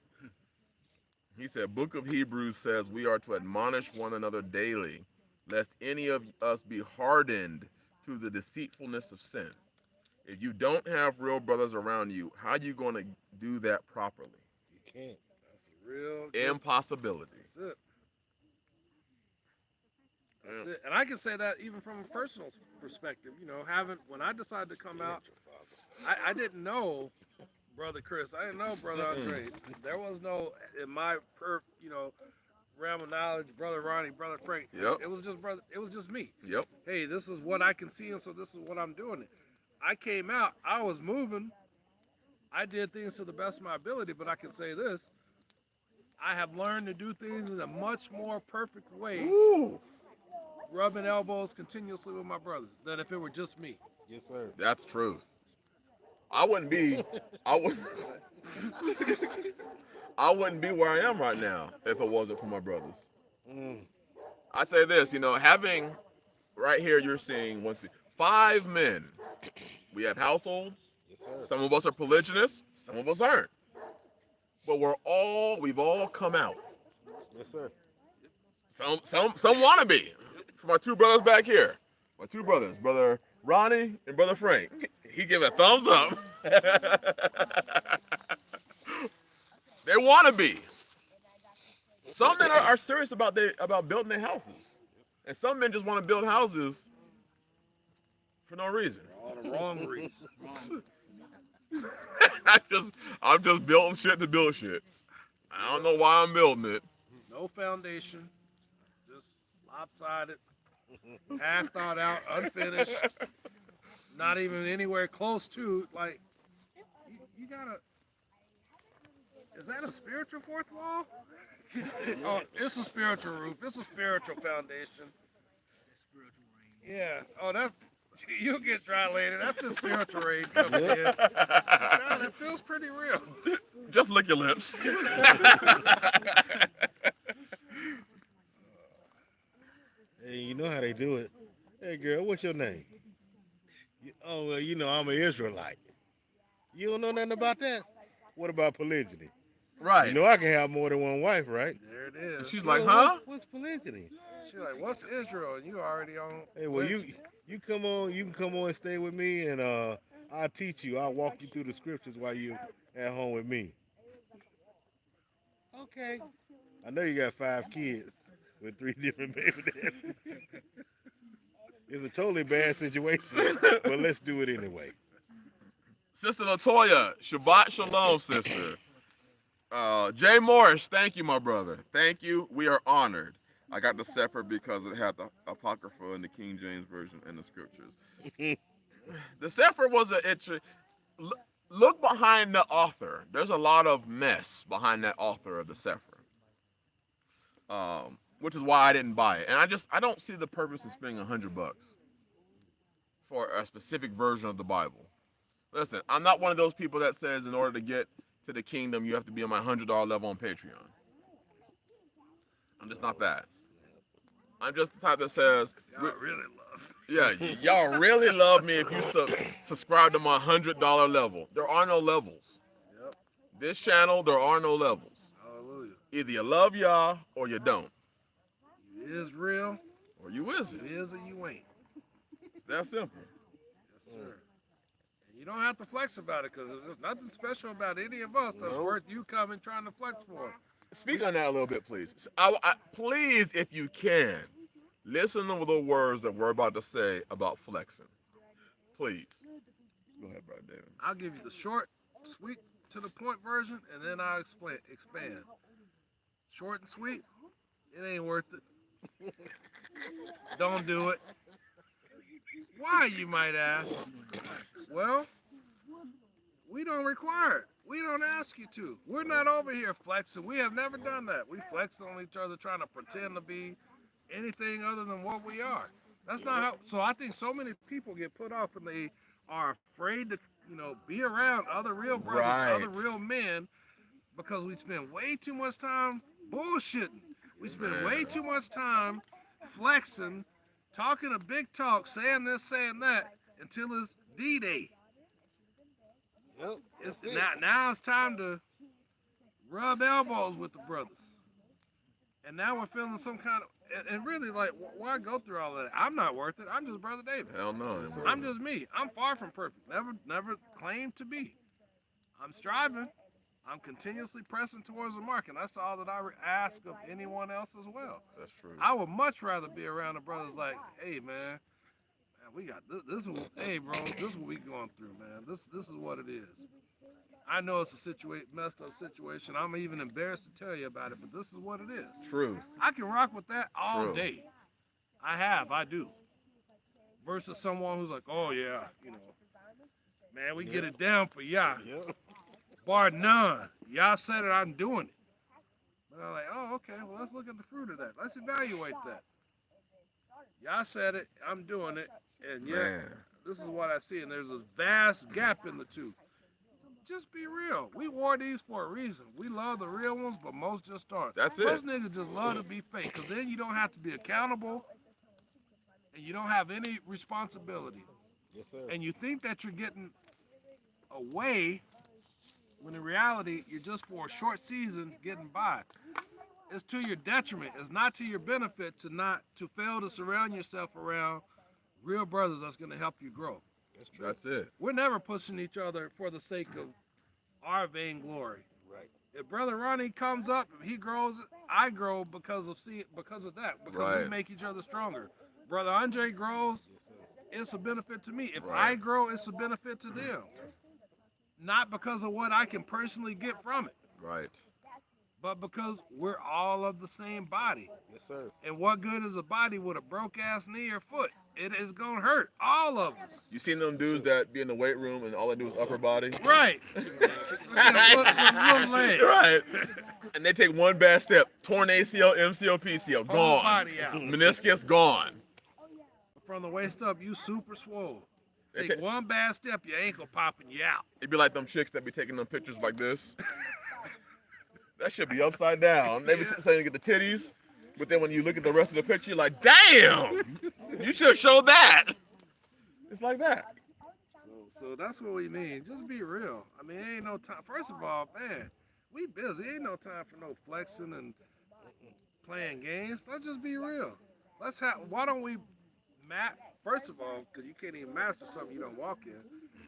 He said, Book of Hebrews says we are to admonish one another daily, lest any of us be hardened through the deceitfulness of sin. If you don't have real brothers around you, how are you going to do that properly? You can't. That's a real Impossibility. That's it. That's it. And I can say that even from a personal perspective. When I decided to come out, I didn't know Brother Chris. I didn't know Brother Andre. There was no in my realm of knowledge, Brother Ronnie, Brother Frank. Yep. It was just brother. It was just me. Yep. Hey, this is what I can see, and so this is what I'm doing. I came out. I was moving. I did things to the best of my ability, but I can say this: I have learned to do things in a much more perfect way, Woo. rubbing elbows continuously with my brothers, than if it were just me. Yes, sir. That's truth. I wouldn't be I wouldn't be where I am right now if it wasn't for my brothers. Mm. I say this, having right here you're seeing 5 men. We have households. Yes, sir. Some of us are polygamous, some of us aren't. But we've all come out. Yes, sir. Some want to be. For my two brothers back here. My two brothers, Brother Ronnie and Brother Frank. He give a thumbs up. They want to be. Some men are serious about building their houses. And some men just want to build houses for no reason. All the wrong reasons. I'm just building shit to build shit. I don't know why I'm building it. No foundation, just lopsided, half thought out, unfinished, not even anywhere close to. Like, you gotta. Is that a spiritual fourth wall? Oh, it's a spiritual roof. It's a spiritual foundation. Yeah. Oh, that's. You'll get dry later. That's just spiritual rain coming in. Man, it feels pretty real. Just lick your lips. Hey, you know how they do it. Hey, girl, what's your name? Oh, well, I'm an Israelite. You don't know nothing about that? What about polygyny? Right. You know I can have more than one wife, right? There it is. She's like, huh? What's polygyny? She's like, what's Israel? And you already on. Hey, well, you come on, you can come on and stay with me, and I'll teach you. I'll walk you through the scriptures while you at home with me. Okay. I know you got 5 kids with 3 different baby daddies. It's a totally bad situation, but let's do it anyway. Sister Latoya, Shabbat Shalom, sister. Jay Morris, thank you, my brother. Thank you. We are honored. I got the Sefer because it had the Apocrypha in the King James Version and the scriptures. The Sefer was look behind the author. There's a lot of mess behind that author of the Sefer. Which is why I didn't buy it. And I don't see the purpose of spending $100 for a specific version of the Bible. Listen, I'm not one of those people that says in order to get to the kingdom, you have to be on my $100 level on Patreon. I'm just not that. I'm just the type that says, Y'all really love. yeah, y'all really love me if you subscribe to my $100 level. There are no levels. Yep. This channel, there are no levels. Hallelujah. Either you love y'all or you don't. It is real. Or you isn't. It is or you ain't. It's that simple. Yes, sir. And you don't have to flex about it because there's nothing special about any of us that's worth you coming trying to flex for. Speak on that a little bit, please. Please, if you can, listen to the words that we're about to say about flexing. Please. Go ahead, Brother David. I'll give you the short, sweet, to the point version, and then I'll expand. Short and sweet, it ain't worth it. Don't do it. Why, you might ask? Well, we don't require it. We don't ask you to. We're not over here flexing. We have never done that. We flex on each other trying to pretend to be anything other than what we are. That's not how. So I think so many people get put off and they are afraid to, be around other real brothers, Right. other real men, because we spend way too much time bullshitting. We spend way too much time flexing, talking a big talk, saying this, saying that, until it's D-Day. Yep. It's now it's time to rub elbows with the brothers. And now we're feeling some kind of, and really, like, why go through all that? I'm not worth it. I'm just Brother David. Hell no. I'm just me. I'm far from perfect. Never claimed to be. I'm striving. I'm continuously pressing towards the mark, and that's all that I ask of anyone else as well. That's true. I would much rather be around the brothers like, hey, man, we got this is, hey, bro, this is what we going through, man. This is what it is. I know it's a messed up situation. I'm even embarrassed to tell you about it, but this is what it is. True. I can rock with that all True. day. I do. Versus someone who's like, oh yeah, man, we get it down for Yah. Yeah. Bar none. Yah said it, I'm doing it. But I'm like, oh, okay, well, let's look at the fruit of that. Let's evaluate that. Yah said it, I'm doing it, and yet, Man. this is what I see, and there's a vast gap in the two. Just be real. We wore these for a reason. We love the real ones, but most just aren't. That's it. Most niggas just love to be fake, because then you don't have to be accountable, and you don't have any responsibility. Yes, sir. And you think that you're getting away, when in reality, you're just for a short season getting by. It's to your detriment. It's not to your benefit to fail to surround yourself around real brothers that's going to help you grow. That's it. We're never pushing each other for the sake of our vainglory. Right. If Brother Ronnie comes up, if he grows, I grow because of that. Because Right. we make each other stronger. Brother Andre grows, it's a benefit to me. If Right. I grow, it's a benefit to them. Not because of what I can personally get from it, Right. but because we're all of the same body. Yes, sir. And what good is a body with a broke ass knee or foot? It is gonna hurt all of us. You seen them dudes that be in the weight room and all they do is upper body? Right. Little legs. Right. And they take one bad step. Torn ACL, MCL, PCL, Whole gone. body out. Meniscus, gone. From the waist up, you super swole. They Take one bad step, your ankle popping you out. It'd be like them chicks that be taking them pictures like this. That should be upside down. They be saying you get the titties, but then when you look at the rest of the picture, you're like, damn! You should have showed that. It's like that. So that's what we mean. Just be real. I mean, ain't no time. First of all, man, we busy. Ain't no time for no flexing and playing games. Let's just be real. Why don't we first of all, because you can't even master something you don't walk in,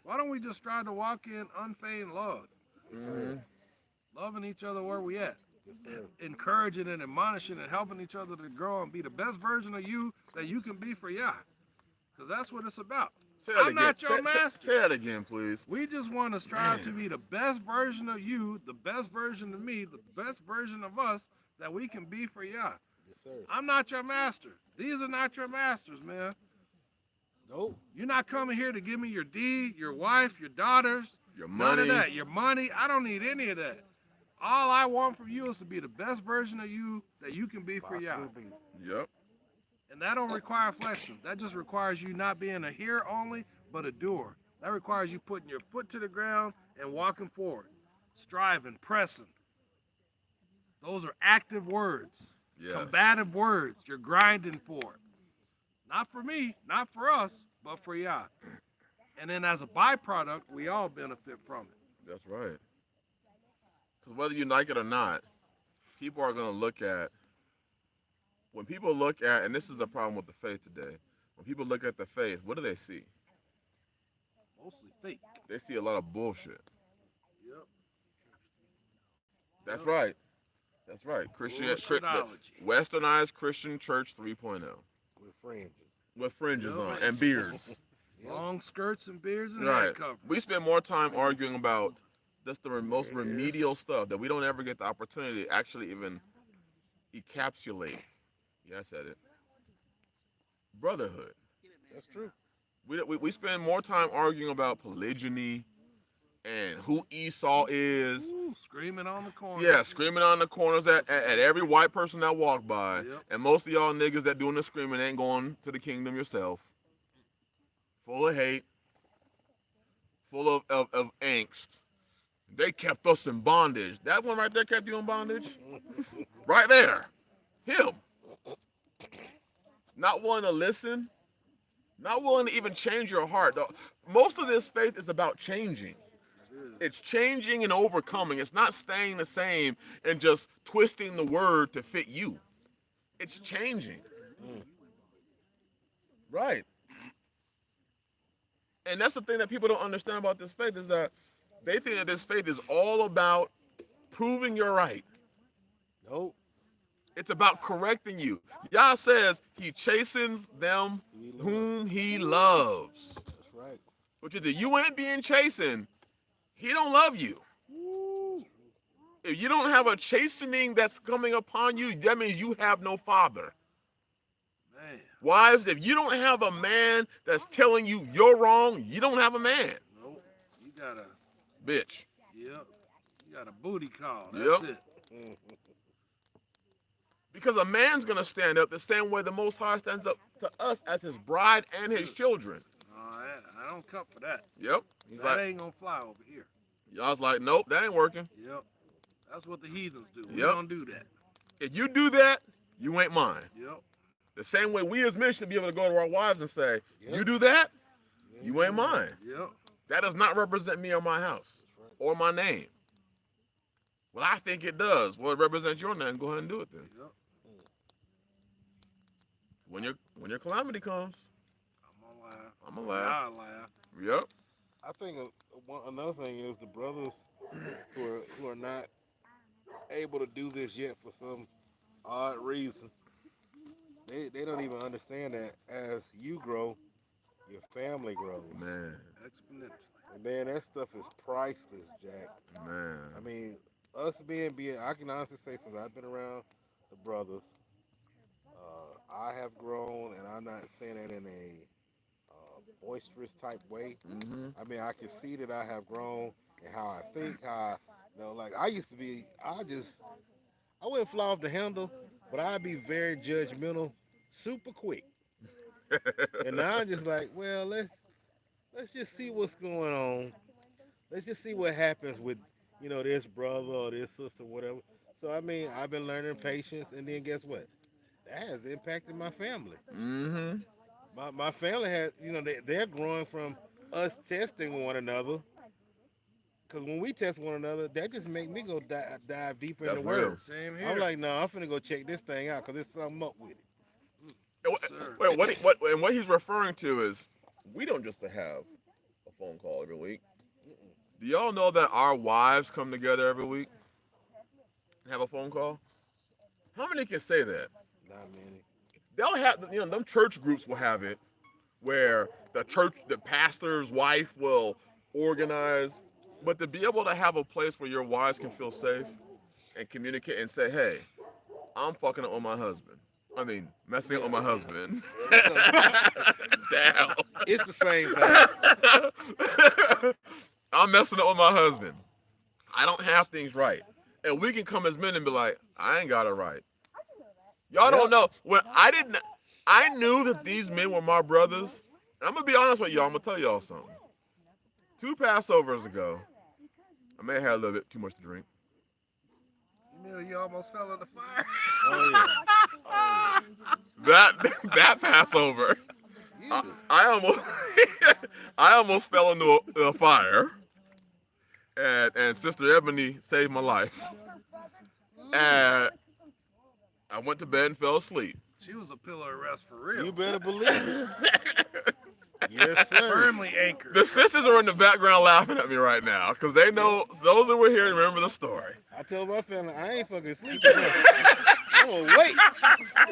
why don't we just strive to walk in unfeigned love? Mm-hmm. Loving each other where we at. Encouraging and admonishing and helping each other to grow and be the best version of you that you can be for Yah. Because that's what it's about. Say that I'm again. not your master. Say that again, please. We just want to strive to be the best version of you, the best version of me, the best version of us that we can be for Yah. Yes, sir. I'm not your master. These are not your masters, man. Nope. You're not coming here to give me your deed, your wife, your daughters, Your none money. of that. Your money. I don't need any of that. All I want from you is to be the best version of you that you can be for Yah. Yep. And that don't require flexion. That just requires you not being a hearer only, but a doer. That requires you putting your foot to the ground and walking forward. Striving, pressing. Those are active words. Yes. Combative words. You're grinding for it. Not for me, not for us, but for Yah. And then as a byproduct, we all benefit from it. That's right. Because whether you like it or not, people are going to look at, when people look at, and this is the problem with the faith today, when people look at the faith, what do they see? Mostly fake. They see a lot of bullshit. Yep. That's right. That's right. Bullshitology. Westernized Christian Church 3.0. With fringes. With fringes Yep. on and beards. Long skirts and beards and Right. head cover. We spend more time arguing about just the most remedial stuff that we don't ever get the opportunity to actually even encapsulate. Yeah, I said it. Brotherhood. That's true. We spend more time arguing about polygyny and who Esau is. Ooh, screaming on the corner. Yeah, screaming on the corners at every white person that walk by. Yep. And most of y'all niggas that doing the screaming ain't going to the kingdom yourself. Full of hate. Full of angst. They kept us in bondage. That one right there kept you in bondage? Right there. Him. Not willing to listen. Not willing to even change your heart. Most of this faith is about changing. It's changing and overcoming. It's not staying the same and just twisting the word to fit you. It's changing. Right. And that's the thing that people don't understand about this faith is that they think that this faith is all about proving you're right. Nope. It's about correcting you. Yah says he chastens them whom he loves. That's right. Which is that you ain't being chastened, he don't love you. If you don't have a chastening that's coming upon you, that means you have no father. Man. Wives, if you don't have a man that's telling you you're wrong, you don't have a man. Nope. You got a, Bitch. yep. You got a booty call. That's Yep. it. Because a man's going to stand up the same way the Most High stands up to us as his bride and his children. I don't cut for that. Yep. He's That like, ain't gonna fly over here. y'all's like, nope, that ain't working. Yep. That's what the heathens do. We Yep. don't do that. If you do that, you ain't mine. Yep. The same way we as men should be able to go to our wives and say, Yep. you do that, you ain't mine. Yep. That does not represent me or my house or my name. Well, I think it does. Well, it represents your name. Go ahead and do it then. Yep. When your calamity comes, I'm I'm gonna laugh. gonna laugh. I'll laugh. Yep. I think another thing is the brothers who are not able to do this yet for some odd reason. They don't even understand that as you grow, your family grows. Man. Exponentially. And man, that stuff is priceless, Jack. Man. I mean, us being, I can honestly say since I've been around the brothers, I have grown, and I'm not saying that in a boisterous type way. Mm-hmm. I mean, I can see that I have grown in how I think, like I used to be, I wouldn't fly off the handle, but I'd be very judgmental, super quick. And now I'm just like, well, let's just see what's going on. Let's just see what happens with, this brother or this sister, whatever. So I mean, I've been learning patience, and then guess what? That has impacted my family. Mm-hmm. My family has, they're growing from us testing one another. Because when we test one another, that just make me go dive deeper in That's the real. word. Same here. I'm like, no, I'm finna go check this thing out because there's something up with it. Sir. What he's referring to is we don't just have a phone call every week. Do y'all know that our wives come together every week and have a phone call? How many can say that? Not many. They'll have, them church groups will have it where the pastor's wife will organize, but to be able to have a place where your wives can feel safe and communicate and say, hey, I'm fucking up on my husband. I mean, messing up on my husband. Damn. It's the same thing. I'm messing up with my husband. I don't have things right. And we can come as men and be like, I ain't got it right. Y'all don't know. I knew that these men were my brothers. And I'm going to be honest with y'all. I'm going to tell y'all something. 2 Passovers ago, I may have had a little bit too much to drink. You almost fell in the fire. Oh, yeah. That Passover, Yeah. I almost fell into a fire. And Sister Ebony saved my life. And I went to bed and fell asleep. She was a pillar of rest for real. You better believe it. Yes, sir. Firmly anchored. The sisters are in the background laughing at me right now because they know, those that were here remember the story. I told my family I ain't fucking sleeping. I'm gonna wait.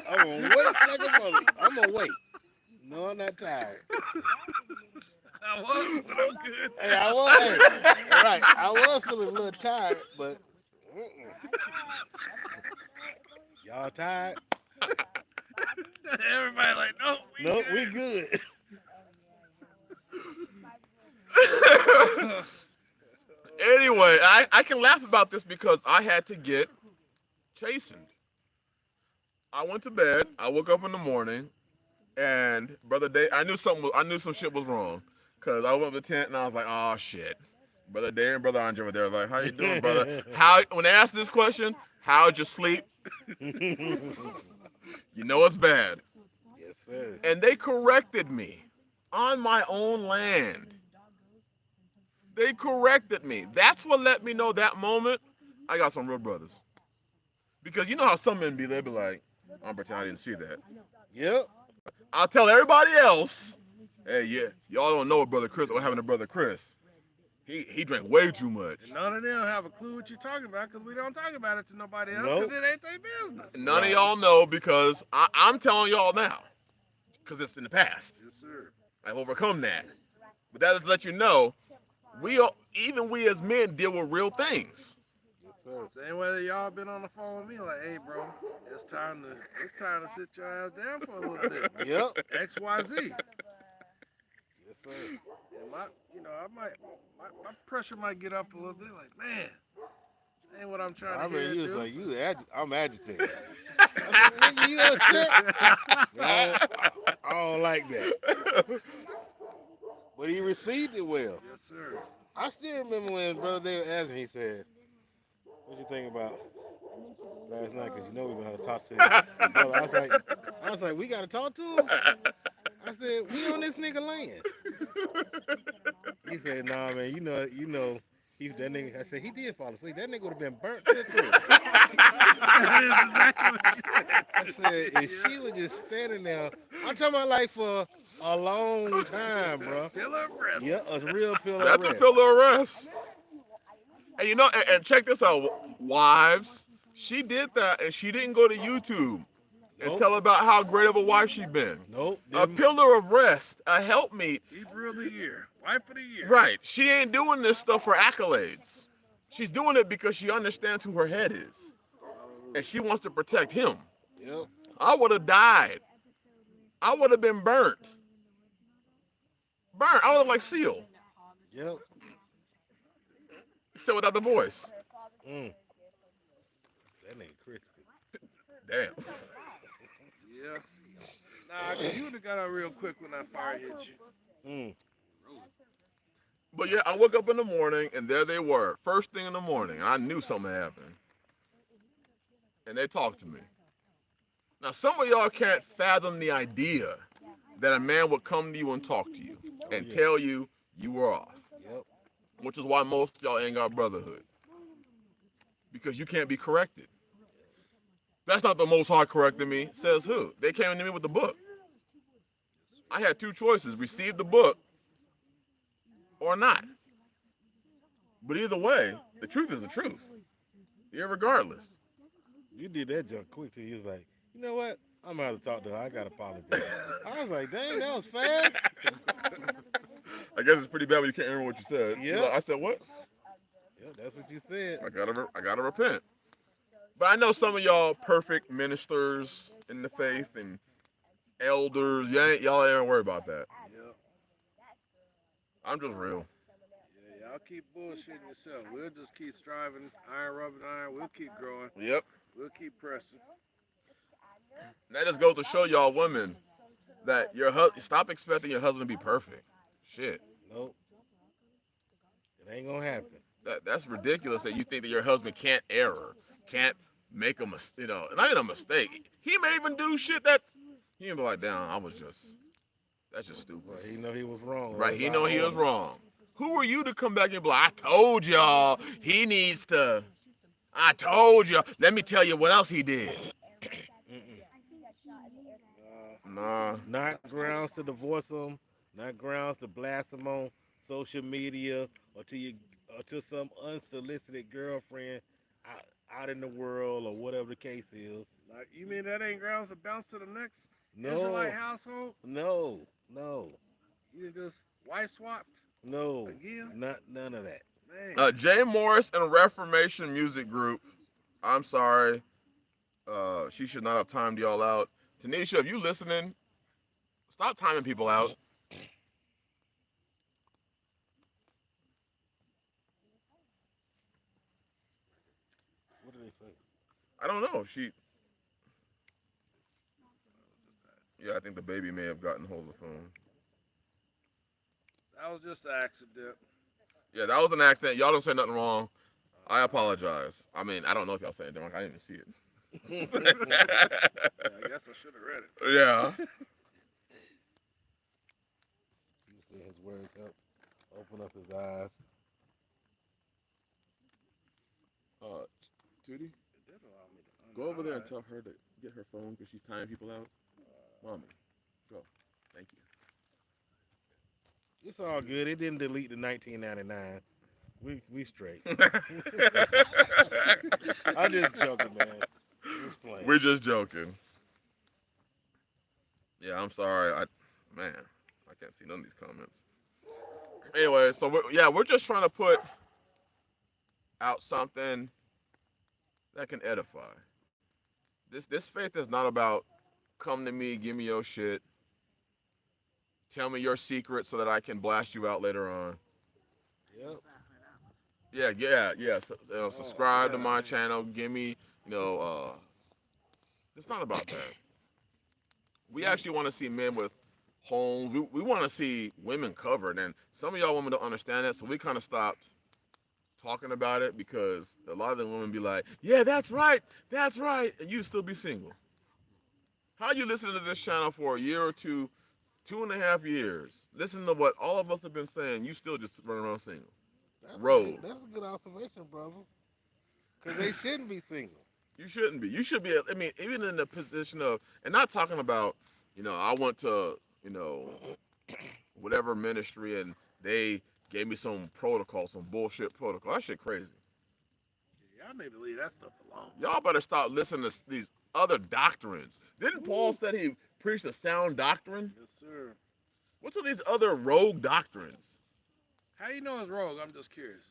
I'm gonna wait like a mother. I'm gonna wait. No, I'm not tired. I was, but I'm good. Hey, I was. Hey, right. I was feeling a little tired, but y'all tired? Everybody like, nope. Nope, we good. Anyway, I can laugh about this because I had to get chastened. I went to bed. I woke up in the morning, and Brother Dave, I knew some shit was wrong, cause I went up to the tent and I was like, oh shit. Brother Dave and Brother Andre were there, like, how you doing, brother? When they asked this question, how'd you sleep? You know it's bad. Yes, sir. And they corrected me on my own land. They corrected me. That's what let me know that moment I got some real brothers. Because you know how some men be, they be like, I'm pretending I didn't see that. Yep. I'll tell everybody else, hey, yeah, y'all don't know what Brother Chris, what happened to Brother Chris. He drank way too much. And none of them have a clue what you're talking about because we don't talk about it to nobody else Nope. because it ain't their business. None of y'all know because I'm telling y'all now. Because it's in the past. Yes, sir. I've overcome that. But that is to let you know, we as men deal with real things. Yes, sir. Same way that y'all been on the phone with me, like, hey, bro, it's time to sit your ass down for a little bit. Yep. X, Y, Z. Yes, sir. And my pressure might get up a little bit. Like, man, that ain't what I'm trying I to hear. mean, you Do. was like, I'm agitated. I said, nigga, you upset? No, I don't like that. But he received it well. Yes, sir. I still remember when Brother David asked me, he said, what you think about last night? Because you know we were going to talk to your brother. I was like, we got to talk to him? I said, we on this nigga land. He said, nah, man, you know, that nigga. I said, he did fall asleep. That nigga would have been burnt to the crisp. That is exactly what you said. I said, if she was just standing there, I'm talking about like for a long time, bro. Pillar of rest. Yeah, a real pillar That's of a rest. pillar of rest. And you know, and check this out, wives. She did that, and she didn't go to YouTube and Nope. tell about how great of a wife she's been. Nope. A pillar of rest, a helpmeet. Hebrew of the year. Wife of the year. Right. She ain't doing this stuff for accolades. She's doing it because she understands who her head is. And she wants to protect him. Yep. I would have died. I would have been burnt. Burnt. I would have like Seal. Yep. Except without the voice. Mm. That nigga crispy. Damn. Yeah. Nah, cause you would have got out real quick when that fire hit you. Mm. But yeah, I woke up in the morning and there they were. First thing in the morning. I knew something happened. And they talked to me. Now, some of y'all can't fathom the idea that a man would come to you and talk to you and tell you you were off. Yep. Which is why most of y'all ain't got brotherhood. Because you can't be corrected. That's not the Most High correcting me. Says who? They came to me with the book. I had two choices. Receive the book or not. But either way, the truth is the truth. Irregardless. You did that junk quick too. You was like, you know what? I'm gonna have to talk to her. I gotta apologize. I was like, dang, that was fast. I guess it's pretty bad when you can't remember what you said. Yeah. Like, I said what? Yeah, that's what you said. I gotta repent. But I know some of y'all perfect ministers in the faith and elders. Y'all ain't worried about that. Yep. I'm just real. Yeah, y'all keep bullshitting yourself. We'll just keep striving, iron rubbing iron. We'll keep growing. Yep. We'll keep pressing. And that just goes to show y'all women that stop expecting your husband to be perfect. Shit. Nope. It ain't gonna happen. That's ridiculous that you think that your husband can't err, can't make a mistake, not even a mistake. He may even do shit that he may be like, damn, that's just stupid. Well, he know he was wrong. Right, he know he was wrong. Who are you to come back and be like, I told y'all, I told you. Let me tell you what else he did. Nah. Not grounds to divorce him. Not grounds to blast him on social media or to some unsolicited girlfriend out in the world or whatever the case is. Like, you mean that ain't grounds to bounce to the next No. Israelite household? No. You just wife swapped No. again? None of that. Man. Jay Morris and Reformation Music Group. I'm sorry. She should not have timed y'all out. Tanisha, if you listening, stop timing people out. What do they say? I don't know. Yeah, I think the baby may have gotten hold of the phone. That was just an accident. Yeah, that was an accident. Y'all don't say nothing wrong. I apologize. I mean, I don't know if y'all said it wrong. I didn't even see it. Yeah, I guess I should have read it. Yeah. You see his words up, open up his eyes. Tootie, It did allow me to go over there and unhide. tell her to get her phone because she's timing people out. Mommy, go. Thank you. It's all good. It didn't delete the 1999. We straight. I'm just joking, man. Just playing. We're just joking. Yeah, I'm sorry. I can't see none of these comments. Anyway, so we're just trying to put out something that can edify. This faith is not about come to me, give me your shit, tell me your secret so that I can blast you out later on. Yep. Yeah. Subscribe to my channel. Give me, it's not about that. We actually want to see men with homes. We want to see women covered, and some of y'all women don't understand that, so we kind of stopped talking about it because a lot of the women be like, yeah, that's right, and you still be single. How you listen to this channel for a year or two, 2.5 years, listen to what all of us have been saying, you still just run around single. That's a good observation, brother. Because they shouldn't be single. You shouldn't be. You should be, I mean, even in the position of, and not talking about, I went to, whatever ministry and they gave me some protocol, some bullshit protocol. That shit crazy. Y'all need to leave that stuff alone. Y'all better stop listening to these other doctrines. Didn't Paul said he preached a sound doctrine? Yes, sir. What's with these other rogue doctrines? How you know it's rogue? I'm just curious.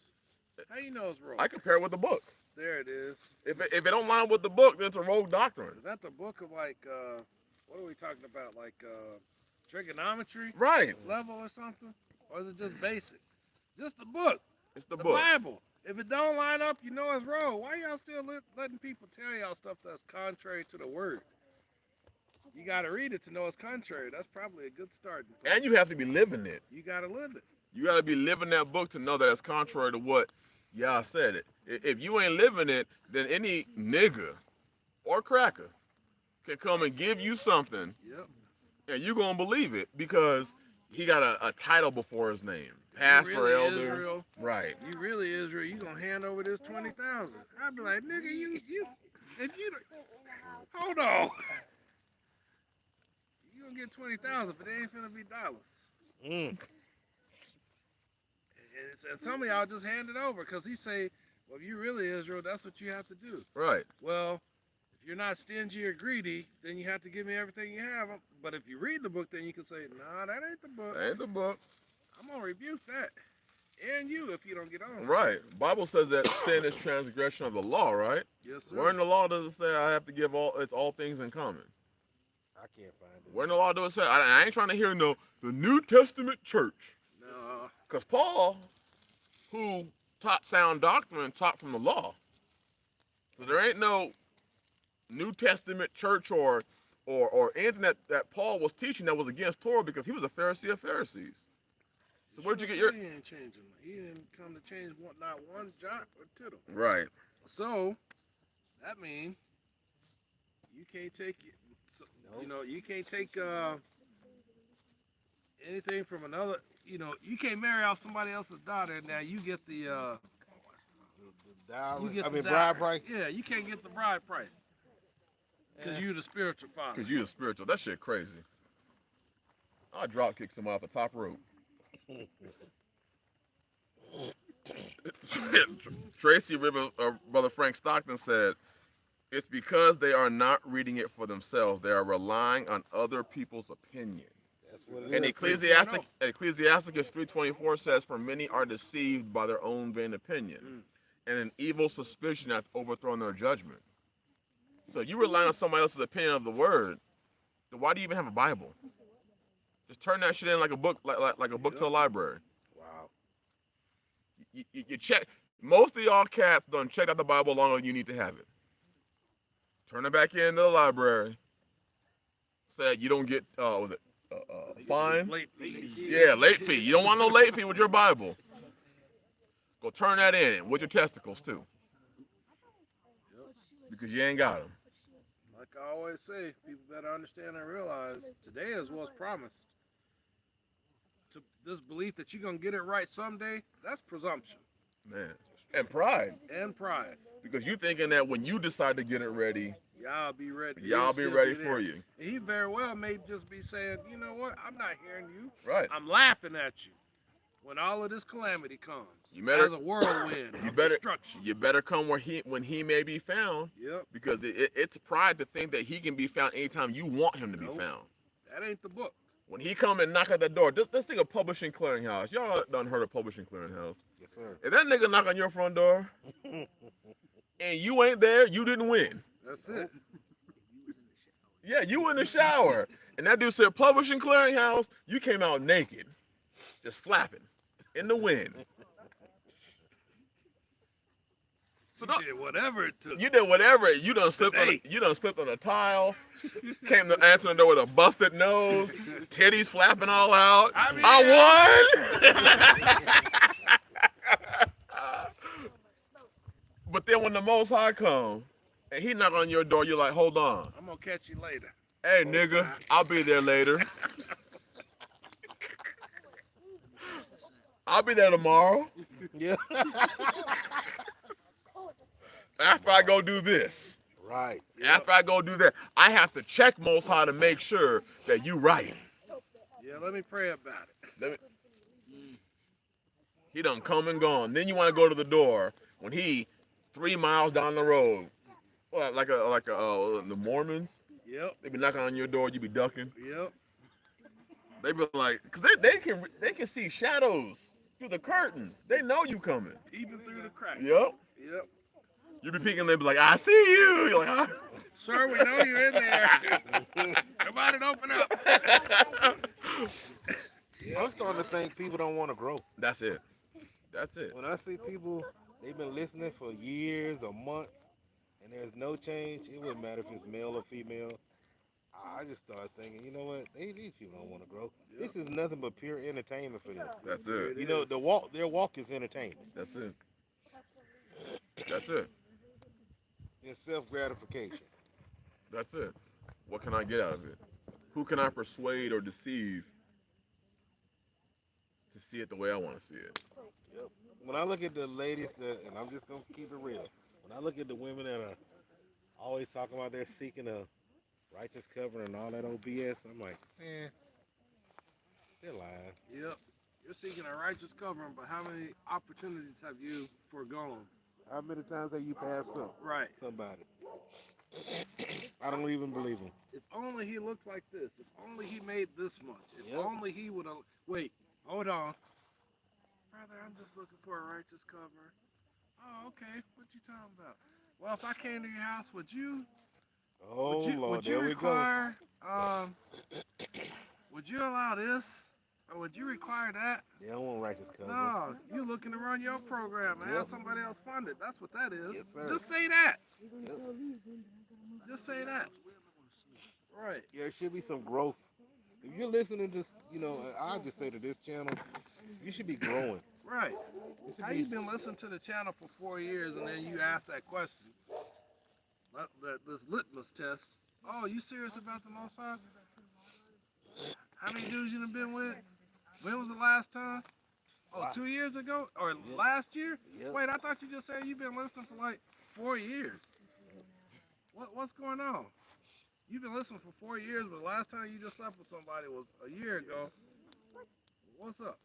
How you know it's rogue? I compare it with the book. There it is. If it don't line up with the book, then it's a rogue doctrine. Is that the book of what are we talking about? Trigonometry? Right. Level or something? Or is it just basic? Just the book. It's the The book. Bible. If it don't line up, you know it's wrong. Why y'all still letting people tell y'all stuff that's contrary to the word? You got to read it to know it's contrary. That's probably a good starting point. And you have to be living it. You got to live it. You got to be living that book to know that it's contrary to what y'all said it. If you ain't living it, then any nigga or cracker can come and give you something, Yep. and you going to believe it because he got a title before his name. Pastor, you really elder. Israel, Right. You really Israel, you going to hand over this 20,000. I'd be like, nigga, if you, hold on. You going to get 20,000, but they ain't finna be dollars. And some of y'all just hand it over because he say, well, if you really Israel, that's what you have to do. Right. Well, if you're not stingy or greedy, then you have to give me everything you have. But if you read the book, then you can say, nah, that ain't the book. That ain't the book. I'm going to rebuke that. And you if you don't get on. Right. Bible says that sin is transgression of the law, right? Yes, sir. Where in the law does it say I have to give all things in common? I can't find it. Where in the law does it say? I ain't trying to hear the New Testament church. No. Because Paul, who taught sound doctrine, taught from the law. So there ain't no New Testament church or anything that Paul was teaching that was against Torah because he was a Pharisee of Pharisees. So where'd you get your... He ain't changing. He didn't come to change not one jot or tittle. Right. So, that means you can't take it. You can't take anything from another. You can't marry off somebody else's daughter. Now you get the Dowry. you get I the mean, dowry. bride price. Yeah, you can't get the bride price because you're the spiritual father. Because you're the spiritual. That shit crazy. I'll drop kick somebody off the top rope. Tracy River, Brother Frank Stockton said, it's because they are not reading it for themselves. They are relying on other people's opinion. That's what it And is. Ecclesiasticus 3:24 says, for many are deceived by their own vain opinion, and an evil suspicion hath overthrown their judgment. So you rely on somebody else's opinion of the word, then why do you even have a Bible? Just turn that shit in like a book, like a book to the library. Wow. You check. Most of y'all cats done checked out the Bible longer than you need to have it. Turn it back into the library. Say you don't get fine. Late fees. Yeah, late fee. You don't want no late fee with your Bible. Go turn that in with your testicles too, because you ain't got them. Like I always say, people better understand and realize today is what's promised. To this belief that you're gonna get it right someday, that's presumption Man, and pride, and pride. because you thinking that when you decide to get it ready, Y'all be ready. y'all be ready for you. And he very well may just be saying, you know what? I'm not hearing you. Right. I'm laughing at you. When all of this calamity comes, You better- as a whirlwind You of better destruction. you better come when he may be found, Yep. because it's pride to think that he can be found anytime you want him to be Nope. found. That ain't the book. When he come and knock at the door, let's think of Publishing Clearinghouse. Y'all done heard of Publishing Clearinghouse. Yes, sir. If that nigga knock on your front door, and you ain't there, you didn't win. That's it. Yeah, you in the shower. And that dude said, Publishing Clearinghouse, you came out naked, just flapping in the wind. So You did whatever it took. you did whatever. You done slipped on a tile. Came to answer the door with a busted nose, titties flapping all out. I won. But then when the Most High come and he knock on your door, you're like, hold on. I'm gonna catch you later. Hey, nigga, I'll be there later. I'll be there tomorrow. Yeah. After I go do this. Right. After I go do that, I have to check Most High to make sure that you right. Yeah, let me pray about it. He done come and gone. Then you want to go to the door when he 3 miles down the road. Well, like the Mormons. Yep. They be knocking on your door, you be ducking. Yep. They be like, cause they can see shadows through the curtains. They know you coming. Even through the cracks. Yep. Yep. You be peeking, they be like, I see you. You're like, ah. Sir, we know you're in there. Come on and open up. I'm starting to think people don't want to grow. That's it. That's it. When I see people, they've been listening for years or months, and there's no change, it wouldn't matter if it's male or female. I just started thinking, you know what? These people don't want to grow. Yep. This is nothing but pure entertainment for them. That's it. You know, their walk is entertainment. That's it. That's it. It's self-gratification. That's it. What can I get out of it? Who can I persuade or deceive to see it the way I want to see it? Yep. When I look at the ladies and I'm just gonna keep it real. When I look at the women that are always talking about they're seeking a righteous covering and all that old BS, I'm like, they're lying. Yep. You're seeking a righteous covering, but how many opportunities have you forgone? How many times have you passed up Right. somebody? I don't even believe him. If only he looked like this. If only he made this much. If Yep. only he would have. Wait, hold on. Brother, I'm just looking for a righteous cover. Oh, okay. What you talking about? Well, if I came to your house, would you? Oh, Lord, would you there we go. require? Would you allow this, or would you require that? They don't want righteous covering. No, you looking to run your program and have Yep. somebody else fund it. That's what that is. Yes, sir. Just say that. Yep. Just say that. Right. Yeah, there should be some growth. If you're listening to, I'll just say to this channel, you should be growing. Right. You should How you been listening to the channel for 4 years and then you ask that question? This litmus test. Oh, you serious about the Most High? How many dudes you done been with? When was the last time? Oh, Wow. 2 years ago? Or Yep. last year? Yep. Wait, I thought you just said you've been listening for like 4 years. What's going on? You've been listening for 4 years, but the last time you just slept with somebody was a year ago. What's up?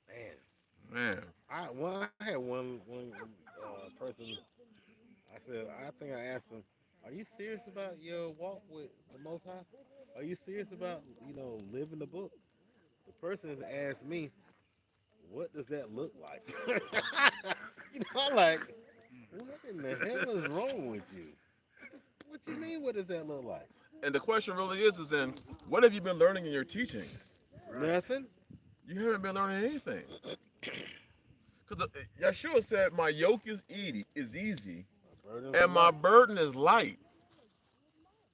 Man. Man. I had one person. I think I asked him, "Are you serious about your walk with the Most High? Are you serious about living the book?" The person has asked me, "What does that look like?" I'm like, "What in the hell is wrong with you? What you mean? What does that look like?" And the question really is then, what have you been learning in your teachings? Nothing. You haven't been learning anything. Because Yahshua said, my yoke is easy, and my burden is light.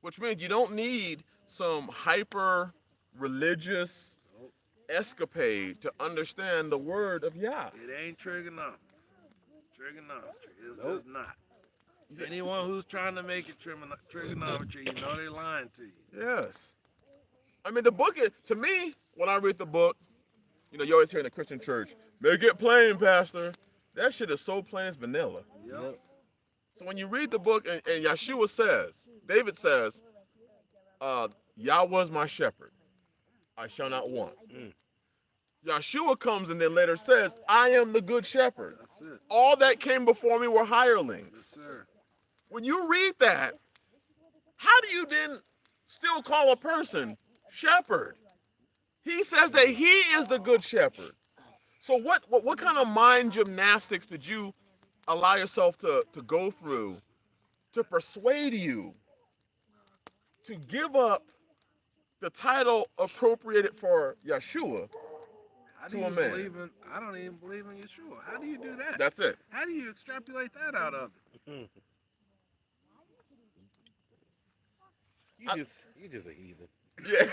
Which means you don't need some hyper religious escapade to understand the word of Yah. It ain't trigonometry. It's Nope. just not. Anyone who's trying to make it trigonometry, you know they're lying to you. Yes. I mean, the book is, to me, when I read the book, you always hear in the Christian church, make it plain, Pastor. That shit is so plain as vanilla. Yep. So when you read the book, and Yahshua says, David says, Yahweh is my shepherd. I shall not want. Yahshua comes and then later says, I am the good shepherd. That's it. All that came before me were hirelings. Yes, sir. When you read that, how do you then still call a person shepherd? He says that he is the good shepherd. So what kind of mind gymnastics did you allow yourself to go through to persuade you to give up the title appropriated for Yahshua How do to you a man? believe in? I don't even believe in Yeshua. How do you do that? That's it. How do you extrapolate that out of it? You just a heathen. Yeah.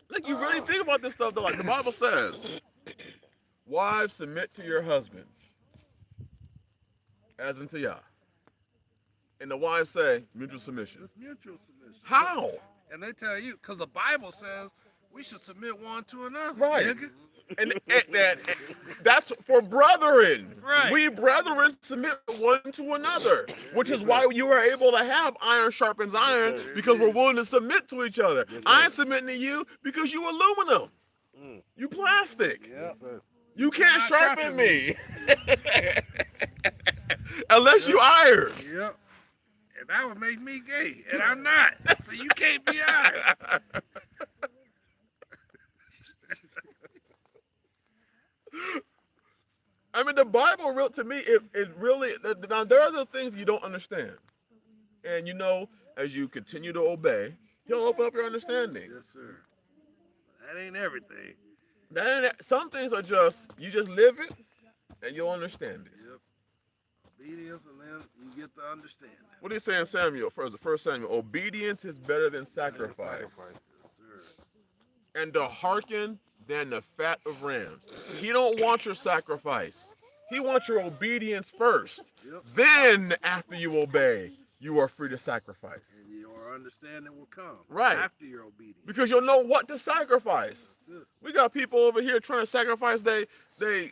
Like, you really think about this stuff, though. Like, the Bible says, wives, submit to your husbands as unto Yah. And the wives say, mutual submission. It's mutual submission. How? And they tell you, because the Bible says we should submit one to another. Right. Nigga. And that's for brethren. Right. We brethren submit one to another, which is why you are able to have iron sharpens iron, Yes, sir. because we're willing to submit to each other. Yes, sir. I ain't submitting to you because you aluminum. Mm. You plastic. Yep. Yes, sir. You can't Not sharpen sharpen me. Unless you iron. Yep. And that would make me gay, and I'm not. So you can't be iron. I mean, the Bible, real to me, it really. Now, there are the things you don't understand, and you know, as you continue to obey, He'll open up your understanding. Yes, sir. That ain't everything. Some things are just you just live it, and you'll understand it. Yep. Obedience, and then you get to understand it. What do you say in Samuel? First Samuel, obedience is better than sacrifice, Yes, sir. and to hearken than the fat of rams. He don't want your sacrifice. He wants your obedience first. Yep. Then, after you obey, you are free to sacrifice. And your understanding will come. Right. After your obedience. Because you'll know what to sacrifice. That's it. We got people over here trying to sacrifice they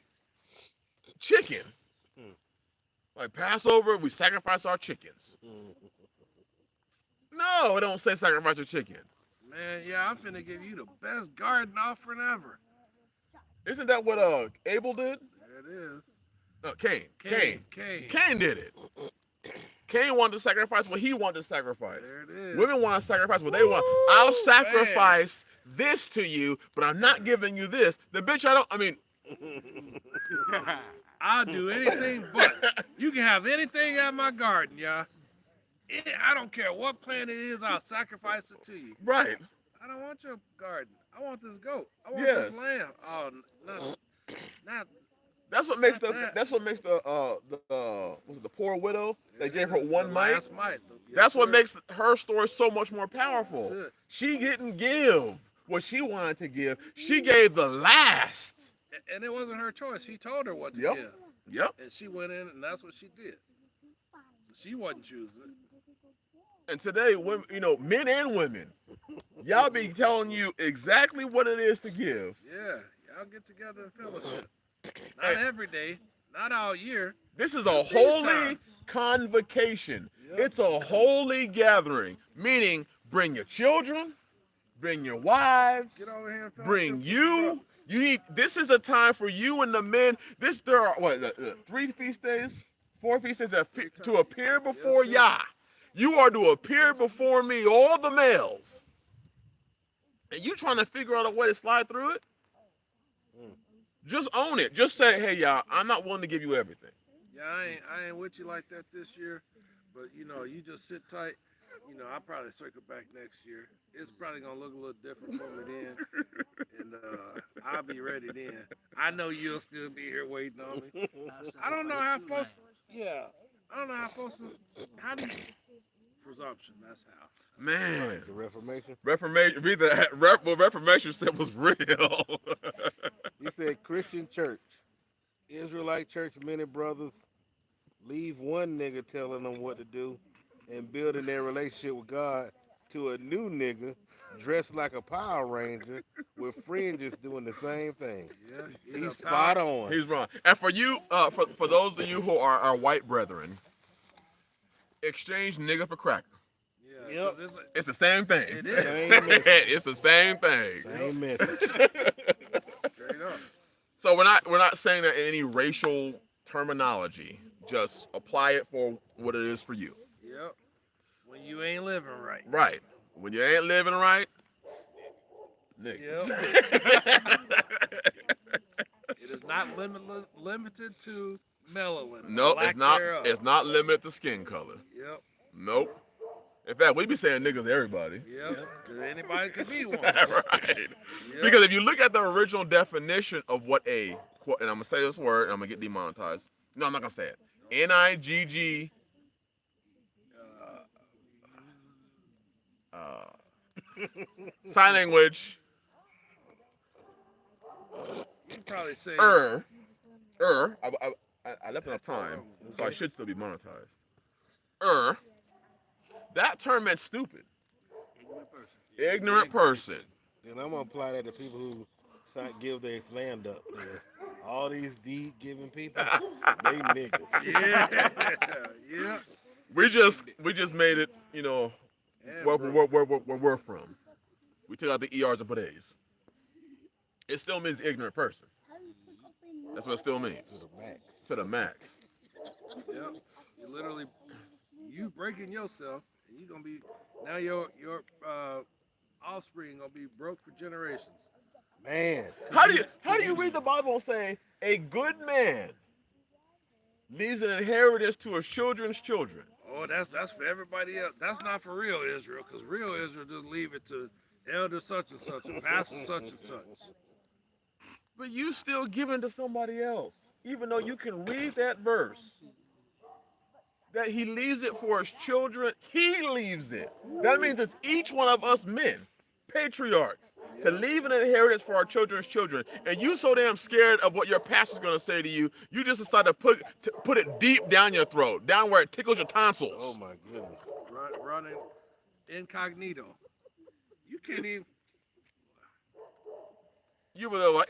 chicken. Like Passover, we sacrifice our chickens. No, it don't say sacrifice your chicken. Man, yeah, I'm finna give you the best garden offering ever. Isn't that what Abel did? There it is. No, Cain. Cain. Cain did it. Cain wanted to sacrifice what he wanted to sacrifice. There it is. Women want to sacrifice what they want. I'll sacrifice this to you, but I'm not giving you this. The bitch, I'll do anything but. You can have anything out of my garden, y'all. I don't care what plant it is, I'll sacrifice it to you. right. I don't want your garden. I want this goat. I want Yes. this lamb. Oh, not That's what makes Not the that. that's what makes the was it the poor widow that gave her one the mite. last mite. Yes, That's what sir. makes her story so much more That's powerful. it. She didn't give what she wanted to give. She gave the last. And it wasn't her choice. He told her what to Yep. give. Yep. And she went in, and that's what she did. So she wasn't choosing it. And today, women, men and women, y'all be telling you exactly what it is to give. Yeah, y'all get together and fellowship. Not every day, not all year. This is a Just these holy times. convocation. Yep. It's a holy gathering, meaning bring your children, bring your wives, Get over here and fellowship bring with your you. brothers. This is a time for you and the men. There are 3 feast days, 4 feast days to appear before Yes, sir. Yah. You are to appear before me, all the males. And you trying to figure out a way to slide through it? Just own it. Just say, hey, Yah, I'm not willing to give you everything. Yeah, I ain't with you like that this year, but you just sit tight. I'll probably circle back next year. It's probably gonna look a little different for me then, and I'll be ready then. I know you'll still be here waiting on me. I don't know how folks. Yeah, I don't know how folks. How do you presumption? That's how. Man. The Reformation. Reformation. Read what Reformation said was real. He said Christian church, Israelite church, many brothers leave one nigga telling them what to do and building their relationship with God to a new nigga dressed like a Power Ranger with fringes doing the same thing. Yeah, He's spot on. He's wrong. And for you, for those of you who are our white brethren, exchange nigga for cracker. Yeah, Yep. 'cause It's the same thing. It is. Same message. It's the same thing. Same message. Straight up. So we're not saying that in any racial terminology. Just apply it for what it is for you. Yep. When you ain't living right. Right. When you ain't living right, nigga. Yep. Not limited to melanin. Nope, lack it's not. thereof. It's not limited to skin color. Yep. Nope. In fact, we be saying niggas to everybody. Yep. Because anybody could be one. Right. Yep. Because if you look at the original definition of what a, and I'm gonna say this word, and I'm gonna get demonetized. No, I'm not gonna say it. Nigg. Sign language. You'd probably say. I left enough time, so I should still be monetized. That term meant stupid. Ignorant person. Then I'm gonna apply that to people who give their land up. All these deed giving people, they niggas. Yeah. Yeah. We just made it, you know, Yeah, where bro. we're from. We took out the ERs and put A's. It still means ignorant person. That's what it still means. To the max. To the max. Yep. You literally, you breaking yourself, and you gonna be now your offspring gonna be broke for generations. Man. How do you read the Bible and say a good man leaves an inheritance to his children's children? Oh, that's for everybody else. That's not for real Israel, because real Israel just leave it to elder such and such, and pastor such and such. But you still giving to somebody else, even though you can read that verse. That he leaves it for his children. He leaves it. That means it's each one of us men, patriarchs, to leave an inheritance for our children's children. And you so damn scared of what your pastor's going to say to you, you just decide to put it deep down your throat, down where it tickles your tonsils. Oh my goodness. Running incognito. You can't even. You were there like,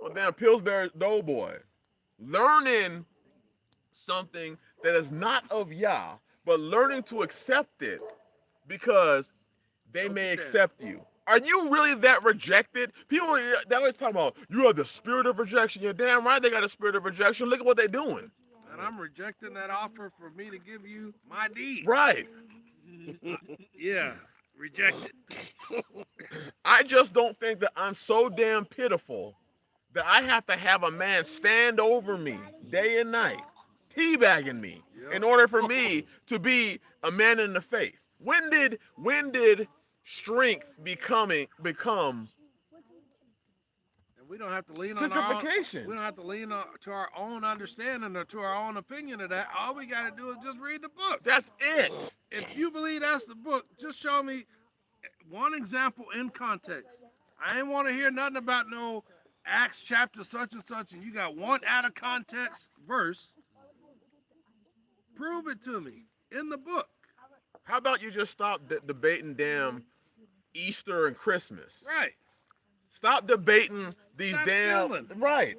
well, damn Pillsbury Doughboy. Learning something that is not of Yah, but learning to accept it because they may accept you. Are you really that rejected? People, they always talk about, you have the spirit of rejection. You're damn right they got a spirit of rejection. Look at what they're doing. And I'm rejecting that offer for me to give you my deed. Right. Yeah, reject it. I just don't think that I'm so damn pitiful that I have to have a man stand over me day and night, teabagging me, in order for me to be a man in the faith. When did strength become? And we don't have to lean on Sissification. we don't have to lean on to our own understanding or to our own opinion of that. All we got to do is just read the book. That's it. If you believe that's the book, just show me one example in context. I ain't want to hear nothing about no Acts chapter such and such, and you got one out of context verse. Prove it to me in the book. How about you just stop debating damn Easter and Christmas? Right. Stop debating these Stop damn. stealing. Right.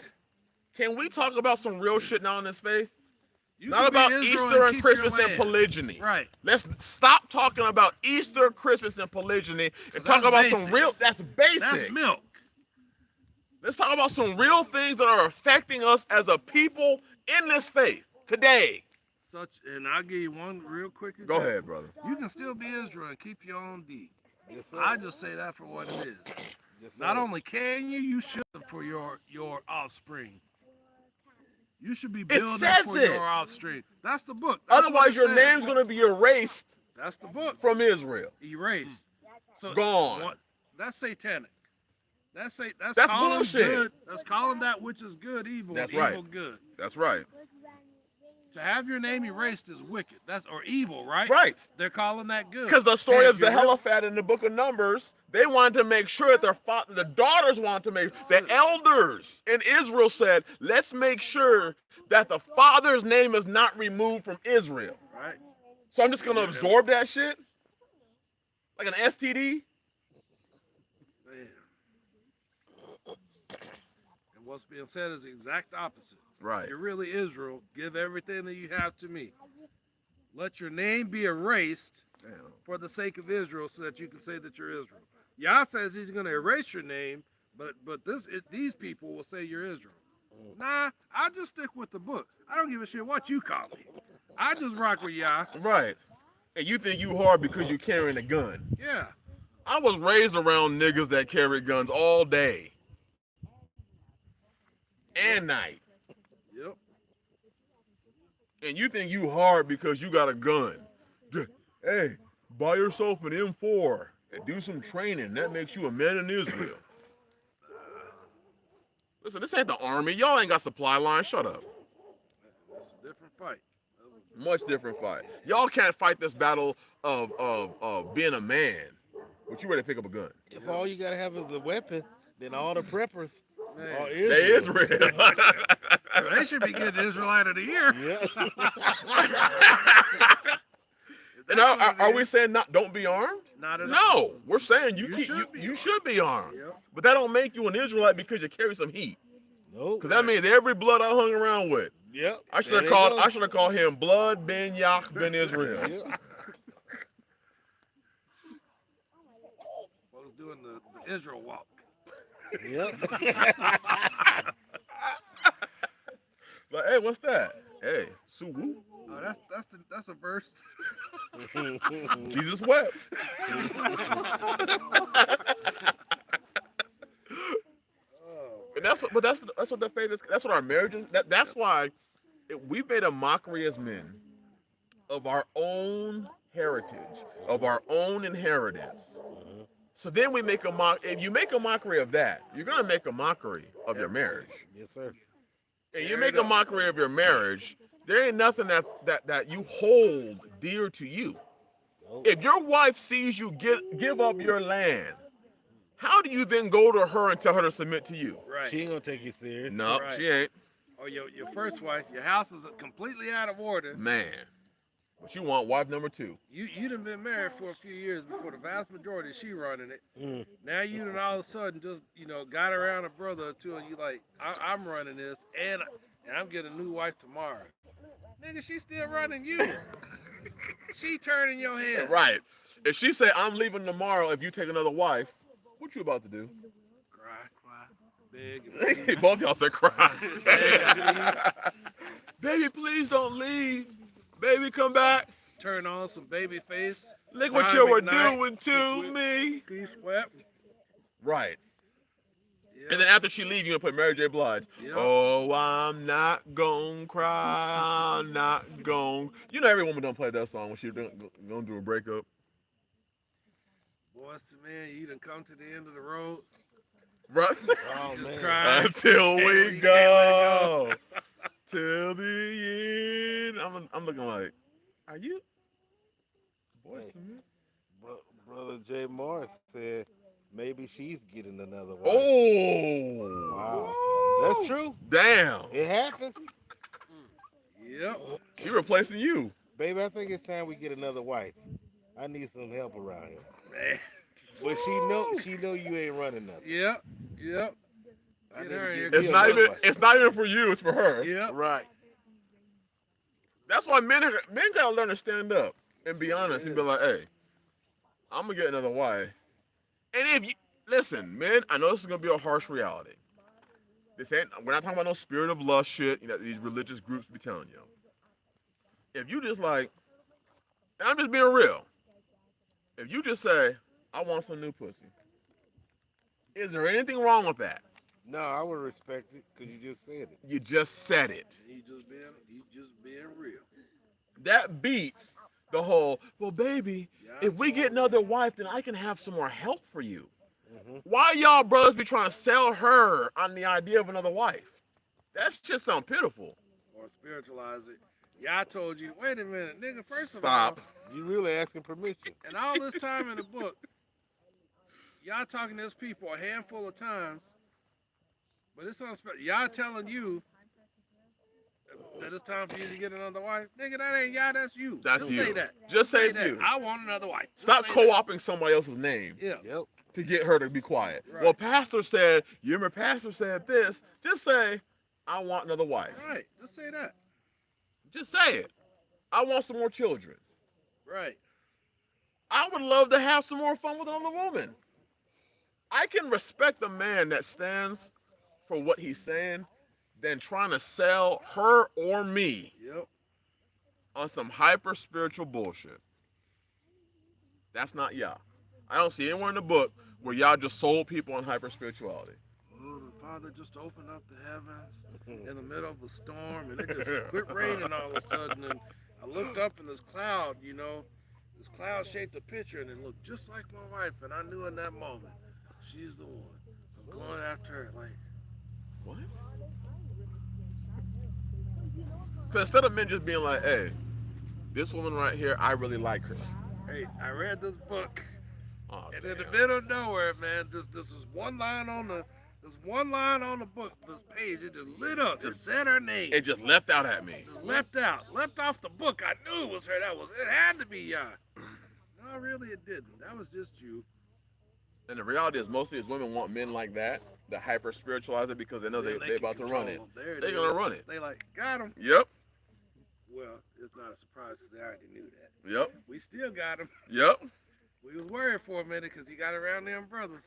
Can we talk about some real shit now in this faith? You Not can be about Israel Easter and keep Christmas your and land. polygyny. Right. Let's stop talking about Easter, Christmas, and polygyny and talk that's about some basics. real. That's basic. That's milk. Let's talk about some real things that are affecting us as a people in this faith today. And I'll give you one real quick Go example. ahead, brother. You can still be Israel and keep your own deed. Yes, sir. I just say that for what it is. Yes, Not sir. only can you should for your offspring. You should be building says for it. your offspring. That's the book. That's what Otherwise, it your says. name's going to be erased That's the book. from Israel. Erased. So Gone. That's satanic. That's That's calling bullshit. good. That's calling that which is good evil. That's and right. evil good. That's right. To have your name erased is wicked. Or evil, right? Right. They're calling that good. Because the story Hey, of if you're real- Zelophehad in the book of Numbers, they wanted to make sure that the daughters wanted to make, the elders in Israel said, let's make sure that the father's name is not removed from Israel. Right. So I'm just going to absorb that shit? Like an STD? Man. And what's being said is the exact opposite. Right. If you're really Israel, give everything that you have to me. Let your name be erased Damn. for the sake of Israel so that you can say that you're Israel. Yah says he's going to erase your name, but these people will say you're Israel. Nah, I just stick with the book. I don't give a shit what you call me. I just rock with Yah. Right. And you think you hard because you're carrying a gun. Yeah. I was raised around niggas that carry guns all day. and night. Yep. And you think you hard because you got a gun. Hey, buy yourself an M4 and do some training. That makes you a man in Israel. Listen, this ain't the army. Y'all ain't got supply lines. Shut up. That's a different fight. Much different fight. Y'all can't fight this battle of being a man, but you ready to pick up a gun. If all you gotta have is a weapon, then all the preppers Man. are They Israel. Israel. They should be getting Israelite of the year. Yeah. And are we saying don't be armed? Not at all. No, we're saying you You should be armed. Yep. But that don't make you an Israelite because you carry some heat. Nope. Because that means every blood I hung around with. Yep. I should have called him Blood Ben Yach Ben Israel. Yep. Folks doing the Israel walk. Yep. Like, hey, what's that? Hey, Suwu. Oh, that's a verse. Jesus wept. And that's what the faith is. That's what our marriage is. That's why we've made a mockery as men of our own heritage, of our own inheritance. So then we make a mock. If you make a mockery of that, you're gonna make a mockery of your marriage. Yes, sir. And you make a mockery of your marriage, there ain't nothing that you hold dear to you. Nope. If your wife sees you give up your land, how do you then go to her and tell her to submit to you? Right. She ain't gonna take you serious. No, Right. she ain't. Or your first wife, your house is completely out of order. Man. But you want wife number 2. You done been married for a few years before the vast majority she running it. Mm. Now you done all of a sudden just got around a brother or two and you like I'm running this and I'm getting a new wife tomorrow. Nigga, she still running you. She turning your head. Right. If she say I'm leaving tomorrow if you take another wife, what you about to do? Cry, beg. And Both y'all said cry. Beg. Baby, please don't leave. Baby, come back. Turn on some baby face. Look what Ryan you were McKnight. doing to me. He swept. Right. Yeah. And then after she leaves, you're going to put Mary J. Blige. Yeah. Oh, I'm not gonna cry. I'm not gonna. You know every woman don't play that song when she's going through a breakup. Oh, Boys to men, you done come to the end of the road. Right? Oh Just man. cry. Until Can't we let go. Till the end. I'm looking like, are you? Boys to men? Brother Jay Morris said maybe she's getting another wife. Oh. Wow. That's true. Damn. It happened. Yep. She replacing you. Baby, I think it's time we get another wife. I need some help around here. Man. But she know you ain't running nothing. Yep. I Get need her to here. get It's me not another even. wife. It's not even for you. It's for her. Yep. Right. That's why men gotta learn to stand up and be honest and be like, hey, I'm gonna get another wife. And if you listen, men, I know this is gonna be a harsh reality. We're not talking about no spirit of lust shit. These religious groups be telling you. If you just like, and I'm just being real. If you just say, I want some new pussy, is there anything wrong with that? No, I would respect it because you just said it. You just said it. He just being real. That beats the whole, well, baby, if we get another wife, then I can have some more help for you. Mm-hmm. Why y'all brothers be trying to sell her on the idea of another wife? That just sound pitiful. Or spiritualize it. Yeah, I told you. Wait a minute, nigga. First of Stop. all, You really asking permission. and all this time in the book, y'all talking to this people a handful of times, but it's unspecial. Y'all telling you that it's time for you to get another wife. Nigga, that ain't y'all, that's you. That's Just you. say that. Just say it's that. you. I want another wife. Just Stop say co-opting somebody else's name that. Yeah. Yep. to get her to be quiet. Right. Well, pastor said, you remember pastor said this. Just say, I want another wife. Right. Just say that. Just say it. I want some more children. Right. I would love to have some more fun with another woman. I can respect a man that stands for what he's saying than trying to sell her or me Yep. on some hyper spiritual bullshit. That's not y'all. I don't see anywhere in the book where y'all just sold people on hyper spirituality. Well, the Father just opened up the heavens in the middle of a storm, and it just quit raining all of a sudden. And I looked up, and this cloud, this cloud shaped a picture, and it looked just like my wife. And I knew in that moment, she's the one. I'm going after her. Like, What? Because instead of men just being like, hey, this woman right here, I really like her. hey, I read this book, Oh, and damn. in the middle of nowhere, man, this is one line on the book, this page, it just lit up, just said her name. It just left out at me. Just left off the book. I knew it was her. It had to be Yah. No, really, it didn't. That was just you. And the reality is, most of these women want men like that, the hyper spiritualize it, because they know Then they're can about to run it. control them. There it They're is. gonna run it. They like, got him. Yep. Well, it's not a surprise because they already knew that. Yep. We still got him. Yep. We was worried for a minute because he got around them brothers.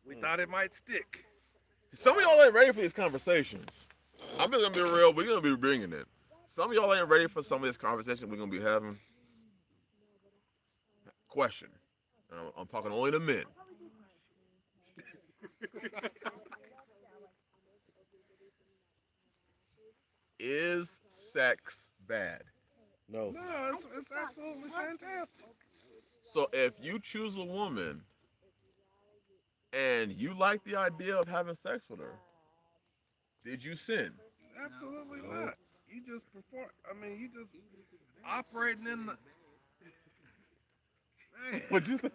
We thought it might stick. Some of y'all ain't ready for these conversations. I'm just gonna be real. We're gonna be bringing it. Some of y'all ain't ready for some of this conversation we're gonna be having. Question. I'm talking only to men. Is sex bad? No. No, it's absolutely fantastic. So if you choose a woman and you like the idea of having sex with her, did you sin? Absolutely not. You just perform. You just operating in the. Man. What'd you say?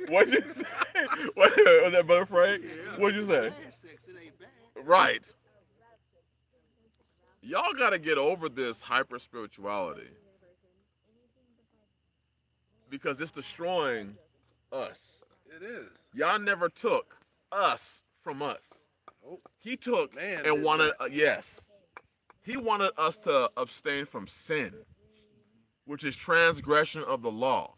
What'd you say? What, was that Brother Frank? What'd you say? Sex, it ain't bad. Right. Y'all gotta get over this hyper spirituality. Because it's destroying us. It is. Y'all never took us from us. Oh, He took man, and did wanted, yes. He wanted us to abstain from sin, which is transgression of the law.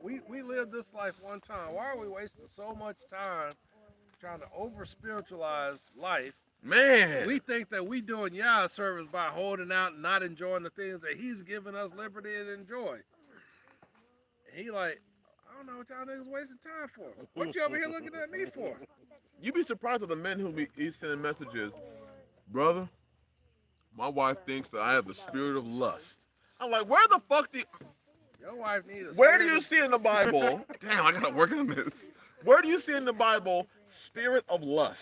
We live this life one time. Why are we wasting so much time trying to over spiritualize life? Man. We think that we doing Yah service by holding out and not enjoying the things that He's given us liberty to enjoy. And He like, I don't know what y'all niggas wasting time for. What you over here looking at me for? You'd be surprised at the men who be sending messages, brother, my wife thinks that I have the spirit of lust. I'm like, where the fuck do you... Your wife needs a Where do spirit you see in the Bible? Damn, I gotta work on this. Where do you see in the Bible spirit of lust?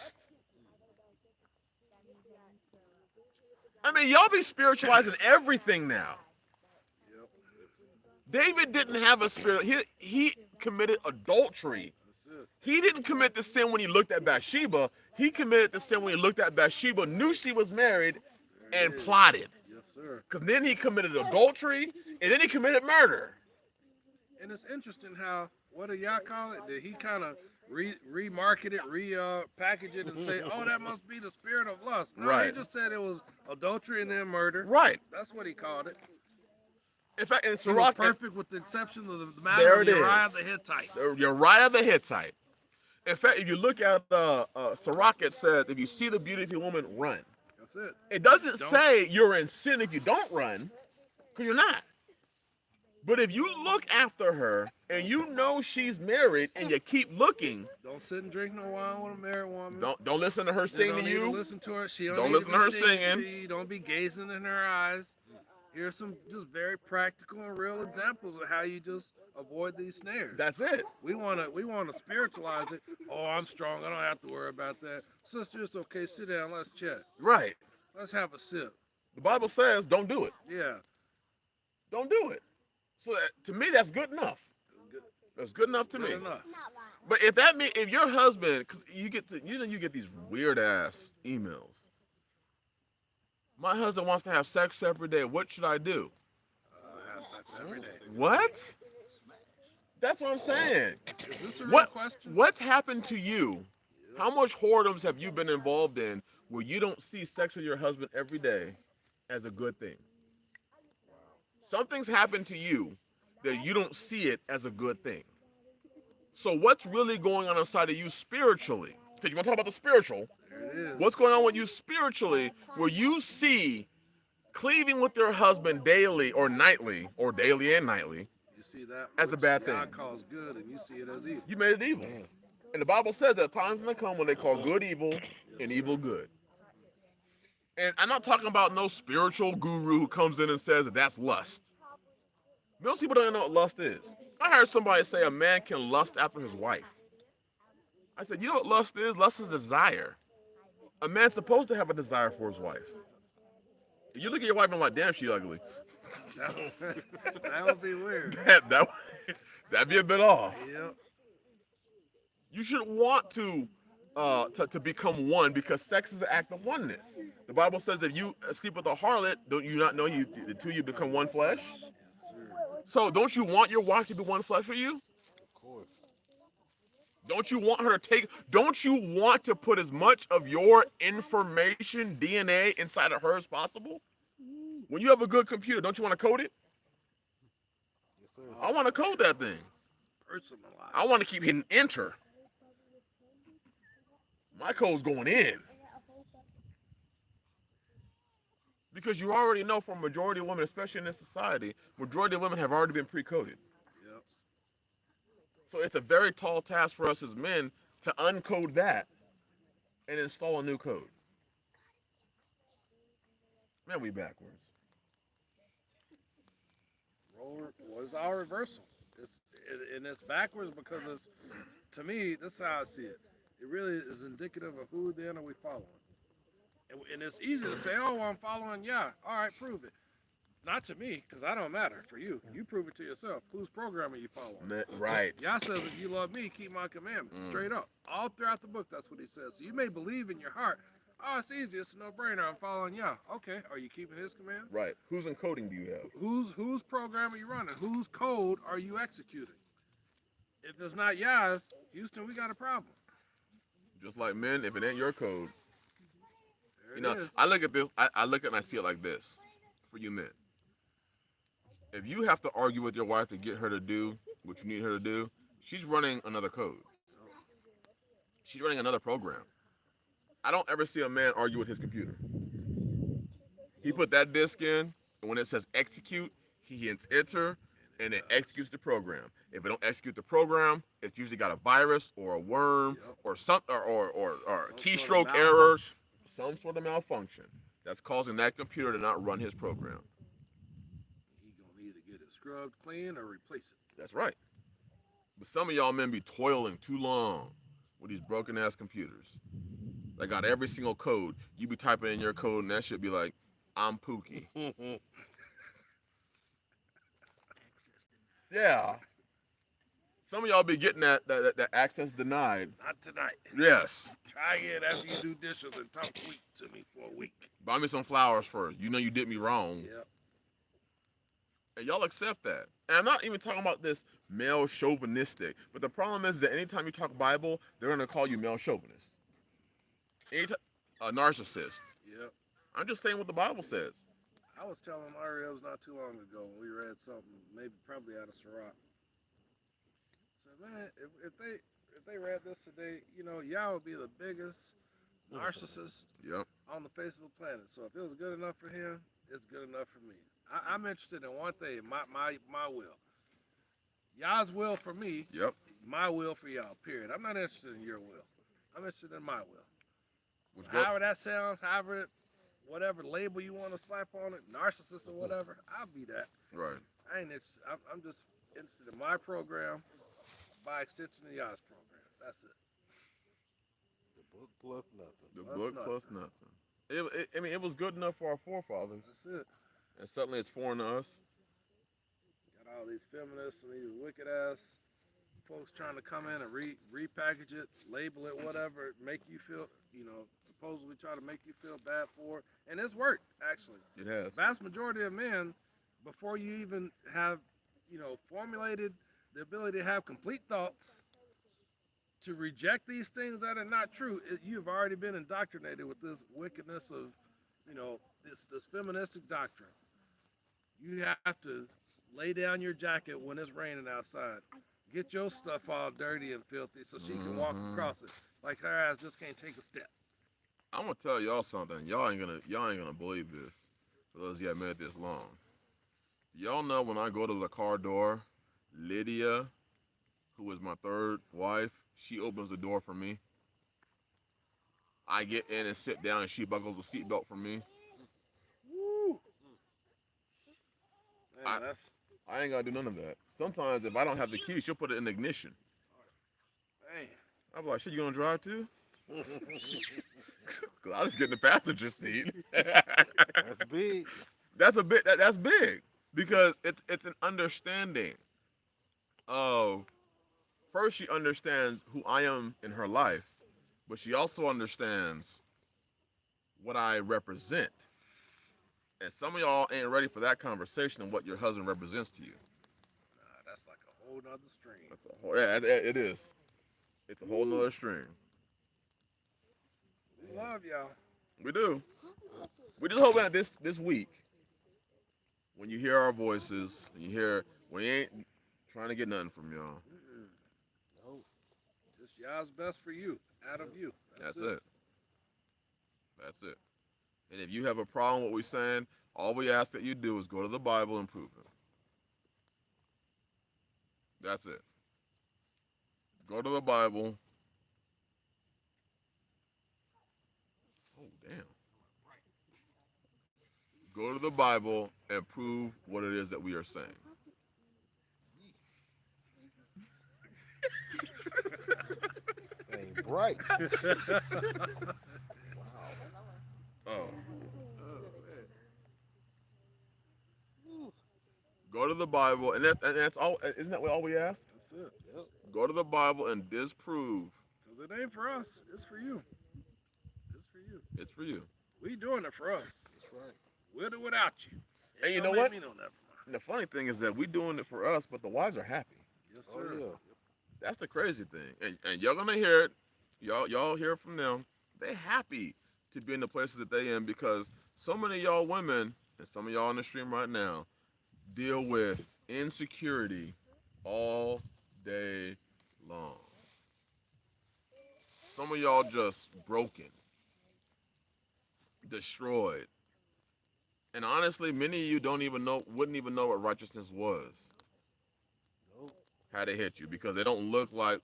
I mean, y'all be spiritualizing everything now. David didn't have a spirit. He committed adultery. He didn't commit the sin when he looked at Bathsheba. He committed the sin when he looked at Bathsheba, knew she was married, and plotted. Yes, sir. Because then he committed adultery, and then he committed murder. And it's interesting how, what do y'all call it? Did he kind of remarket it, package it, and say, oh, that must be the spirit of lust? No, Right. He just said it was adultery and then murder. Right. That's what he called it. In fact, in It was Sirach, perfect with the exception of the matter There of it Uriah is. the Hittite. Uriah the Hittite. In fact, if you look at Sirach, it says, if you see the beauty of a woman, run. That's it. It doesn't Don't. say you're in sin if you don't run, because you're not. But if you look after her and you know she's married and you keep looking, Don't sit and drink no wine with a married woman. don't listen to her You sing don't to need you. to listen to her. She Don't need listen to be her singing singing. to you. Don't be gazing in her eyes. Here's some just very practical and real examples of how you just avoid these snares. That's it. We wanna spiritualize it. Oh, I'm strong. I don't have to worry about that. Sister, it's okay. Sit down. Let's chat. Right. Let's have a sip. The Bible says don't do it. Yeah. Don't do it. So to me, that's good enough. That's good enough to me. Good enough. But if your husband, because you get these weird ass emails. My husband wants to have sex every day. What should I do? Have sex every day. What? That's what I'm saying. Is this a real question? What's happened to you? How much whoredoms have you been involved in where you don't see sex with your husband every day as a good thing? Something's happened to you that you don't see it as a good thing. So what's really going on inside of you spiritually? Because you want to talk about the spiritual. There it is. What's going on with you spiritually where you see cleaving with your husband daily or nightly, or daily and nightly, You see that as a bad God thing. calls good, and you see it as evil. You made it evil. Man. And the Bible says that times gonna come when they call good evil and evil good. And I'm not talking about no spiritual guru who comes in and says that that's lust. Most people don't know what lust is. I heard somebody say a man can lust after his wife. I said, you know what lust is? Lust is desire. A man's supposed to have a desire for his wife. You look at your wife and like, damn, she ugly. That would be weird. That'd be a bit off. Yep. You should want to become one because sex is an act of oneness. The Bible says if you sleep with a harlot, don't you not know the two you become one flesh? So don't you want your wife to be one flesh with you? Of course. Don't you want her to don't you want to put as much of your information, DNA, inside of her as possible? When you have a good computer, don't you want to code it? Yes, sir. I want to code that thing. Personalized. I want to keep hitting enter. My code's going in. Because you already know for a majority of women, especially in this society, majority of women have already been pre-coded. Yep. So it's a very tall task for us as men to uncode that and install a new code. Man, we backwards. Was our reversal. It's backwards because it's, to me, this is how I see it. It really is indicative of who then are we following. And it's easy to say, oh, I'm following Yah. All right, prove it. Not to me, because I don't matter. For you. You prove it to yourself. Whose program are you following? Right. Yah says, if you love me, keep my commandments. Straight up. All throughout the book, that's what he says. So you may believe in your heart, oh, it's easy. It's a no-brainer. I'm following Yah. Okay. Are you keeping his commands? Right. Whose encoding do you have? Whose program are you running? Whose code are you executing? If it's not Yah's, Houston, we got a problem. Just like men, if it ain't your code. There You know, it is. I look at this, I look at it and I see it like this. For you men. If you have to argue with your wife to get her to do what you need her to do, she's running another code. She's running another program. I don't ever see a man argue with his computer. He put that disk in, and when it says execute, he hits enter, and it executes the program. If it don't execute the program, it's usually got a virus or a worm or some or a keystroke error, some sort of malfunction that's causing that computer to not run his program. He gonna either get it scrubbed clean or replace it. That's right. But some of y'all men be toiling too long with these broken ass computers. They got every single code. You be typing in your code and that shit be like, I'm Pookie. Yeah. Some of y'all be getting that access denied. Not tonight. Yes. Try again after you do dishes and talk sweet to me for a week. Buy me some flowers first. You know you did me wrong. Yep. And y'all accept that. And I'm not even talking about this male chauvinistic. But the problem is that anytime you talk Bible, they're going to call you male chauvinist. A narcissist. Yep. I'm just saying what the Bible says. I was telling Mario not too long ago when we read something, maybe probably out of Sirach. I said, man, if they read this today, you know, Yah would be the biggest narcissist on the face of the planet. So if it was good enough for him, it's good enough for me. I'm interested in one thing, my will. Yah's will for me, my will for y'all, period. I'm not interested in your will. I'm interested in my will. However that sounds, whatever label you want to slap on it, narcissist or whatever, I'll be that. Right. I ain't interested. I'm just interested in my program, by extension of y'all's program. That's it. The book plus nothing. The book plus nothing. I mean, it was good enough for our forefathers. That's it. And suddenly it's foreign to us. Got all these feminists and these wicked ass folks trying to come in and repackage it, label it, whatever, make you feel, you know, supposedly try to make you feel bad for it. And it's worked, actually. It has. Vast majority of men, before you even have, you know, formulated the ability to have complete thoughts, to reject these things that are not true, you've already been indoctrinated with this wickedness of, you know, this feministic doctrine. You have to lay down your jacket when it's raining outside. Get your stuff all dirty and filthy so she can walk across it. Like her ass just can't take a step. I'm gonna tell y'all something. Y'all ain't gonna believe this. For those of you that made it this long. Y'all know when I go to the car door, Lydia, who is my third wife, she opens the door for me. I get in and sit down, and she buckles the seatbelt for me. Woo. Man, I- that's I ain't gotta do none of that. Sometimes if I don't have the key, she'll put it in the ignition. man. I'm like, shit, you gonna drive too? 'Cause I just get in the passenger seat. That's big. That's big because it's an understanding of first she understands who I am in her life, but she also understands what I represent. And some of y'all ain't ready for that conversation and what your husband represents to you. Nah, that's like a whole nother stream. That's a whole, yeah, it is. It's a whole nother string. We love y'all. We do. We just hope that this week, when you hear our voices, and you hear we ain't trying to get nothing from y'all. No. Just y'all's best for you, out of you. That's it. That's it. And if you have a problem with what we're saying, all we ask that you do is go to the Bible and prove it. That's it. Go to the Bible. Oh, damn. Go to the Bible and prove what it is that we are saying. Ain't bright. Oh. Go to the Bible, and that's all. Isn't that all we ask? That's it. Yep. Go to the Bible and disprove. Because it ain't for us. It's for you. It's for you. It's for you. We doing it for us. That's right. We'll do without you. And you Don't know make what? me know that. And the funny thing is that we doing it for us, but the wives are happy. Yes, Oh, sir. yeah. That's the crazy thing. And y'all gonna hear it. Y'all hear from them. They happy to be in the places that they in because so many of y'all women and some of y'all on the stream right now deal with insecurity all day long. Some of y'all just broken, destroyed. And honestly, many of you wouldn't even know what righteousness was. Nope. How they hit you because they don't look like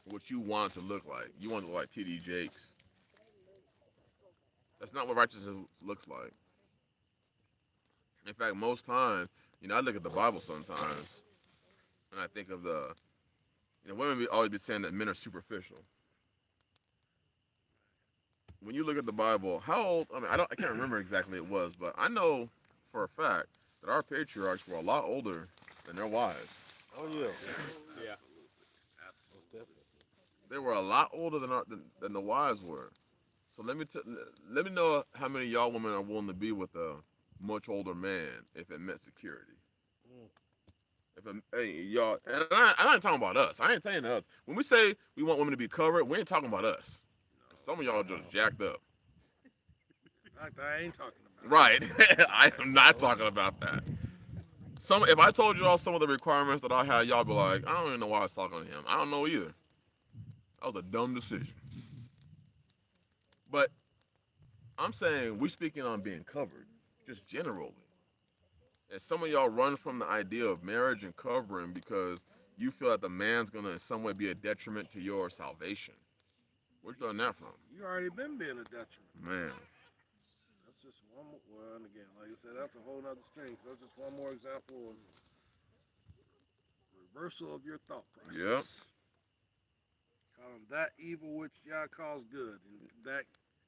what you want it to look like. You want to look like T.D. Jakes. That's not what righteousness looks like. In fact, most times, I look at the Bible sometimes, and I think of women always be saying that men are superficial. When you look at the Bible, how old? I can't remember exactly it was, but I know for a fact that our patriarchs were a lot older than their wives. Oh yeah. Yeah. Most definitely. They were a lot older than the wives were. So let me know how many of y'all women are willing to be with a much older man if it meant security. Hey, y'all, and I'm not talking about us. I ain't saying us. When we say we want women to be covered, we ain't talking about us. Some of y'all just jacked up. I ain't talking about Right. I am not talking about that. If I told you all some of the requirements that I had, y'all be like, I don't even know why I was talking to him. I don't know either. That was a dumb decision. But I'm saying we speaking on being covered, just generally. And some of y'all run from the idea of marriage and covering because you feel that the man's gonna in some way be a detriment to your salvation. Where's you learn that from? You already been being a detriment. Man. That's just one more. Well, and again, like I said, that's a whole nother string. So that's just one more example of reversal of your thought process. Yep. Calling that evil which Yah calls good, and that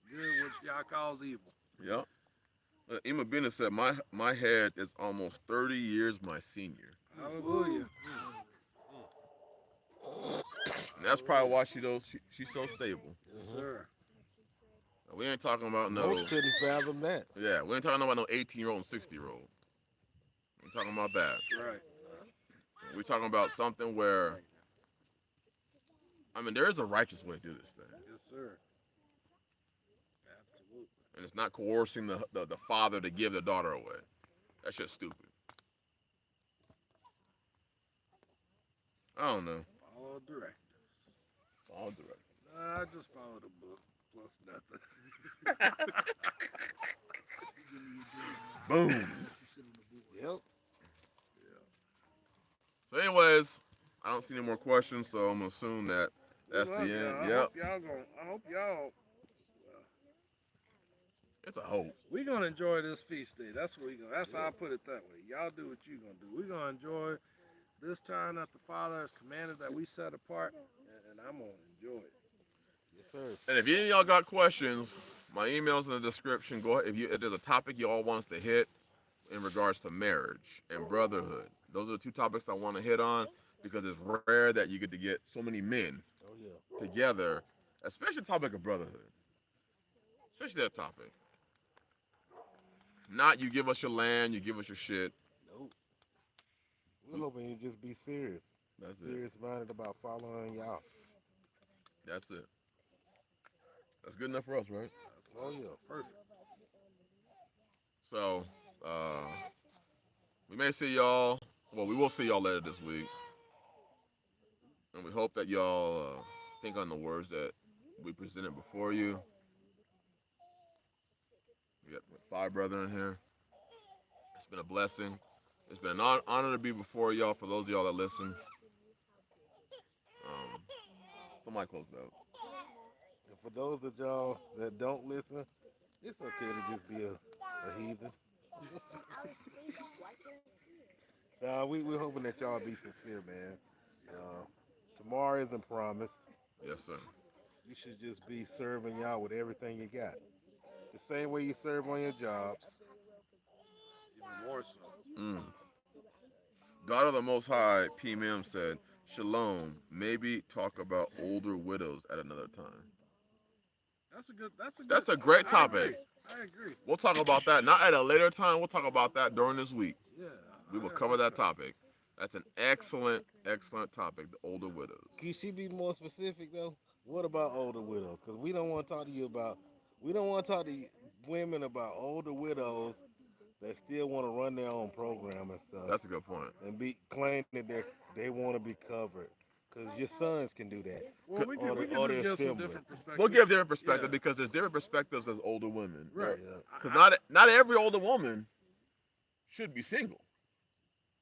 good which Yah calls evil. Yep. Ima Bina said, my head is almost 30 years my senior. Hallelujah. And that's probably why she's so stable. Yes, sir. We ain't talking about no. Most couldn't fathom that. Yeah, we ain't talking about no 18-year-old and 60-year-old. We ain't talking about that. Right. We're talking about something where, there is a righteous way to do this thing. Yes, sir. Absolutely. And it's not coercing the father to give the daughter away. That's just stupid. I don't know. Follow directives. All direct. Nah, I just follow the book plus nothing. Boom. Yep. So anyways, I don't see any more questions, so I'm gonna assume that that's the love y'all. end. I Yep. hope y'all. It's a hope. We're gonna enjoy this feast day. That's what we gonna. That's how I put it that way. Y'all do what you gonna do. We're gonna enjoy this time that the Father has commanded that we set apart, and I'm gonna enjoy it. Yes, sir. And if any of y'all got questions, my email's in the description. Go ahead. If there's a topic you all want us to hit in regards to marriage and brotherhood, those are the two topics I want to hit on because it's rare that you get to get so many men Oh yeah. together, especially the topic of brotherhood, especially that topic. Not you give us your land, you give us your shit. Nope. We're hoping you just be serious. That's it. Serious minded about following y'all. That's it. That's good enough for us, right? Oh yeah. Perfect. So, we may see y'all. Well, we will see y'all later this week, and we hope that y'all think on the words that we presented before you. We got 5 brethren here. It's been a blessing. It's been an honor to be before y'all. For those of y'all that listen, somebody close it out. And for those of y'all that don't listen, it's okay to just be a heathen. We're hoping that y'all be sincere, man. Tomorrow isn't promised. Yes, sir. You should just be serving y'all with everything you got. The same way you serve on your jobs. Even more so. God of the Most High, P. Mim said, Shalom, maybe talk about older widows at another time. That's a great topic. I agree. We'll talk about that, not at a later time. We'll talk about that during this week. Yeah. We will cover that topic. That's an excellent, excellent topic, the older widows. Can she be more specific, though? What about older widows? Because we don't want to talk to you about, we don't want to talk to women about older widows that still want to run their own program and stuff. That's a good point. And be claiming that they want to be covered. Because your sons can do that. Well, we can Or just their give some sibling. different perspectives. We'll give different perspective Yeah. because there's different perspectives as older women. Right. Yeah. Because not every older woman should be single.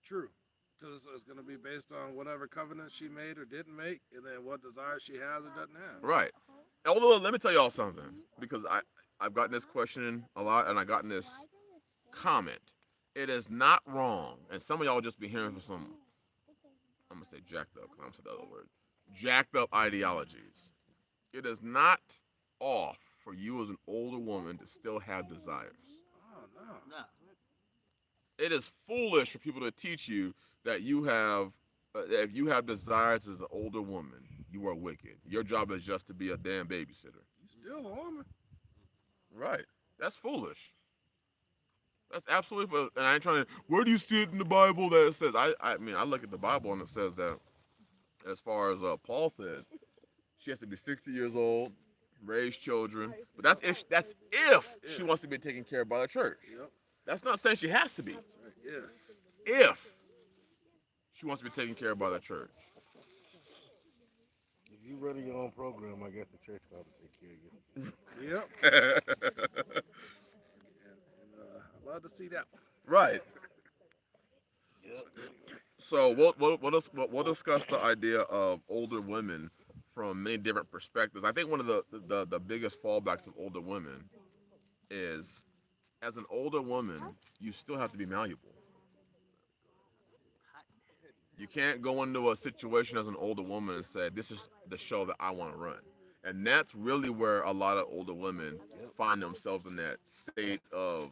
True. Because it's going to be based on whatever covenant she made or didn't make, and then what desires she has or doesn't have. Right. Although, let me tell y'all something, because I've gotten this question a lot, and I've gotten this comment. It is not wrong, and some of y'all just be hearing from some, I'm going to say jacked up, because I'm going to say the other word, jacked up ideologies. It is not off for you as an older woman to still have desires. Oh, no. It is foolish for people to teach you that you have, if you have desires as an older woman, you are wicked. Your job is just to be a damn babysitter. You still a woman. Right. That's foolish. That's absolutely foolish. And I ain't trying to, where do you see it in the Bible that it says? I mean, I look at the Bible and it says that, as far as Paul said, she has to be 60 years old, raise children. But that's if she wants to be taken care of by the church. Yep. That's not saying she has to be. Yeah. If she wants to be taken care of by the church. If you running your own program, I guess the church got to take care of you. Yep. I'd love to see that. Right. Yep. So we'll discuss the idea of older women from many different perspectives. I think one of the biggest fallbacks of older women is, as an older woman, you still have to be malleable. You can't go into a situation as an older woman and say, this is the show that I want to run. And that's really where a lot of older women find themselves, in that state of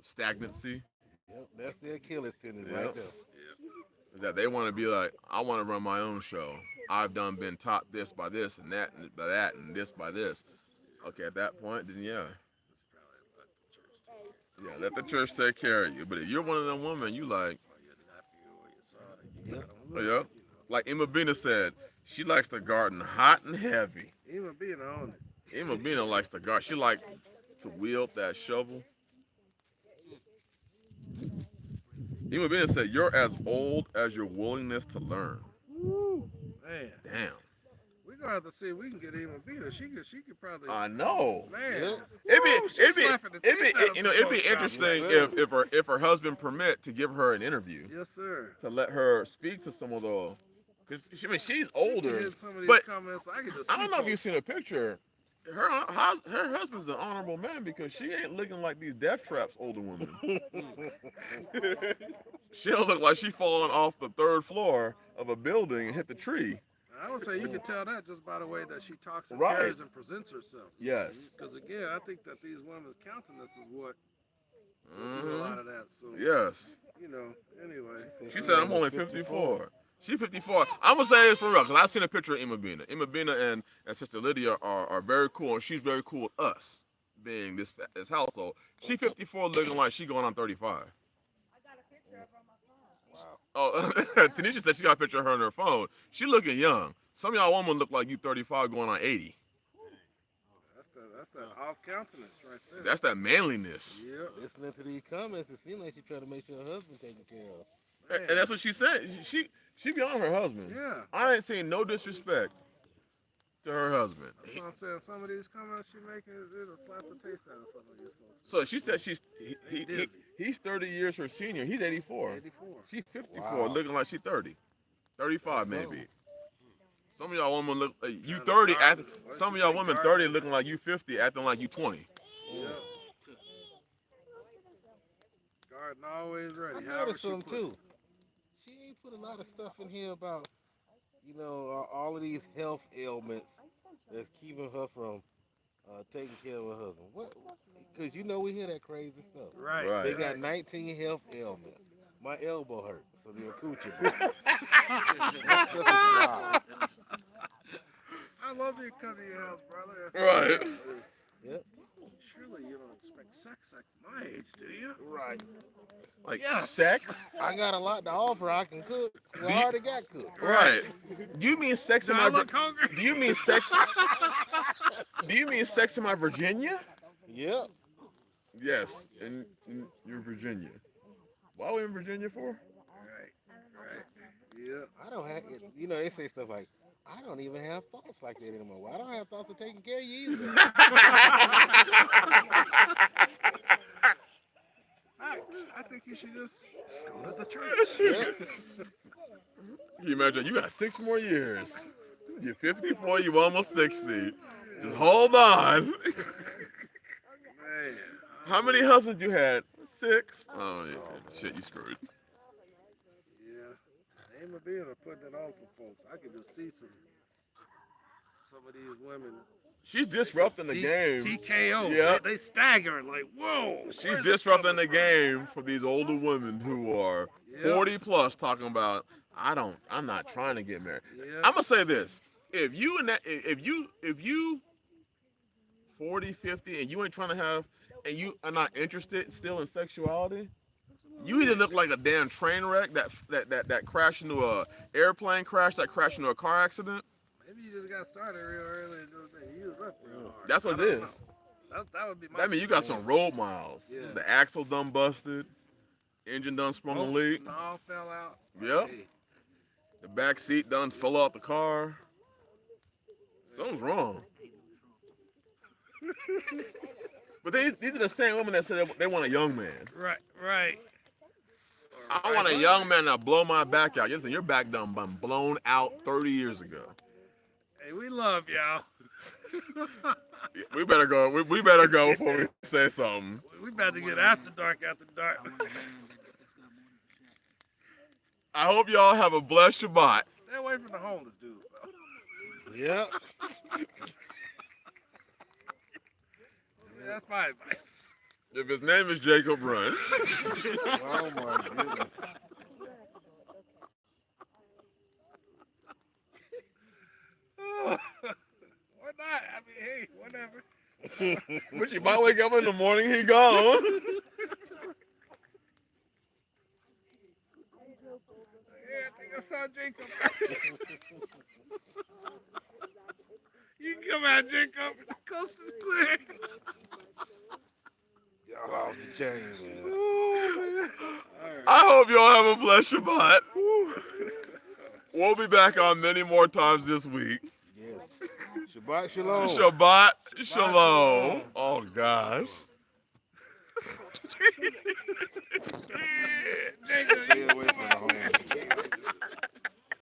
stagnancy. Yep, that's their Achilles tendon Yep. right there. Is that they want to be like, I want to run my own show. I've been taught this by this and that and by that and this by this. Okay, at that point, then yeah, let the church take care of you. But if you're one of them women, you like, Yep. yeah, like Emma Bina said, she likes the garden hot and heavy. Even being on it. Emma Bina likes the garden. She likes to wield that shovel. Emma Bina said, you're as old as your willingness to learn. Woo. Man. Damn. We're going to have to see if we can get even beater. She could probably. I know. Man. It'd be Yes, interesting sir. if her husband permit to give her an interview, Yes, sir. to let her speak to some of the Cause she's You older. hit some of these but comments. I can just. I don't see know if you've folks. seen a picture. Her husband's an honorable man because she ain't looking like these death traps older women. She don't look like she falling off the 3rd floor of a building and hit the tree. I would say you can tell that just by the way that she talks and Right. carries and presents herself. Yes. Because again, I think that these women's countenance is what do a Mhm. lot of that. So Yes. you know, anyway. She said I'm only 54. She's 54. I'm gonna say this for real because I've seen a picture of Emma Bina. Emma Bina and Sister Lydia are very cool, and she's very cool with us being this household. She 54, looking like she going on 35. Wow. Oh, Tanisha said she got a picture of her on her phone. She looking young. Some of y'all women look like you 35 going on 80. That's that off countenance right there. That's that manliness. Yep. Listening to these comments, it seems like she's trying to make sure her husband taken care of. And that's what she said. She be on her husband. Yeah. I ain't seen no disrespect to her husband. That's what I'm saying. Some of these comments she making, it'll slap the taste out of some of these folks. So she said he's 30 years her senior. He's 84. 84. She's 54, Wow. looking like she's 30. 35 maybe. Some of y'all women look like you Kinda 30. dark. Some of y'all women 30 looking like you 50, acting like you 20. Yep. Garden always ready. I however noticed she something put it. too. She ain't put a lot of stuff in here about, all of these health ailments that's keeping her from taking care of her husband. What? Because we hear that crazy stuff. Right. Right. They got 19 health ailments. My elbow hurts, so the coochie. That stuff is wild. I love you to come to your house, brother. Right. Yep. Surely you don't expect sex at my age, do you? Right. Like Yes. sex? I got a lot to offer. I can cook. Well, I already got cooked. Right. Do you mean sex Do in I my look hungry? Do you mean sex? Do you mean sex in my Virginia? Yep. Yes, in your Virginia. Why are we in Virginia for? Right. Yep. I don't have. They say stuff like, I don't even have thoughts like that anymore. Well, I don't have thoughts of taking care of you either. I think you should just go to the church. Yep. Can you imagine? You got 6 more years. You're 54. You almost 60. Just hold on. Man. How many husbands you had? 6. Oh yeah. Shit, you screwed. Yeah. Ain't being putting it on for folks. I can just see some of these women. She's disrupting the game. TKO. Yeah. They stagger like, whoa. She's disrupting the game for these older women who are 40 plus talking about I'm not trying to get married. Yeah. I'm gonna say this. If you 40, 50 and you ain't trying to have and you are not interested still in sexuality, you either look like a damn train wreck that crashed into a airplane crash, that crashed into a car accident. Maybe you just got started real early and just used up real hard. That's what I it don't is. know. That would be my That means you got some road miles. Yeah. The axle done busted, engine done sprung a leak. And all fell out. Yep. Hey, The back seat done fell out the car. Something's wrong. But these are the same women that said they want a young man. Right. I want a young man to blow my back out. Listen, your back done been blown out 30 years ago. Hey, we love y'all. We better go. We better go before we say something. We about to get after dark. I hope y'all have a blessed Shabbat. Stay away from the homeless dudes, though. Yep. That's my advice. If his name is Jacob, run. Oh my goodness. Or not. I mean, hey, whatever. But you might wake up in the morning, he gone. Yeah, I think I saw Jacob. You can come out, Jacob. The coast is clear. Y'all off the chain, man. Ooh, I hope y'all have a blessed Shabbat. We'll be back on many more times this week. Yes. Shabbat shalom. Shabbat shalom. Oh, gosh.